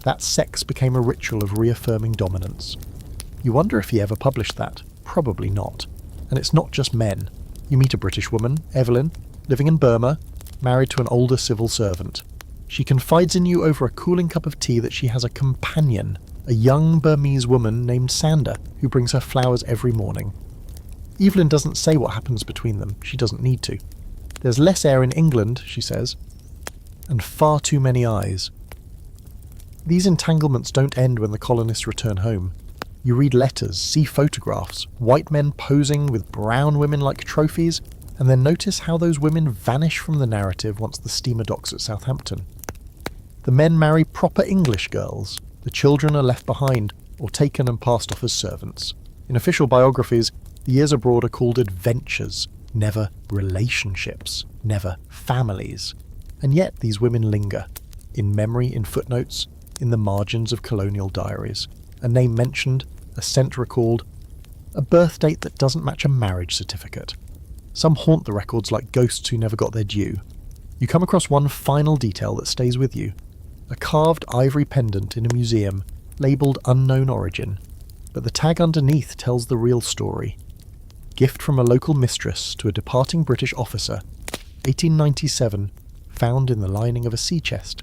That sex became a ritual of reaffirming dominance. You wonder if he ever published that. Probably not. And it's not just men. You meet a British woman, Evelyn, living in Burma, married to an older civil servant. She confides in you over a cooling cup of tea that she has a companion, a young Burmese woman named Sanda, who brings her flowers every morning. Evelyn doesn't say what happens between them. She doesn't need to. There's less air in England, she says, and far too many eyes. These entanglements don't end when the colonists return home. You read letters, see photographs, white men posing with brown women like trophies, and then notice how those women vanish from the narrative once the steamer docks at Southampton. The men marry proper English girls. The children are left behind, or taken and passed off as servants. In official biographies, the years abroad are called adventures, never relationships, never families. And yet these women linger, in memory, in footnotes, in the margins of colonial diaries. A name mentioned, a scent recalled, a birth date that doesn't match a marriage certificate. Some haunt the records like ghosts who never got their due. You come across one final detail that stays with you. A carved ivory pendant in a museum, labelled unknown origin, but the tag underneath tells the real story. Gift from a local mistress to a departing British officer, 1897, found in the lining of a sea chest.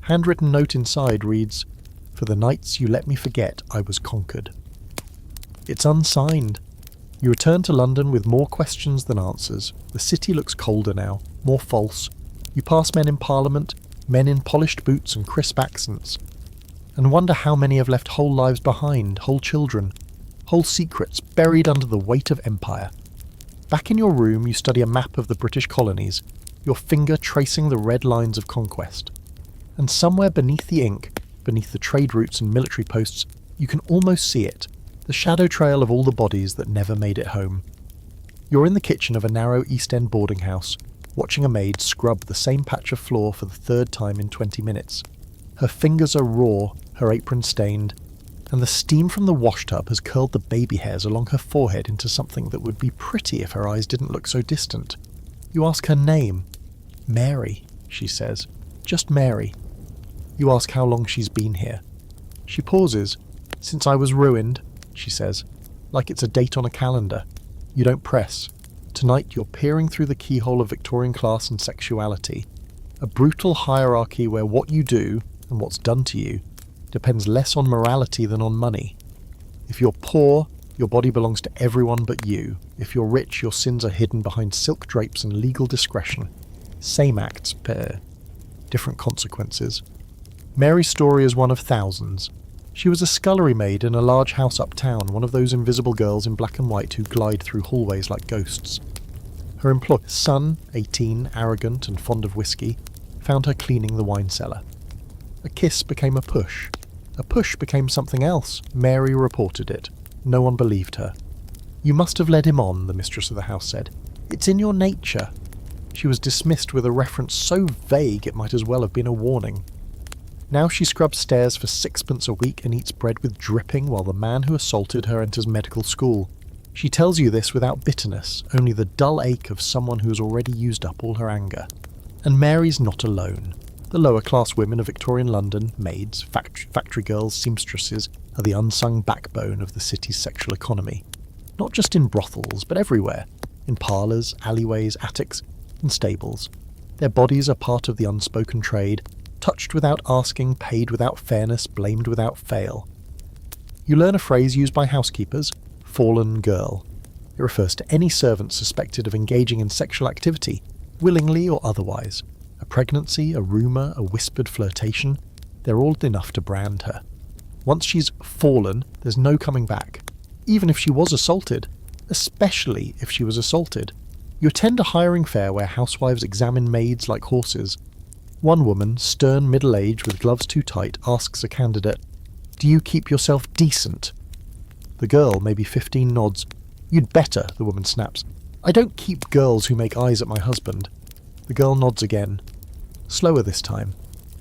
Handwritten note inside reads, "For the nights you let me forget I was conquered." It's unsigned. You return to London with more questions than answers. The city looks colder now, more false. You pass men in Parliament, men in polished boots and crisp accents, and wonder how many have left whole lives behind, whole children, whole secrets buried under the weight of empire. Back in your room, you study a map of the British colonies, your finger tracing the red lines of conquest. And somewhere beneath the ink, beneath the trade routes and military posts, you can almost see it, the shadow trail of all the bodies that never made it home. You're in the kitchen of a narrow East End boarding house, watching a maid scrub the same patch of floor for the third time in 20 minutes. Her fingers are raw, her apron stained, and the steam from the washtub has curled the baby hairs along her forehead into something that would be pretty if her eyes didn't look so distant. You ask her name. "Mary," she says. "Just Mary." You ask how long she's been here. She pauses. "Since I was ruined," she says, like it's a date on a calendar. You don't press. Tonight you're peering through the keyhole of Victorian class and sexuality. A brutal hierarchy where what you do, and what's done to you, depends less on morality than on money. If you're poor, your body belongs to everyone but you. If you're rich, your sins are hidden behind silk drapes and legal discretion. Same acts, different consequences. Mary's story is one of thousands. She was a scullery maid in a large house uptown, one of those invisible girls in black and white who glide through hallways like ghosts. Her employer's son, 18, arrogant and fond of whiskey, found her cleaning the wine cellar. A kiss became a push. A push became something else. Mary reported it. No one believed her. "You must have led him on," the mistress of the house said. "It's in your nature." She was dismissed with a reference so vague it might as well have been a warning. Now she scrubs stairs for 6pence a week and eats bread with dripping while the man who assaulted her enters medical school. She tells you this without bitterness, only the dull ache of someone who has already used up all her anger. And Mary's not alone. The lower class women of Victorian London, maids, factory girls, seamstresses, are the unsung backbone of the city's sexual economy. Not just in brothels, but everywhere. In parlours, alleyways, attics, and stables. Their bodies are part of the unspoken trade, touched without asking, paid without fairness, blamed without fail. You learn a phrase used by housekeepers, fallen girl. It refers to any servant suspected of engaging in sexual activity, willingly or otherwise. A pregnancy, a rumour, a whispered flirtation, they're all enough to brand her. Once she's fallen, there's no coming back. Even if she was assaulted, especially if she was assaulted. You attend a hiring fair where housewives examine maids like horses. One woman, stern middle-aged with gloves too tight, asks a candidate, "Do you keep yourself decent?" The girl, maybe 15, nods. "You'd better," the woman snaps. "I don't keep girls who make eyes at my husband." The girl nods again. Slower this time.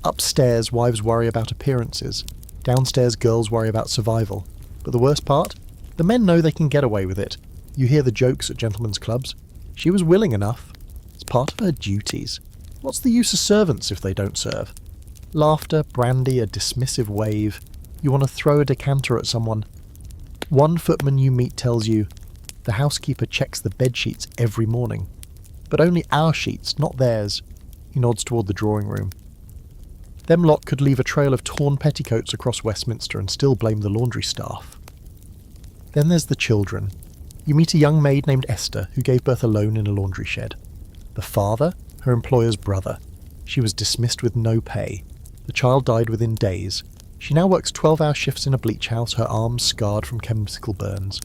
Upstairs, wives worry about appearances. Downstairs, girls worry about survival. But the worst part? The men know they can get away with it. You hear the jokes at gentlemen's clubs. She was willing enough. It's part of her duties. What's the use of servants if they don't serve? Laughter, brandy, a dismissive wave. You want to throw a decanter at someone. One footman you meet tells you, "The housekeeper checks the bed sheets every morning. But only our sheets, not theirs." He nods toward the drawing room. Them lot could leave a trail of torn petticoats across Westminster and still blame the laundry staff. Then there's the children. You meet a young maid named Esther who gave birth alone in a laundry shed. The father, her employer's brother. She was dismissed with no pay. The child died within days. She now works 12-hour shifts in a bleach house, her arms scarred from chemical burns.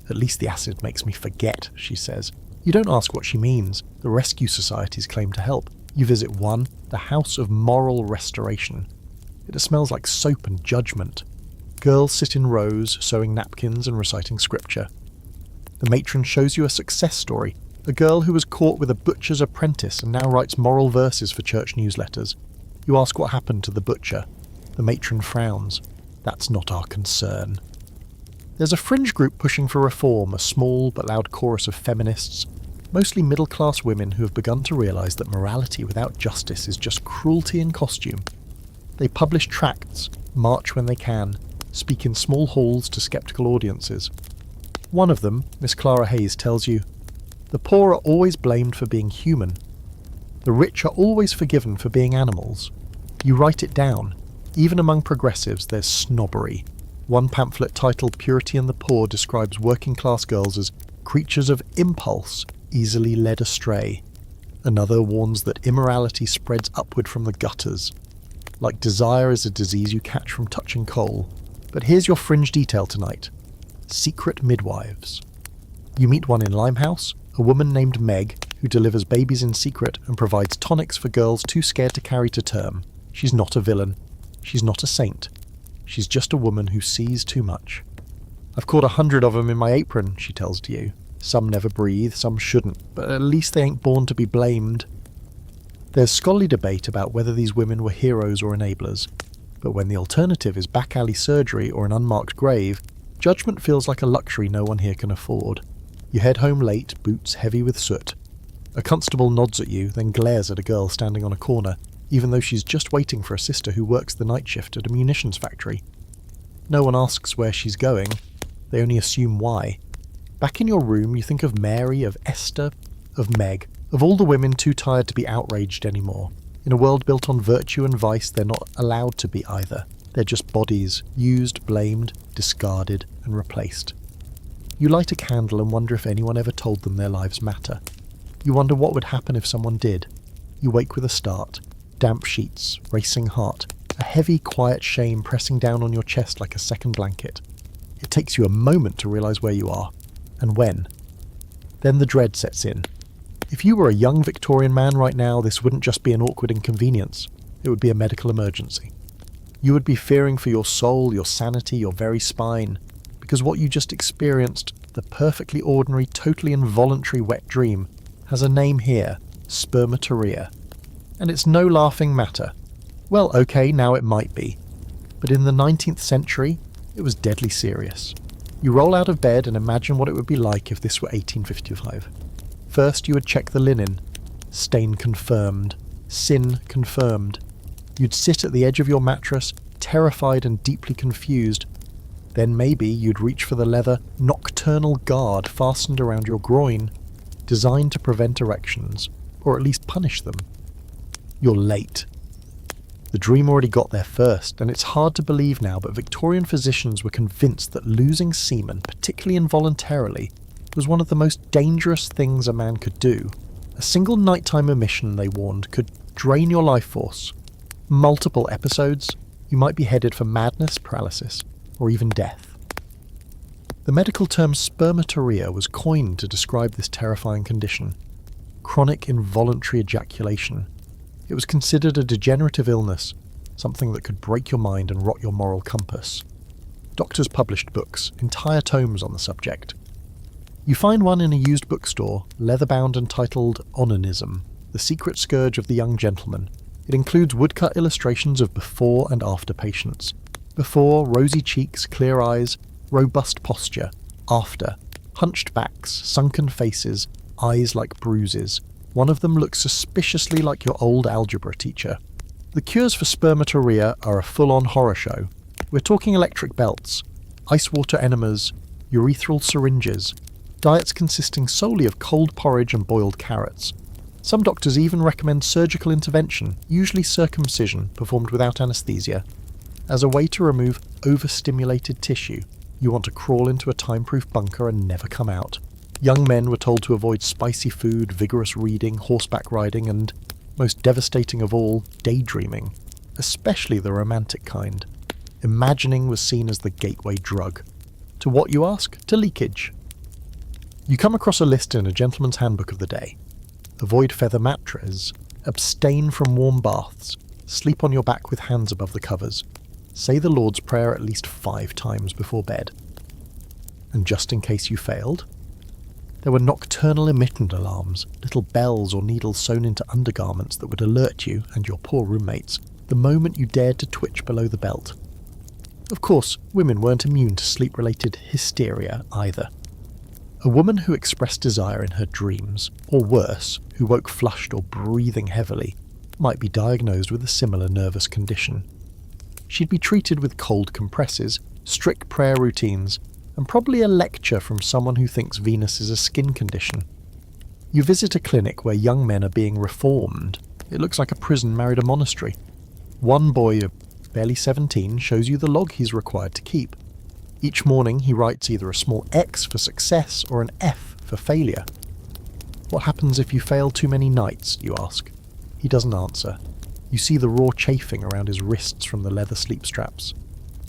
"At least the acid makes me forget," she says. You don't ask what she means. The rescue societies claim to help. You visit one, the House of Moral Restoration. It smells like soap and judgment. Girls sit in rows, sewing napkins and reciting scripture. The matron shows you a success story, a girl who was caught with a butcher's apprentice and now writes moral verses for church newsletters. You ask what happened to the butcher. The matron frowns. That's not our concern. There's a fringe group pushing for reform, a small but loud chorus of feminists, mostly middle-class women who have begun to realise that morality without justice is just cruelty in costume. They publish tracts, march when they can, speak in small halls to sceptical audiences. One of them, Miss Clara Hayes, tells you, "The poor are always blamed for being human. The rich are always forgiven for being animals." You write it down. Even among progressives there's snobbery. One pamphlet titled "Purity and the Poor" describes working-class girls as creatures of impulse, easily led astray. Another warns that immorality spreads upward from the gutters. Like desire is a disease you catch from touching coal. But here's your fringe detail tonight. Secret midwives. You meet one in Limehouse, a woman named Meg, who delivers babies in secret and provides tonics for girls too scared to carry to term. She's not a villain. She's not a saint. She's just a woman who sees too much. "I've caught 100 of them in my apron," she tells to you. Some never breathe, some shouldn't, but at least they ain't born to be blamed. There's scholarly debate about whether these women were heroes or enablers, but when the alternative is back alley surgery or an unmarked grave, judgment feels like a luxury no one here can afford. You head home late, boots heavy with soot. A constable nods at you, then glares at a girl standing on a corner, even though she's just waiting for a sister who works the night shift at a munitions factory. No one asks where she's going, they only assume why. Back in your room you think of Mary, of Esther, of Meg, of all the women too tired to be outraged anymore. In a world built on virtue and vice, they're not allowed to be either. They're just bodies, used, blamed, discarded, and replaced. You light a candle and wonder if anyone ever told them their lives matter. You wonder what would happen if someone did. You wake with a start. Damp sheets, racing heart, a heavy, quiet shame pressing down on your chest like a second blanket. It takes you a moment to realise where you are, and when. Then the dread sets in. If you were a young Victorian man right now, this wouldn't just be an awkward inconvenience. It would be a medical emergency. You would be fearing for your soul, your sanity, your very spine, because what you just experienced, the perfectly ordinary, totally involuntary wet dream, has a name here, spermatorrhea. And it's no laughing matter. Well, okay, now it might be. But in the 19th century, it was deadly serious. You roll out of bed and imagine what it would be like if this were 1855. First, you would check the linen. Stain confirmed. Sin confirmed. You'd sit at the edge of your mattress, terrified and deeply confused. Then maybe you'd reach for the leather nocturnal guard fastened around your groin, designed to prevent erections, or at least punish them. You're late. The dream already got there first, and it's hard to believe now, but Victorian physicians were convinced that losing semen, particularly involuntarily, was one of the most dangerous things a man could do. A single nighttime emission, they warned, could drain your life force. Multiple episodes, you might be headed for madness, paralysis, or even death. The medical term spermatorrhea was coined to describe this terrifying condition. Chronic involuntary ejaculation. It was considered a degenerative illness, something that could break your mind and rot your moral compass. Doctors published books, entire tomes on the subject. You find one in a used bookstore, leather-bound and titled Onanism, the secret scourge of the young gentleman. It includes woodcut illustrations of before and after patients. Before, rosy cheeks, clear eyes, robust posture. After, hunched backs, sunken faces, eyes like bruises. One of them looks suspiciously like your old algebra teacher. The cures for spermatorrhea are a full-on horror show. We're talking electric belts, ice water enemas, urethral syringes, diets consisting solely of cold porridge and boiled carrots. Some doctors even recommend surgical intervention, usually circumcision, performed without anaesthesia, as a way to remove overstimulated tissue. You want to crawl into a time-proof bunker and never come out. Young men were told to avoid spicy food, vigorous reading, horseback riding, and, most devastating of all, daydreaming, especially the romantic kind. Imagining was seen as the gateway drug. To what, you ask? To leakage. You come across a list in a gentleman's handbook of the day. Avoid feather mattress. Abstain from warm baths. Sleep on your back with hands above the covers. Say the Lord's Prayer at least 5 times before bed. And just in case you failed, there were nocturnal emittent alarms, little bells or needles sewn into undergarments that would alert you and your poor roommates the moment you dared to twitch below the belt. Of course, women weren't immune to sleep-related hysteria either. A woman who expressed desire in her dreams, or worse, who woke flushed or breathing heavily, might be diagnosed with a similar nervous condition. She'd be treated with cold compresses, strict prayer routines, and probably a lecture from someone who thinks Venus is a skin condition. You visit a clinic where young men are being reformed. It looks like a prison married a monastery. One boy of barely 17 shows you the log he's required to keep. Each morning he writes either a small X for success or an F for failure. What happens if you fail too many nights, you ask? He doesn't answer. You see the raw chafing around his wrists from the leather sleep straps.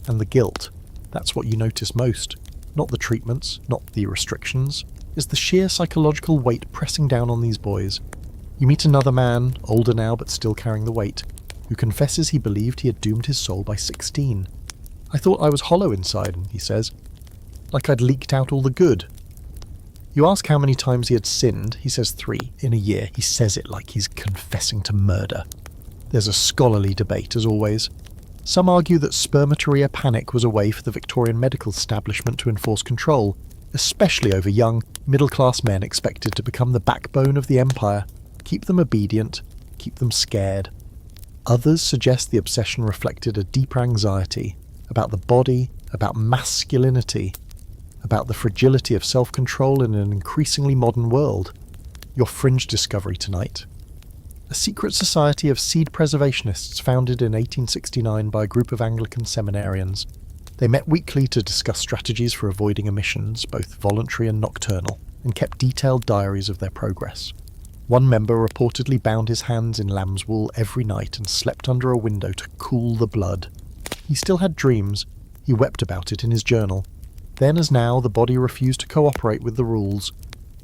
And the guilt, that's what you notice most. Not the treatments, not the restrictions, is the sheer psychological weight pressing down on these boys. You meet another man, older now but still carrying the weight, who confesses he believed he had doomed his soul by 16. I thought I was hollow inside, he says, like I'd leaked out all the good. You ask how many times he had sinned, he says 3 in a year. He says it like he's confessing to murder. There's a scholarly debate, as always. Some argue that spermatorrhea panic was a way for the Victorian medical establishment to enforce control, especially over young, middle-class men expected to become the backbone of the empire, keep them obedient, keep them scared. Others suggest the obsession reflected a deeper anxiety about the body, about masculinity, about the fragility of self-control in an increasingly modern world. Your fringe discovery tonight. A secret society of seed preservationists founded in 1869 by a group of Anglican seminarians. They met weekly to discuss strategies for avoiding emissions, both voluntary and nocturnal, and kept detailed diaries of their progress. One member reportedly bound his hands in lamb's wool every night and slept under a window to cool the blood. He still had dreams. He wept about it in his journal. Then as now, the body refused to cooperate with the rules.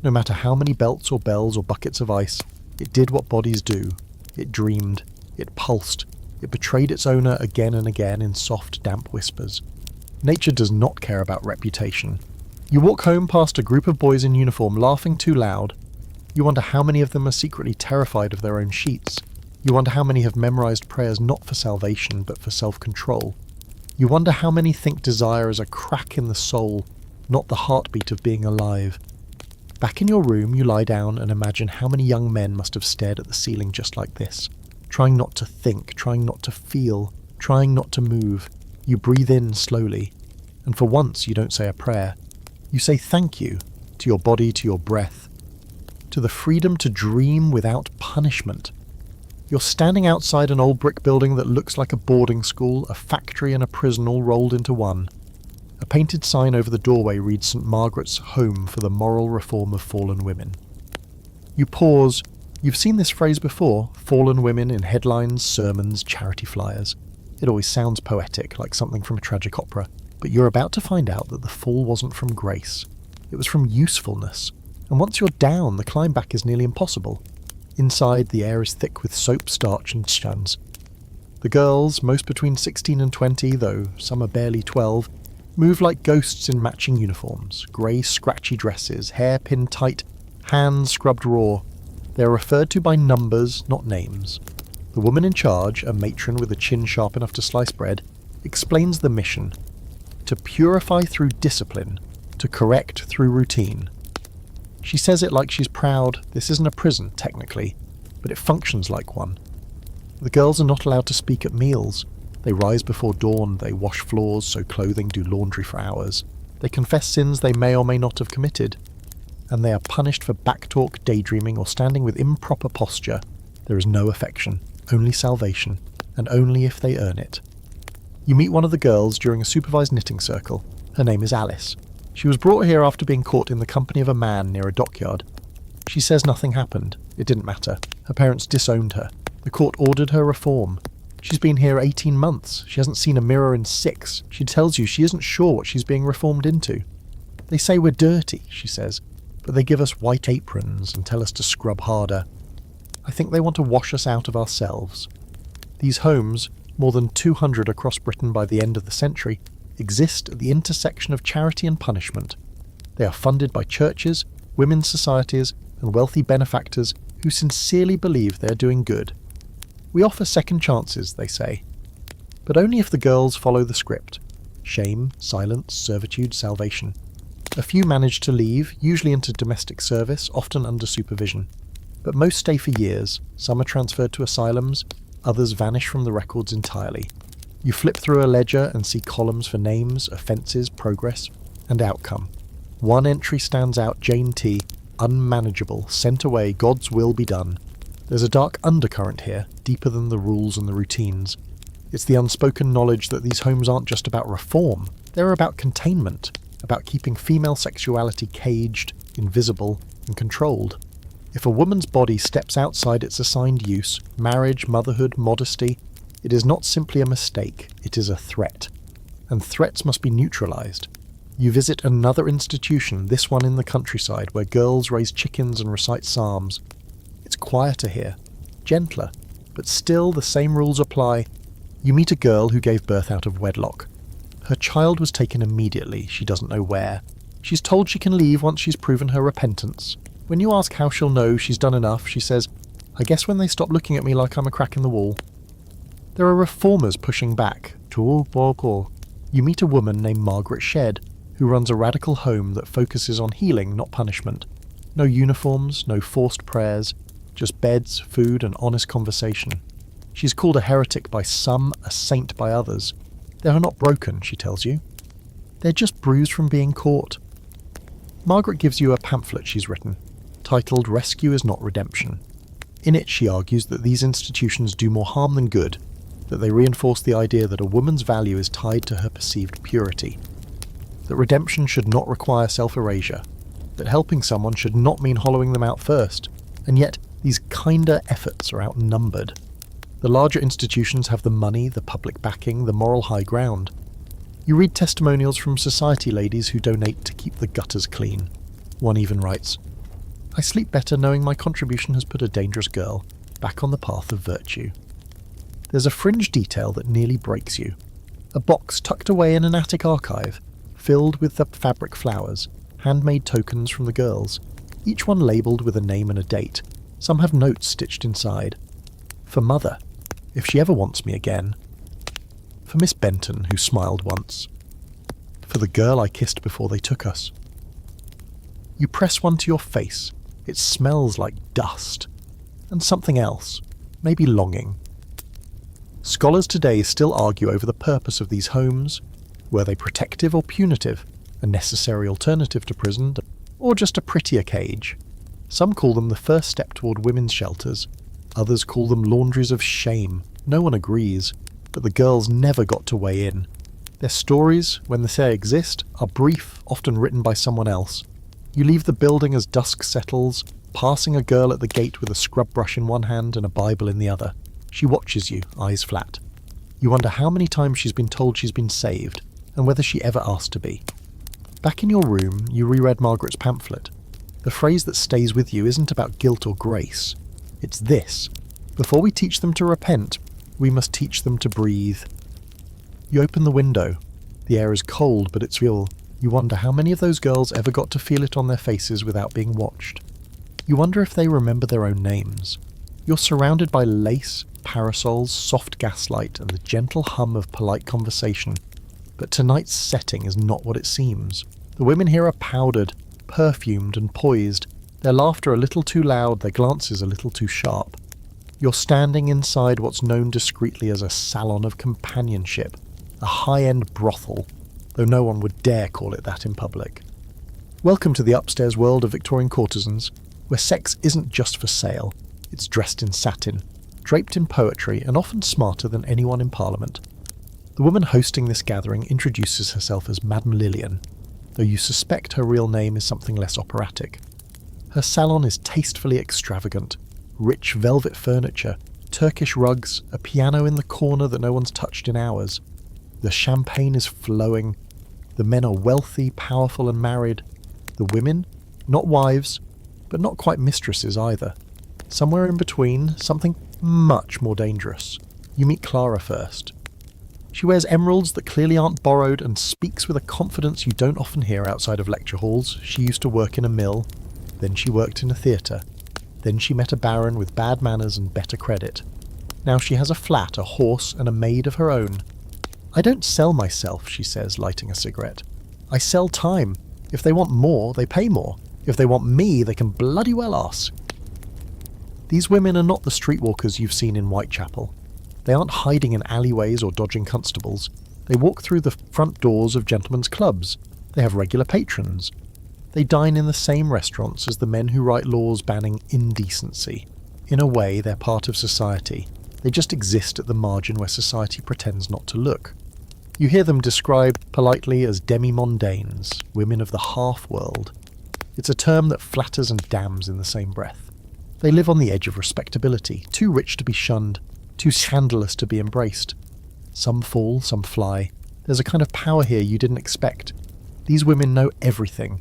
No matter how many belts or bells or buckets of ice, it did what bodies do. It dreamed. It pulsed. It betrayed its owner again and again in soft, damp whispers. Nature does not care about reputation. You walk home past a group of boys in uniform laughing too loud. You wonder how many of them are secretly terrified of their own sheets. You wonder how many have memorized prayers not for salvation but for self-control. You wonder how many think desire is a crack in the soul, not the heartbeat of being alive. Back in your room, you lie down and imagine how many young men must have stared at the ceiling just like this, trying not to think, trying not to feel, trying not to move. You breathe in slowly, and for once you don't say a prayer. You say thank you to your body, to your breath, to the freedom to dream without punishment. You're standing outside an old brick building that looks like a boarding school, a factory and a prison all rolled into one. A painted sign over the doorway reads St. Margaret's Home for the Moral Reform of Fallen Women. You pause. You've seen this phrase before, fallen women in headlines, sermons, charity flyers. It always sounds poetic, like something from a tragic opera, but you're about to find out that the fall wasn't from grace. It was from usefulness. And once you're down, the climb back is nearly impossible. Inside, the air is thick with soap, starch and shuns. The girls, most between 16 and 20, though some are barely 12, move like ghosts in matching uniforms, grey scratchy dresses, hair pinned tight, hands scrubbed raw. They are referred to by numbers, not names. The woman in charge, a matron with a chin sharp enough to slice bread, explains the mission: to purify through discipline, to correct through routine. She says it like she's proud. This isn't a prison, technically, but it functions like one. The girls are not allowed to speak at meals. They rise before dawn, they wash floors, sew clothing, do laundry for hours. They confess sins they may or may not have committed. And they are punished for backtalk, daydreaming, or standing with improper posture. There is no affection, only salvation, and only if they earn it. You meet one of the girls during a supervised knitting circle. Her name is Alice. She was brought here after being caught in the company of a man near a dockyard. She says nothing happened. It didn't matter. Her parents disowned her. The court ordered her reform. She's been here 18 months. She hasn't seen a mirror in 6. She tells you she isn't sure what she's being reformed into. They say we're dirty, she says, but they give us white aprons and tell us to scrub harder. I think they want to wash us out of ourselves. These homes, more than 200 across Britain by the end of the century, exist at the intersection of charity and punishment. They are funded by churches, women's societies, and wealthy benefactors who sincerely believe they are doing good. We offer second chances, they say, but only if the girls follow the script: shame, silence, servitude, salvation. A few manage to leave, usually into domestic service, often under supervision. But most stay for years. Some are transferred to asylums, others vanish from the records entirely. You flip through a ledger and see columns for names, offences, progress, and outcome. One entry stands out: Jane T., unmanageable, sent away, God's will be done. There's a dark undercurrent here, deeper than the rules and the routines. It's the unspoken knowledge that these homes aren't just about reform, they're about containment, about keeping female sexuality caged, invisible, and controlled. If a woman's body steps outside its assigned use, marriage, motherhood, modesty, it is not simply a mistake, it is a threat. And threats must be neutralized. You visit another institution, this one in the countryside, where girls raise chickens and recite psalms. It's quieter here, gentler, but still the same rules apply. You meet a girl who gave birth out of wedlock. Her child was taken immediately, she doesn't know where. She's told she can leave once she's proven her repentance. When you ask how she'll know she's done enough, she says, I guess when they stop looking at me like I'm a crack in the wall. There are reformers pushing back. You meet a woman named Margaret Shedd, who runs a radical home that focuses on healing, not punishment. No uniforms, no forced prayers, just beds, food, and honest conversation. She's called a heretic by some, a saint by others. They are not broken, she tells you. They're just bruised from being caught. Margaret gives you a pamphlet she's written, titled Rescue is Not Redemption. In it she argues that these institutions do more harm than good, that they reinforce the idea that a woman's value is tied to her perceived purity, that redemption should not require self-erasure, that helping someone should not mean hollowing them out first, and yet These kinder efforts are outnumbered. The larger institutions have the money, the public backing, the moral high ground. You read testimonials from society ladies who donate to keep the gutters clean. One even writes, "I sleep better knowing my contribution has put a dangerous girl back on the path of virtue." There's a fringe detail that nearly breaks you. A box tucked away in an attic archive, filled with the fabric flowers, handmade tokens from the girls, each one labelled with a name and a date. Some have notes stitched inside. For Mother, if she ever wants me again. For Miss Benton, who smiled once. For the girl I kissed before they took us. You press one to your face. It smells like dust. And something else, maybe longing. Scholars today still argue over the purpose of these homes. Were they protective or punitive? A necessary alternative to prison? Or just a prettier cage? Some call them the first step toward women's shelters. Others call them laundries of shame. No one agrees. But the girls never got to weigh in. Their stories, when they exist, are brief, often written by someone else. You leave the building as dusk settles, passing a girl at the gate with a scrub brush in one hand and a Bible in the other. She watches you, eyes flat. You wonder how many times she's been told she's been saved, and whether she ever asked to be. Back in your room, you reread Margaret's pamphlet. The phrase that stays with you isn't about guilt or grace. It's this: before we teach them to repent, we must teach them to breathe. You open the window. The air is cold, but it's real. You wonder how many of those girls ever got to feel it on their faces without being watched. You wonder if they remember their own names. You're surrounded by lace, parasols, soft gaslight, and the gentle hum of polite conversation. But tonight's setting is not what it seems. The women here are powdered, perfumed, and poised. Their laughter a little too loud, their glances a little too sharp. You're standing inside what's known discreetly as a salon of companionship, a high-end brothel, though no one would dare call it that in public. Welcome to the upstairs world of Victorian courtesans, where sex isn't just for sale. It's dressed in satin, draped in poetry, and often smarter than anyone in Parliament. The woman hosting this gathering introduces herself as Madame Lillian, though you suspect her real name is something less operatic. Her salon is tastefully extravagant. Rich velvet furniture, Turkish rugs, a piano in the corner that no one's touched in hours. The champagne is flowing. The men are wealthy, powerful, and married. The women, not wives, but not quite mistresses either. Somewhere in between, something much more dangerous. You meet Clara first. She wears emeralds that clearly aren't borrowed and speaks with a confidence you don't often hear outside of lecture halls. She used to work in a mill, then she worked in a theatre. Then she met a baron with bad manners and better credit. Now she has a flat, a horse, and a maid of her own. "I don't sell myself," she says, lighting a cigarette. "I sell time. If they want more, they pay more. If they want me, they can bloody well ask." These women are not the streetwalkers you've seen in Whitechapel. They aren't hiding in alleyways or dodging constables. They walk through the front doors of gentlemen's clubs. They have regular patrons. They dine in the same restaurants as the men who write laws banning indecency. In a way, they're part of society. They just exist at the margin where society pretends not to look. You hear them described politely as demi-mondaines, women of the half-world. It's a term that flatters and damns in the same breath. They live on the edge of respectability, too rich to be shunned, too scandalous to be embraced. Some fall, some fly. There's a kind of power here you didn't expect. These women know everything.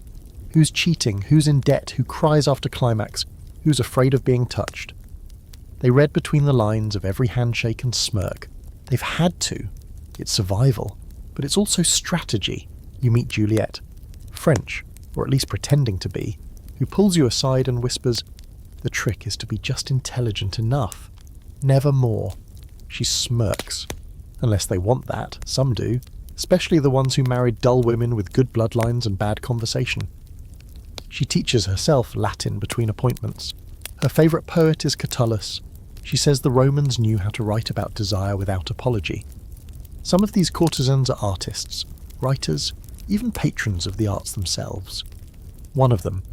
Who's cheating, who's in debt, who cries after climax, who's afraid of being touched. They read between the lines of every handshake and smirk. They've had to. It's survival, but it's also strategy. You meet Juliet, French, or at least pretending to be, who pulls you aside and whispers, "The trick is to be just intelligent enough. Never more." She smirks. Unless they want that, some do, especially the ones who married dull women with good bloodlines and bad conversation. She teaches herself Latin between appointments. Her favourite poet is Catullus. She says the Romans knew how to write about desire without apology. Some of these courtesans are artists, writers, even patrons of the arts themselves. One of them,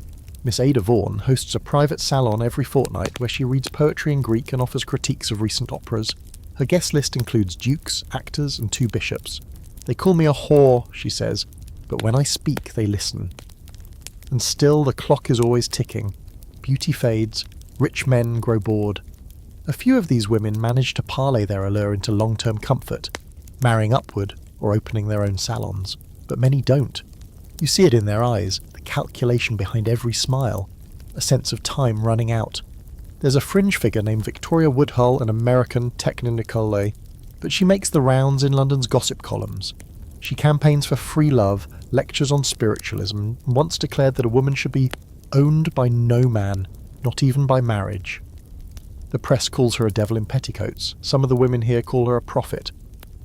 Miss Ada Vaughan, hosts a private salon every fortnight where she reads poetry in Greek and offers critiques of recent operas. Her guest list includes dukes, actors, and 2 bishops. "They call me a whore," she says, "but when I speak, they listen." And still the clock is always ticking. Beauty fades, Rich men grow bored. A few of these women manage to parlay their allure into long-term comfort, marrying upward or opening their own salons, but many don't. You see it in their eyes, the calculation behind every smile, a sense of time running out. There's a fringe figure named Victoria Woodhull, an American technicolor, but she makes the rounds in London's gossip columns. She campaigns for free love, lectures on spiritualism, and once declared that a woman should be owned by no man, not even by marriage. The press calls her a devil in petticoats. Some of the women here call her a prophet.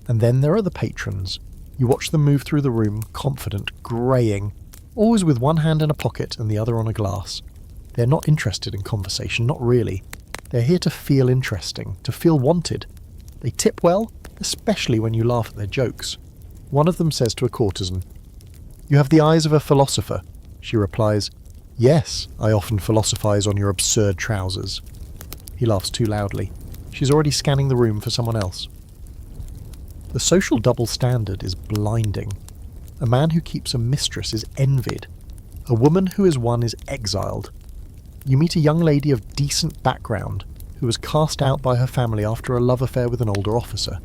And then there are the patrons. You watch them move through the room, confident, greying, always with one hand in a pocket and the other on a glass. They're not interested in conversation, not really. They're here to feel interesting, to feel wanted. They tip well, especially when you laugh at their jokes. One of them says to a courtesan, "You have the eyes of a philosopher." She replies, "Yes, I often philosophize on your absurd trousers." He laughs too loudly. She's already scanning the room for someone else. The social double standard is blinding. A man who keeps a mistress is envied. A woman who is won is exiled. You meet a young lady of decent background who was cast out by her family after a love affair with an older officer.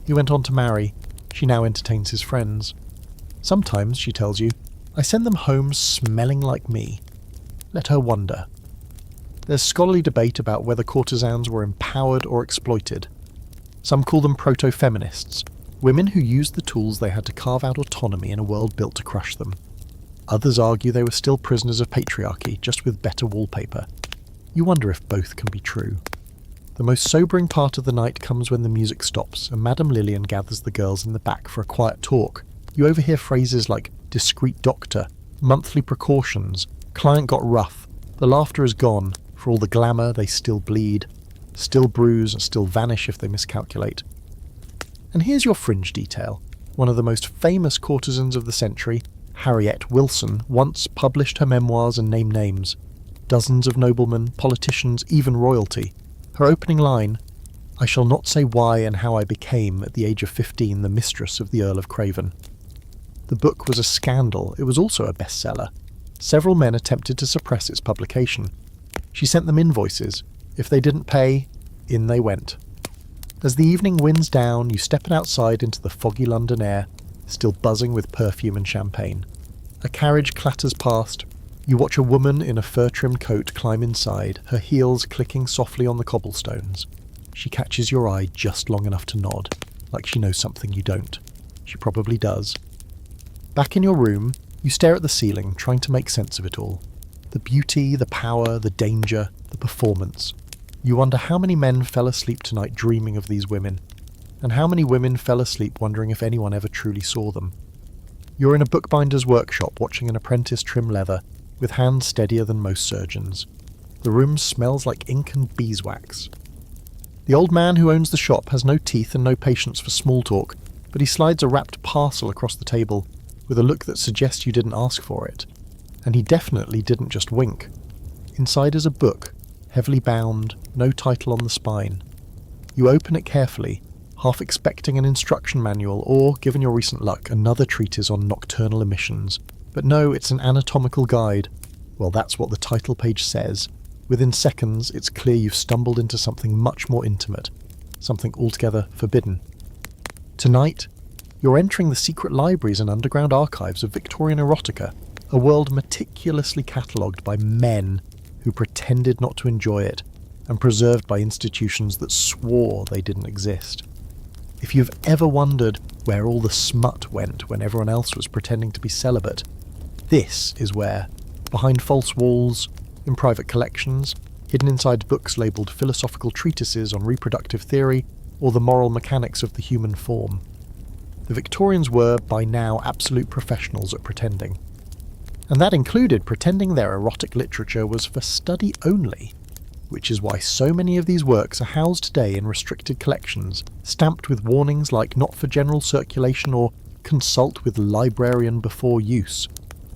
He went on to marry. She now entertains his friends. Sometimes, she tells you, I send them home smelling like me. Let her wonder. There's scholarly debate about whether courtesans were empowered or exploited. Some call them proto-feminists, women who used the tools they had to carve out autonomy in a world built to crush them. Others argue they were still prisoners of patriarchy, just with better wallpaper. You wonder if both can be true. The most sobering part of the night comes when the music stops and Madame Lillian gathers the girls in the back for a quiet talk. You overhear phrases like discreet doctor, monthly precautions, client got rough, the laughter is gone, for all the glamour they still bleed, still bruise and still vanish if they miscalculate. And here's your fringe detail. One of the most famous courtesans of the century, Harriet Wilson, once published her memoirs and named names. Dozens of noblemen, politicians, even royalty. Her opening line, "I shall not say why and how I became, at the age of 15, the mistress of the Earl of Craven." The book was a scandal. It was also a bestseller. Several men attempted to suppress its publication. She sent them invoices. If they didn't pay, in they went. As the evening winds down, you step outside into the foggy London air, still buzzing with perfume and champagne. A carriage clatters past. You watch a woman in a fur-trimmed coat climb inside, her heels clicking softly on the cobblestones. She catches your eye just long enough to nod, like she knows something you don't. She probably does. Back in your room, you stare at the ceiling, trying to make sense of it all. The beauty, the power, the danger, the performance. You wonder how many men fell asleep tonight dreaming of these women, and how many women fell asleep wondering if anyone ever truly saw them. You're in a bookbinder's workshop watching an apprentice trim leather, with hands steadier than most surgeons. The room smells like ink and beeswax. The old man who owns the shop has no teeth and no patience for small talk, but he slides a wrapped parcel across the table, with a look that suggests you didn't ask for it. And he definitely didn't just wink. Inside is a book, heavily bound, no title on the spine. You open it carefully, half expecting an instruction manual or, given your recent luck, another treatise on nocturnal emissions. But no, it's an anatomical guide. Well, that's what the title page says. Within seconds, it's clear you've stumbled into something much more intimate, something altogether forbidden. Tonight, you're entering the secret libraries and underground archives of Victorian erotica, a world meticulously catalogued by men who pretended not to enjoy it, and preserved by institutions that swore they didn't exist. If you've ever wondered where all the smut went when everyone else was pretending to be celibate, this is where, behind false walls, in private collections, hidden inside books labelled philosophical treatises on reproductive theory or the moral mechanics of the human form. The Victorians were, by now, absolute professionals at pretending. And that included pretending their erotic literature was for study only, which is why so many of these works are housed today in restricted collections, stamped with warnings like not for general circulation or consult with librarian before use,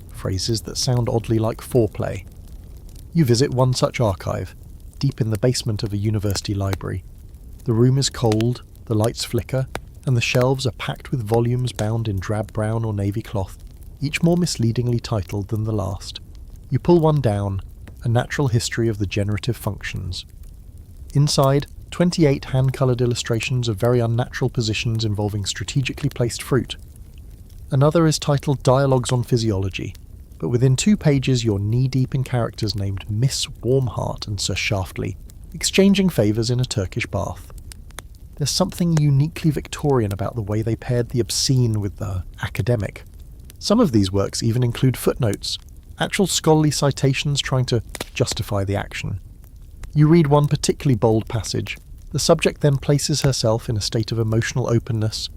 phrases that sound oddly like foreplay. You visit one such archive, deep in the basement of a university library. The room is cold, the lights flicker, and the shelves are packed with volumes bound in drab brown or navy cloth, each more misleadingly titled than the last. You pull one down, A Natural History of the Generative Functions. Inside, 28 hand-coloured illustrations of very unnatural positions involving strategically placed fruit. Another is titled Dialogues on Physiology, but within 2 pages you're knee-deep in characters named Miss Warmheart and Sir Shaftly, exchanging favours in a Turkish bath. There's something uniquely Victorian about the way they paired the obscene with the academic. Some of these works even include footnotes, actual scholarly citations trying to justify the action. You read one particularly bold passage. The subject then places herself in a state of emotional openness,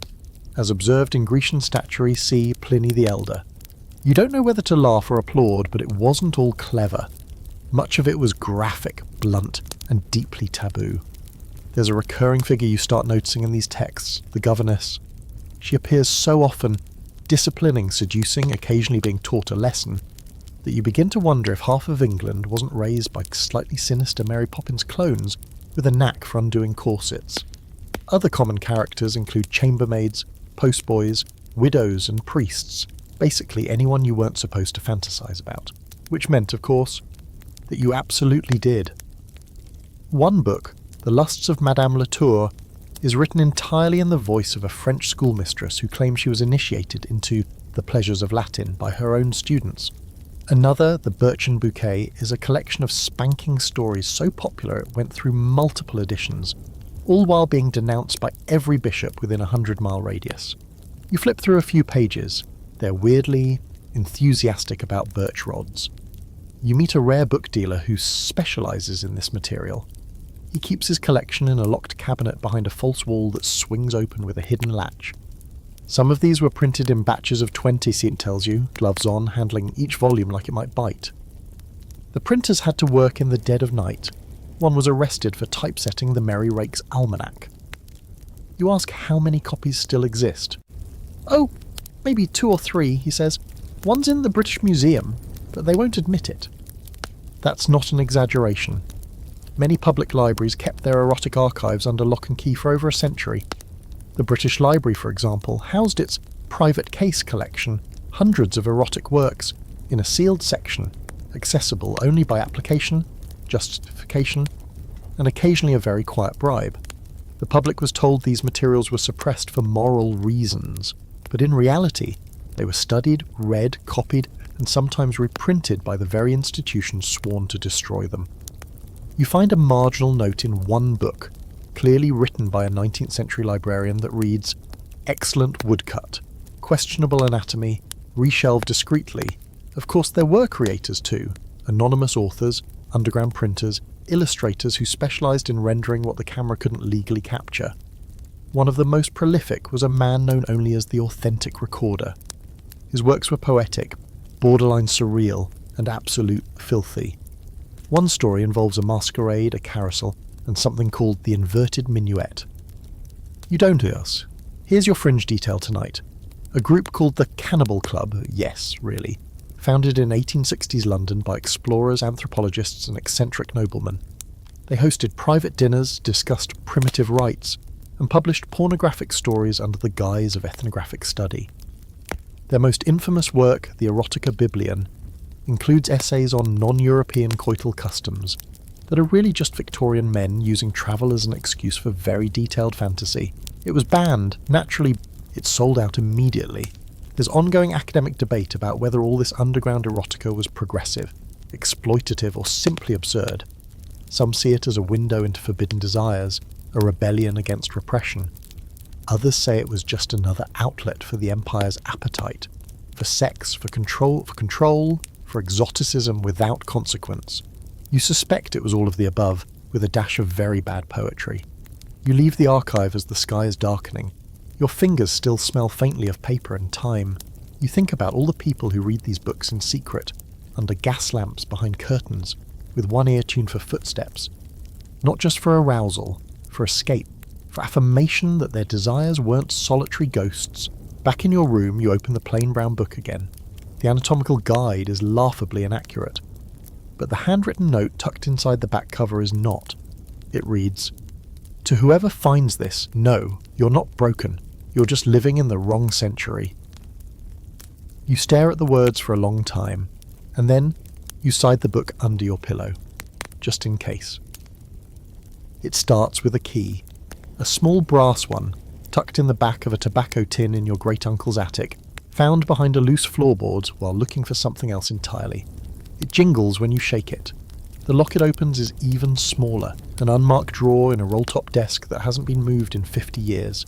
as observed in Grecian statuary, see Pliny the Elder. You don't know whether to laugh or applaud, but it wasn't all clever. Much of it was graphic, blunt, and deeply taboo. There's a recurring figure you start noticing in these texts, the governess. She appears so often, disciplining, seducing, occasionally being taught a lesson, that you begin to wonder if half of England wasn't raised by slightly sinister Mary Poppins clones with a knack for undoing corsets. Other common characters include chambermaids, postboys, widows and priests, basically anyone you weren't supposed to fantasize about, which meant, of course, that you absolutely did. One book, The Lusts of Madame Latour, is written entirely in the voice of a French schoolmistress who claims she was initiated into the pleasures of Latin by her own students. Another, The Birchen Bouquet, is a collection of spanking stories so popular it went through multiple editions, all while being denounced by every bishop within a 100-mile radius. You flip through a few pages. They're weirdly enthusiastic about birch rods. You meet a rare book dealer who specialises in this material. He keeps his collection in a locked cabinet behind a false wall that swings open with a hidden latch. Some of these were printed in batches of 20, it tells you, gloves on, handling each volume like it might bite. The printers had to work in the dead of night. One was arrested for typesetting the Merry Rake's Almanac. You ask how many copies still exist. Oh, maybe 2 or 3, he says. One's in the British Museum, but they won't admit it. That's not an exaggeration. Many public libraries kept their erotic archives under lock and key for over a century. The British Library, for example, housed its private case collection, hundreds of erotic works, in a sealed section, accessible only by application, justification, and occasionally a very quiet bribe. The public was told these materials were suppressed for moral reasons, but in reality, they were studied, read, copied, and sometimes reprinted by the very institutions sworn to destroy them. You find a marginal note in one book, clearly written by a 19th century librarian, that reads, "Excellent woodcut, questionable anatomy, reshelved discreetly." Of course there were creators too, anonymous authors, underground printers, illustrators who specialised in rendering what the camera couldn't legally capture. One of the most prolific was a man known only as the Authentic Recorder. His works were poetic, borderline surreal, and absolute filthy. One story involves a masquerade, a carousel, and something called the inverted minuet. You don't ask. Here's your fringe detail tonight. A group called the Cannibal Club, yes, really, founded in 1860s London by explorers, anthropologists, and eccentric noblemen. They hosted private dinners, discussed primitive rites, and published pornographic stories under the guise of ethnographic study. Their most infamous work, the Erotica Biblion, includes essays on non-European coital customs that are really just Victorian men using travel as an excuse for very detailed fantasy. It was banned. Naturally, it sold out immediately. There's ongoing academic debate about whether all this underground erotica was progressive, exploitative, or simply absurd. Some see it as a window into forbidden desires, a rebellion against repression. Others say it was just another outlet for the empire's appetite, for sex, for control, for exoticism without consequence. You suspect it was all of the above, with a dash of very bad poetry. You leave the archive as the sky is darkening. Your fingers still smell faintly of paper and time. You think about all the people who read these books in secret, under gas lamps behind curtains, with one ear tuned for footsteps. Not just for arousal, for escape, for affirmation that their desires weren't solitary ghosts. Back in your room, you open the plain brown book again. The anatomical guide is laughably inaccurate. But the handwritten note tucked inside the back cover is not. It reads, "To whoever finds this, no, you're not broken. You're just living in the wrong century." You stare at the words for a long time, and then You slide the book under your pillow, just in case. It starts with a key, a small brass one, tucked in the back of a tobacco tin in your great-uncle's attic, found behind a loose floorboard while looking for something else entirely. It jingles when you shake it. The lock it opens is even smaller, an unmarked drawer in a roll-top desk that hasn't been moved in 50 years.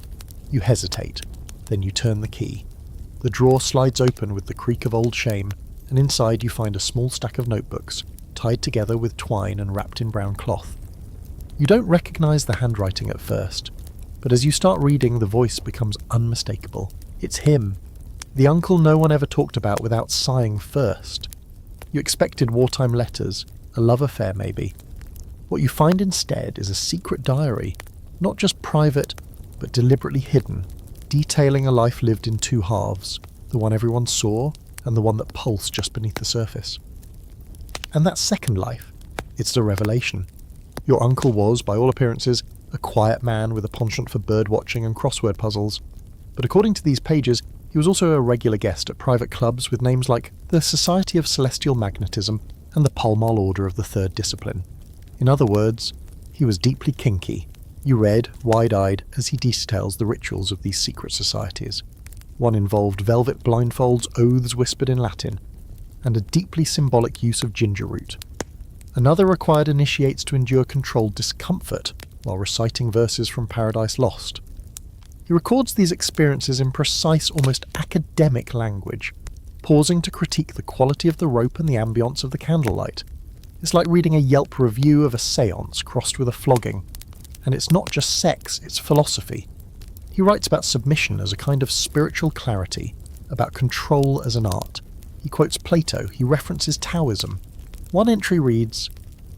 You hesitate, then you turn the key. The drawer slides open with the creak of old shame, and inside you find a small stack of notebooks, tied together with twine and wrapped in brown cloth. You don't recognise the handwriting at first, but as you start reading, the voice becomes unmistakable. It's him, the uncle no one ever talked about without sighing first. You expected wartime letters, a love affair maybe. What you find instead is a secret diary, not just private, but deliberately hidden, detailing a life lived in two halves, the one everyone saw and the one that pulsed just beneath the surface. And that second life, it's the revelation. Your uncle was, by all appearances, a quiet man with a penchant for bird-watching and crossword puzzles. But according to these pages, he was also a regular guest at private clubs with names like the Society of Celestial Magnetism and the Pall Mall Order of the Third Discipline. In other words, he was deeply kinky. You read, wide-eyed, as he details the rituals of these secret societies. One involved velvet blindfolds, oaths whispered in Latin, and a deeply symbolic use of ginger root. Another required initiates to endure controlled discomfort while reciting verses from Paradise Lost. He records these experiences in precise, almost academic language, pausing to critique the quality of the rope and the ambience of the candlelight. It's like reading a Yelp review of a séance crossed with a flogging. And it's not just sex, it's philosophy. He writes about submission as a kind of spiritual clarity, about control as an art. He quotes Plato, he references Taoism. One entry reads,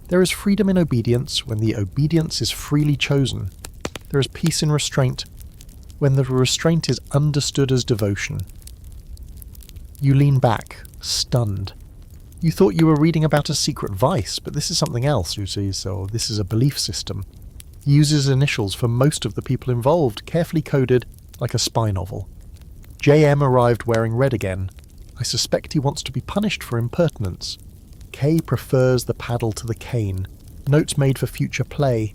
"There is freedom in obedience when the obedience is freely chosen. There is peace in restraint when the restraint is understood as devotion." You lean back, stunned. You thought you were reading about a secret vice, but this is something else, you see, so this is a belief system. He uses initials for most of the people involved, carefully coded like a spy novel. JM arrived wearing red again. I suspect he wants to be punished for impertinence. K prefers the paddle to the cane. Notes made for future play.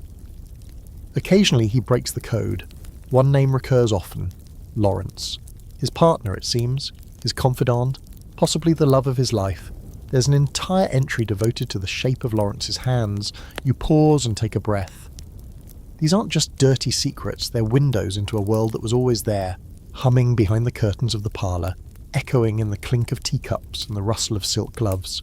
Occasionally he breaks the code. One name recurs often. Lawrence. His partner, it seems. His confidant. Possibly the love of his life. There's an entire entry devoted to the shape of Lawrence's hands. You pause and take a breath. These aren't just dirty secrets, they're windows into a world that was always there, humming behind the curtains of the parlour, echoing in the clink of teacups and the rustle of silk gloves.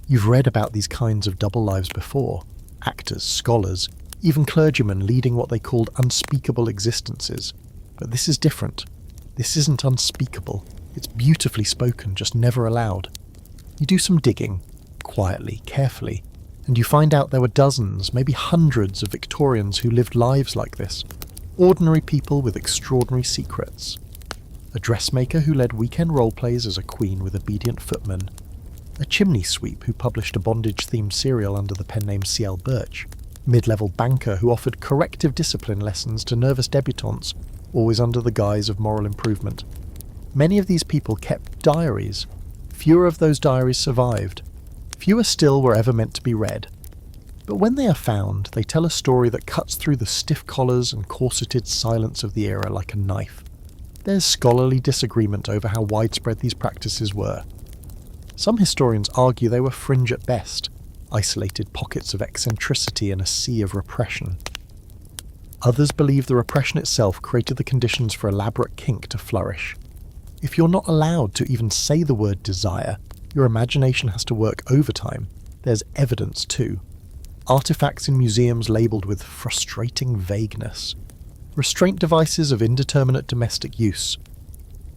You've read about these kinds of double lives before. Actors, scholars, even clergymen leading what they called unspeakable existences. But this is different. This isn't unspeakable. It's beautifully spoken, just never allowed. You do some digging, quietly, carefully, and you find out there were dozens, maybe hundreds of Victorians who lived lives like this. Ordinary people with extraordinary secrets. A dressmaker who led weekend role plays as a queen with obedient footmen. A chimney sweep who published a bondage-themed serial under the pen name C.L. Birch. Mid-level banker who offered corrective discipline lessons to nervous debutantes, always under the guise of moral improvement. Many of these people kept diaries. Fewer of those diaries survived. Fewer still were ever meant to be read. But when they are found, they tell a story that cuts through the stiff collars and corseted silence of the era like a knife. There's scholarly disagreement over how widespread these practices were. Some historians argue they were fringe at best, isolated pockets of eccentricity in a sea of repression. Others believe the repression itself created the conditions for elaborate kink to flourish. If you're not allowed to even say the word desire, your imagination has to work overtime. There's evidence too. Artifacts in museums labelled with frustrating vagueness. Restraint devices of indeterminate domestic use.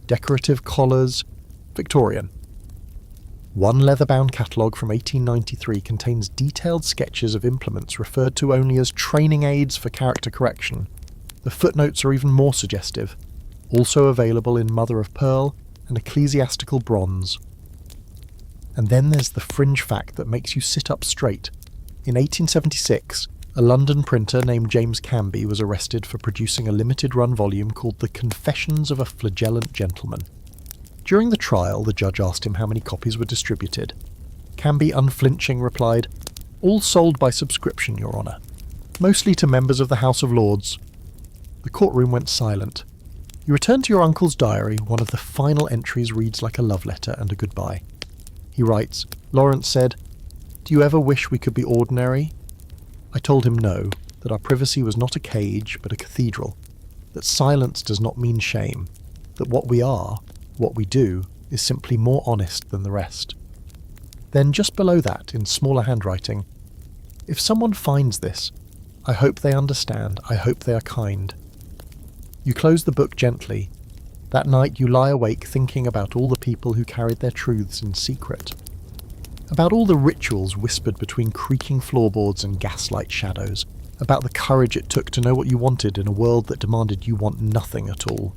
Decorative collars. Victorian. One leather-bound catalogue from 1893 contains detailed sketches of implements referred to only as training aids for character correction. The footnotes are even more suggestive. Also available in mother of pearl and ecclesiastical bronze. And then there's the fringe fact that makes you sit up straight. In 1876, a London printer named James Canby was arrested for producing a limited-run volume called The Confessions of a Flagellant Gentleman. During the trial, the judge asked him how many copies were distributed. Canby unflinching replied, "All sold by subscription, Your Honour. Mostly to members of the House of Lords." The courtroom went silent. You return to your uncle's diary. One of the final entries reads like a love letter and a goodbye. He writes, "Lawrence said, 'Do you ever wish we could be ordinary?' I told him no, that our privacy was not a cage but a cathedral, that silence does not mean shame, that what we are, what we do, is simply more honest than the rest." Then just below that, in smaller handwriting, "If someone finds this, I hope they understand, I hope they are kind." You close the book gently. That night you lie awake thinking about all the people who carried their truths in secret. About all the rituals whispered between creaking floorboards and gaslight shadows. About the courage it took to know what you wanted in a world that demanded you want nothing at all.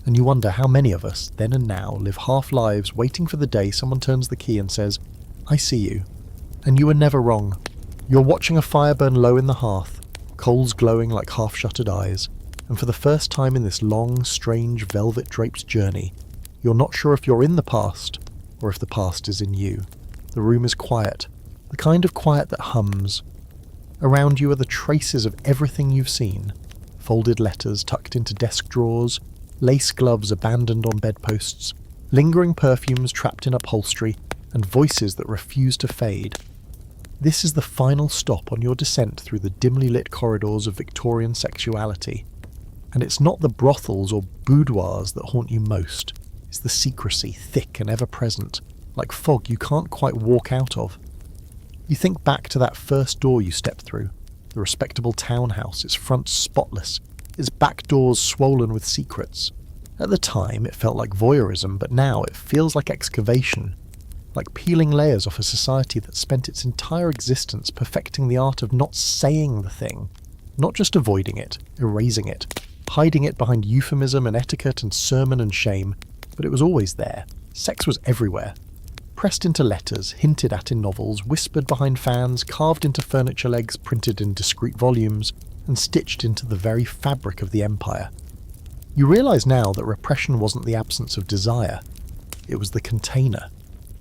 And you wonder how many of us, then and now, live half lives waiting for the day someone turns the key and says, "I see you." And you were never wrong. You're watching a fire burn low in the hearth, coals glowing like half-shuttered eyes, and for the first time in this long, strange, velvet-draped journey, you're not sure if you're in the past, or if the past is in you. The room is quiet, the kind of quiet that hums. Around you are the traces of everything you've seen. Folded letters tucked into desk drawers, lace gloves abandoned on bedposts, lingering perfumes trapped in upholstery, and voices that refuse to fade. This is the final stop on your descent through the dimly lit corridors of Victorian sexuality. And it's not the brothels or boudoirs that haunt you most. It's the secrecy, thick and ever-present, like fog you can't quite walk out of. You think back to that first door you stepped through, the respectable townhouse, its front spotless, its back doors swollen with secrets. At the time it felt like voyeurism, but now it feels like excavation, like peeling layers off a society that spent its entire existence perfecting the art of not saying the thing, not just avoiding it, erasing it, hiding it behind euphemism and etiquette and sermon and shame, but it was always there. Sex was everywhere. Pressed into letters, hinted at in novels, whispered behind fans, carved into furniture legs, printed in discreet volumes, and stitched into the very fabric of the empire. You realise now that repression wasn't the absence of desire, it was the container.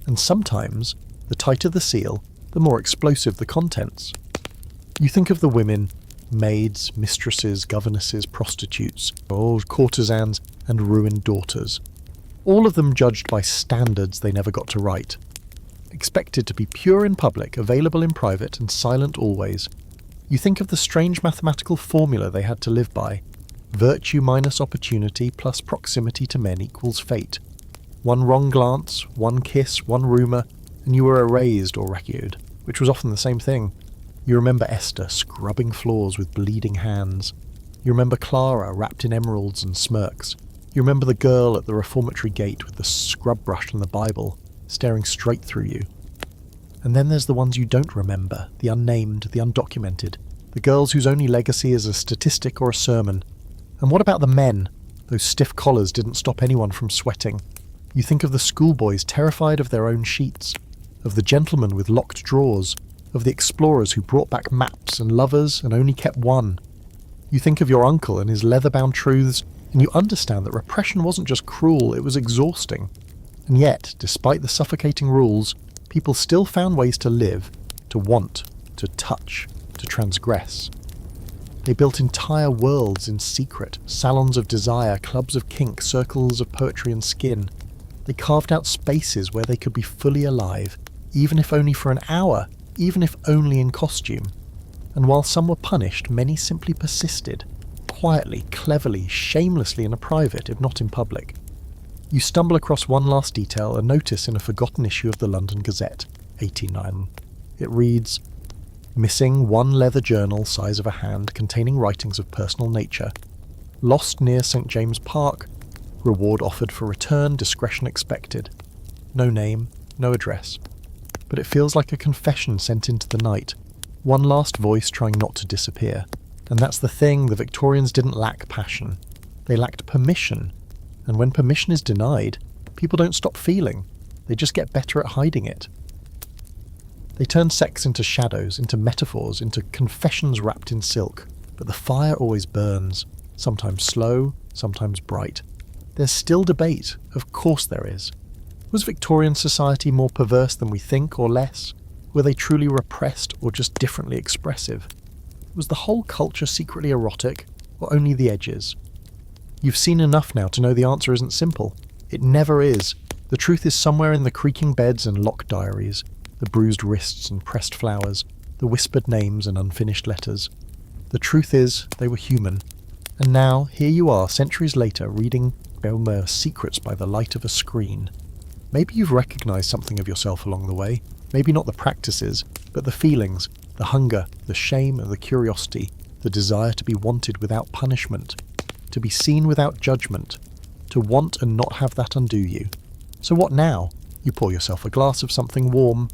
And sometimes, the tighter the seal, the more explosive the contents. You think of the women, maids, mistresses, governesses, prostitutes, old courtesans, and ruined daughters. All of them judged by standards they never got to write. Expected to be pure in public, available in private, and silent always. You think of the strange mathematical formula they had to live by. Virtue minus opportunity plus proximity to men equals fate. One wrong glance, one kiss, one rumour, and you were erased or rescued, which was often the same thing. You remember Esther scrubbing floors with bleeding hands. You remember Clara wrapped in emeralds and smirks. You remember the girl at the reformatory gate with the scrub brush and the Bible, staring straight through you. And then there's the ones you don't remember, the unnamed, the undocumented, the girls whose only legacy is a statistic or a sermon. And what about the men? Those stiff collars didn't stop anyone from sweating. You think of the schoolboys terrified of their own sheets, of the gentlemen with locked drawers, of the explorers who brought back maps and lovers and only kept one. You think of your uncle and his leather-bound truths, and you understand that repression wasn't just cruel, it was exhausting. And yet, despite the suffocating rules, people still found ways to live, to want, to touch, to transgress. They built entire worlds in secret, salons of desire, clubs of kink, circles of poetry and skin. They carved out spaces where they could be fully alive, even if only for an hour, even if only in costume. And while some were punished, many simply persisted, quietly, cleverly, shamelessly in a private, if not in public. You stumble across one last detail, a notice in a forgotten issue of the London Gazette, 1809. It reads, "Missing one leather journal size of a hand containing writings of personal nature. Lost near St. James Park. Reward offered for return, discretion expected." No name, no address. But it feels like a confession sent into the night. One last voice trying not to disappear. And that's the thing, the Victorians didn't lack passion. They lacked permission. And when permission is denied, people don't stop feeling. They just get better at hiding it. They turn sex into shadows, into metaphors, into confessions wrapped in silk. But the fire always burns, sometimes slow, sometimes bright. There's still debate, of course there is. Was Victorian society more perverse than we think, or less? Were they truly repressed, or just differently expressive? Was the whole culture secretly erotic, or only the edges? You've seen enough now to know the answer isn't simple. It never is. The truth is somewhere in the creaking beds and locked diaries, the bruised wrists and pressed flowers, the whispered names and unfinished letters. The truth is, they were human. And now, here you are, centuries later, reading Belmer's secrets by the light of a screen. Maybe you've recognized something of yourself along the way. Maybe not the practices, but the feelings, the hunger, the shame and the curiosity, the desire to be wanted without punishment, to be seen without judgment, to want and not have that undo you. So what now? You pour yourself a glass of something warm.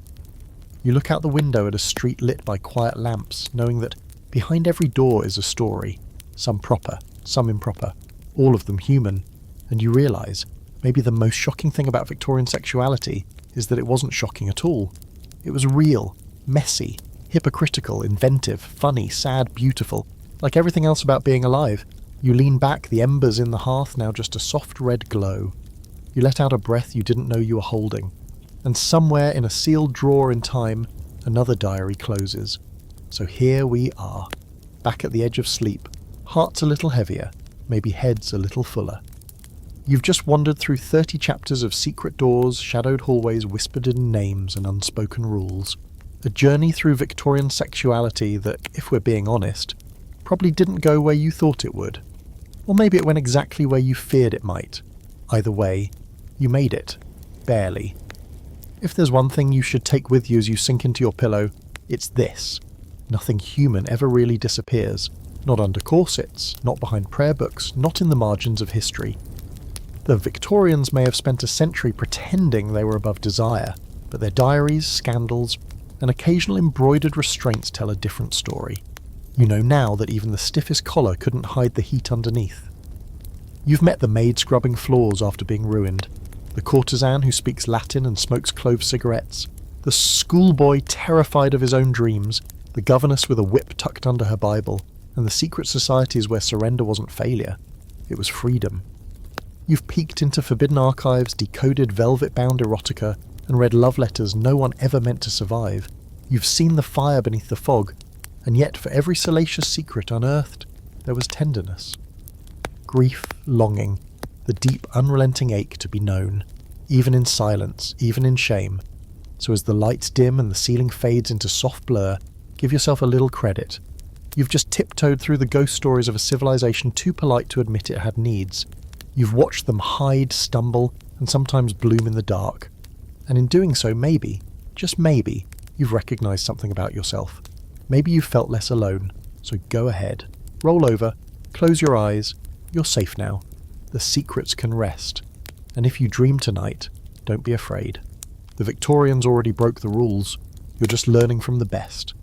You look out the window at a street lit by quiet lamps, knowing that behind every door is a story, some proper, some improper, all of them human, and you realise maybe the most shocking thing about Victorian sexuality is that it wasn't shocking at all. It was real, messy, hypocritical, inventive, funny, sad, beautiful, like everything else about being alive. You lean back, the embers in the hearth now just a soft red glow. You let out a breath you didn't know you were holding, and somewhere in a sealed drawer in time, another diary closes. So here we are, back at the edge of sleep, hearts a little heavier, maybe heads a little fuller. You've just wandered through 30 chapters of secret doors, shadowed hallways, whispered in names and unspoken rules. A journey through Victorian sexuality that, if we're being honest, probably didn't go where you thought it would. Or maybe it went exactly where you feared it might. Either way, you made it. Barely. If there's one thing you should take with you as you sink into your pillow, it's this. Nothing human ever really disappears. Not under corsets, not behind prayer books, not in the margins of history. The Victorians may have spent a century pretending they were above desire, but their diaries, scandals, and occasional embroidered restraints tell a different story. You know now that even the stiffest collar couldn't hide the heat underneath. You've met the maid scrubbing floors after being ruined, the courtesan who speaks Latin and smokes clove cigarettes, the schoolboy terrified of his own dreams, the governess with a whip tucked under her Bible, and the secret societies where surrender wasn't failure, it was freedom. You've peeked into forbidden archives, decoded velvet-bound erotica, and read love letters no one ever meant to survive. You've seen the fire beneath the fog, and yet for every salacious secret unearthed, there was tenderness. Grief, longing, the deep, unrelenting ache to be known, even in silence, even in shame. So as the lights dim and the ceiling fades into soft blur, give yourself a little credit. You've just tiptoed through the ghost stories of a civilization too polite to admit it had needs. You've watched them hide, stumble, and sometimes bloom in the dark. And in doing so, maybe, just maybe, you've recognised something about yourself. Maybe you've felt less alone. So go ahead. Roll over. Close your eyes. You're safe now. The secrets can rest. And if you dream tonight, don't be afraid. The Victorians already broke the rules. You're just learning from the best.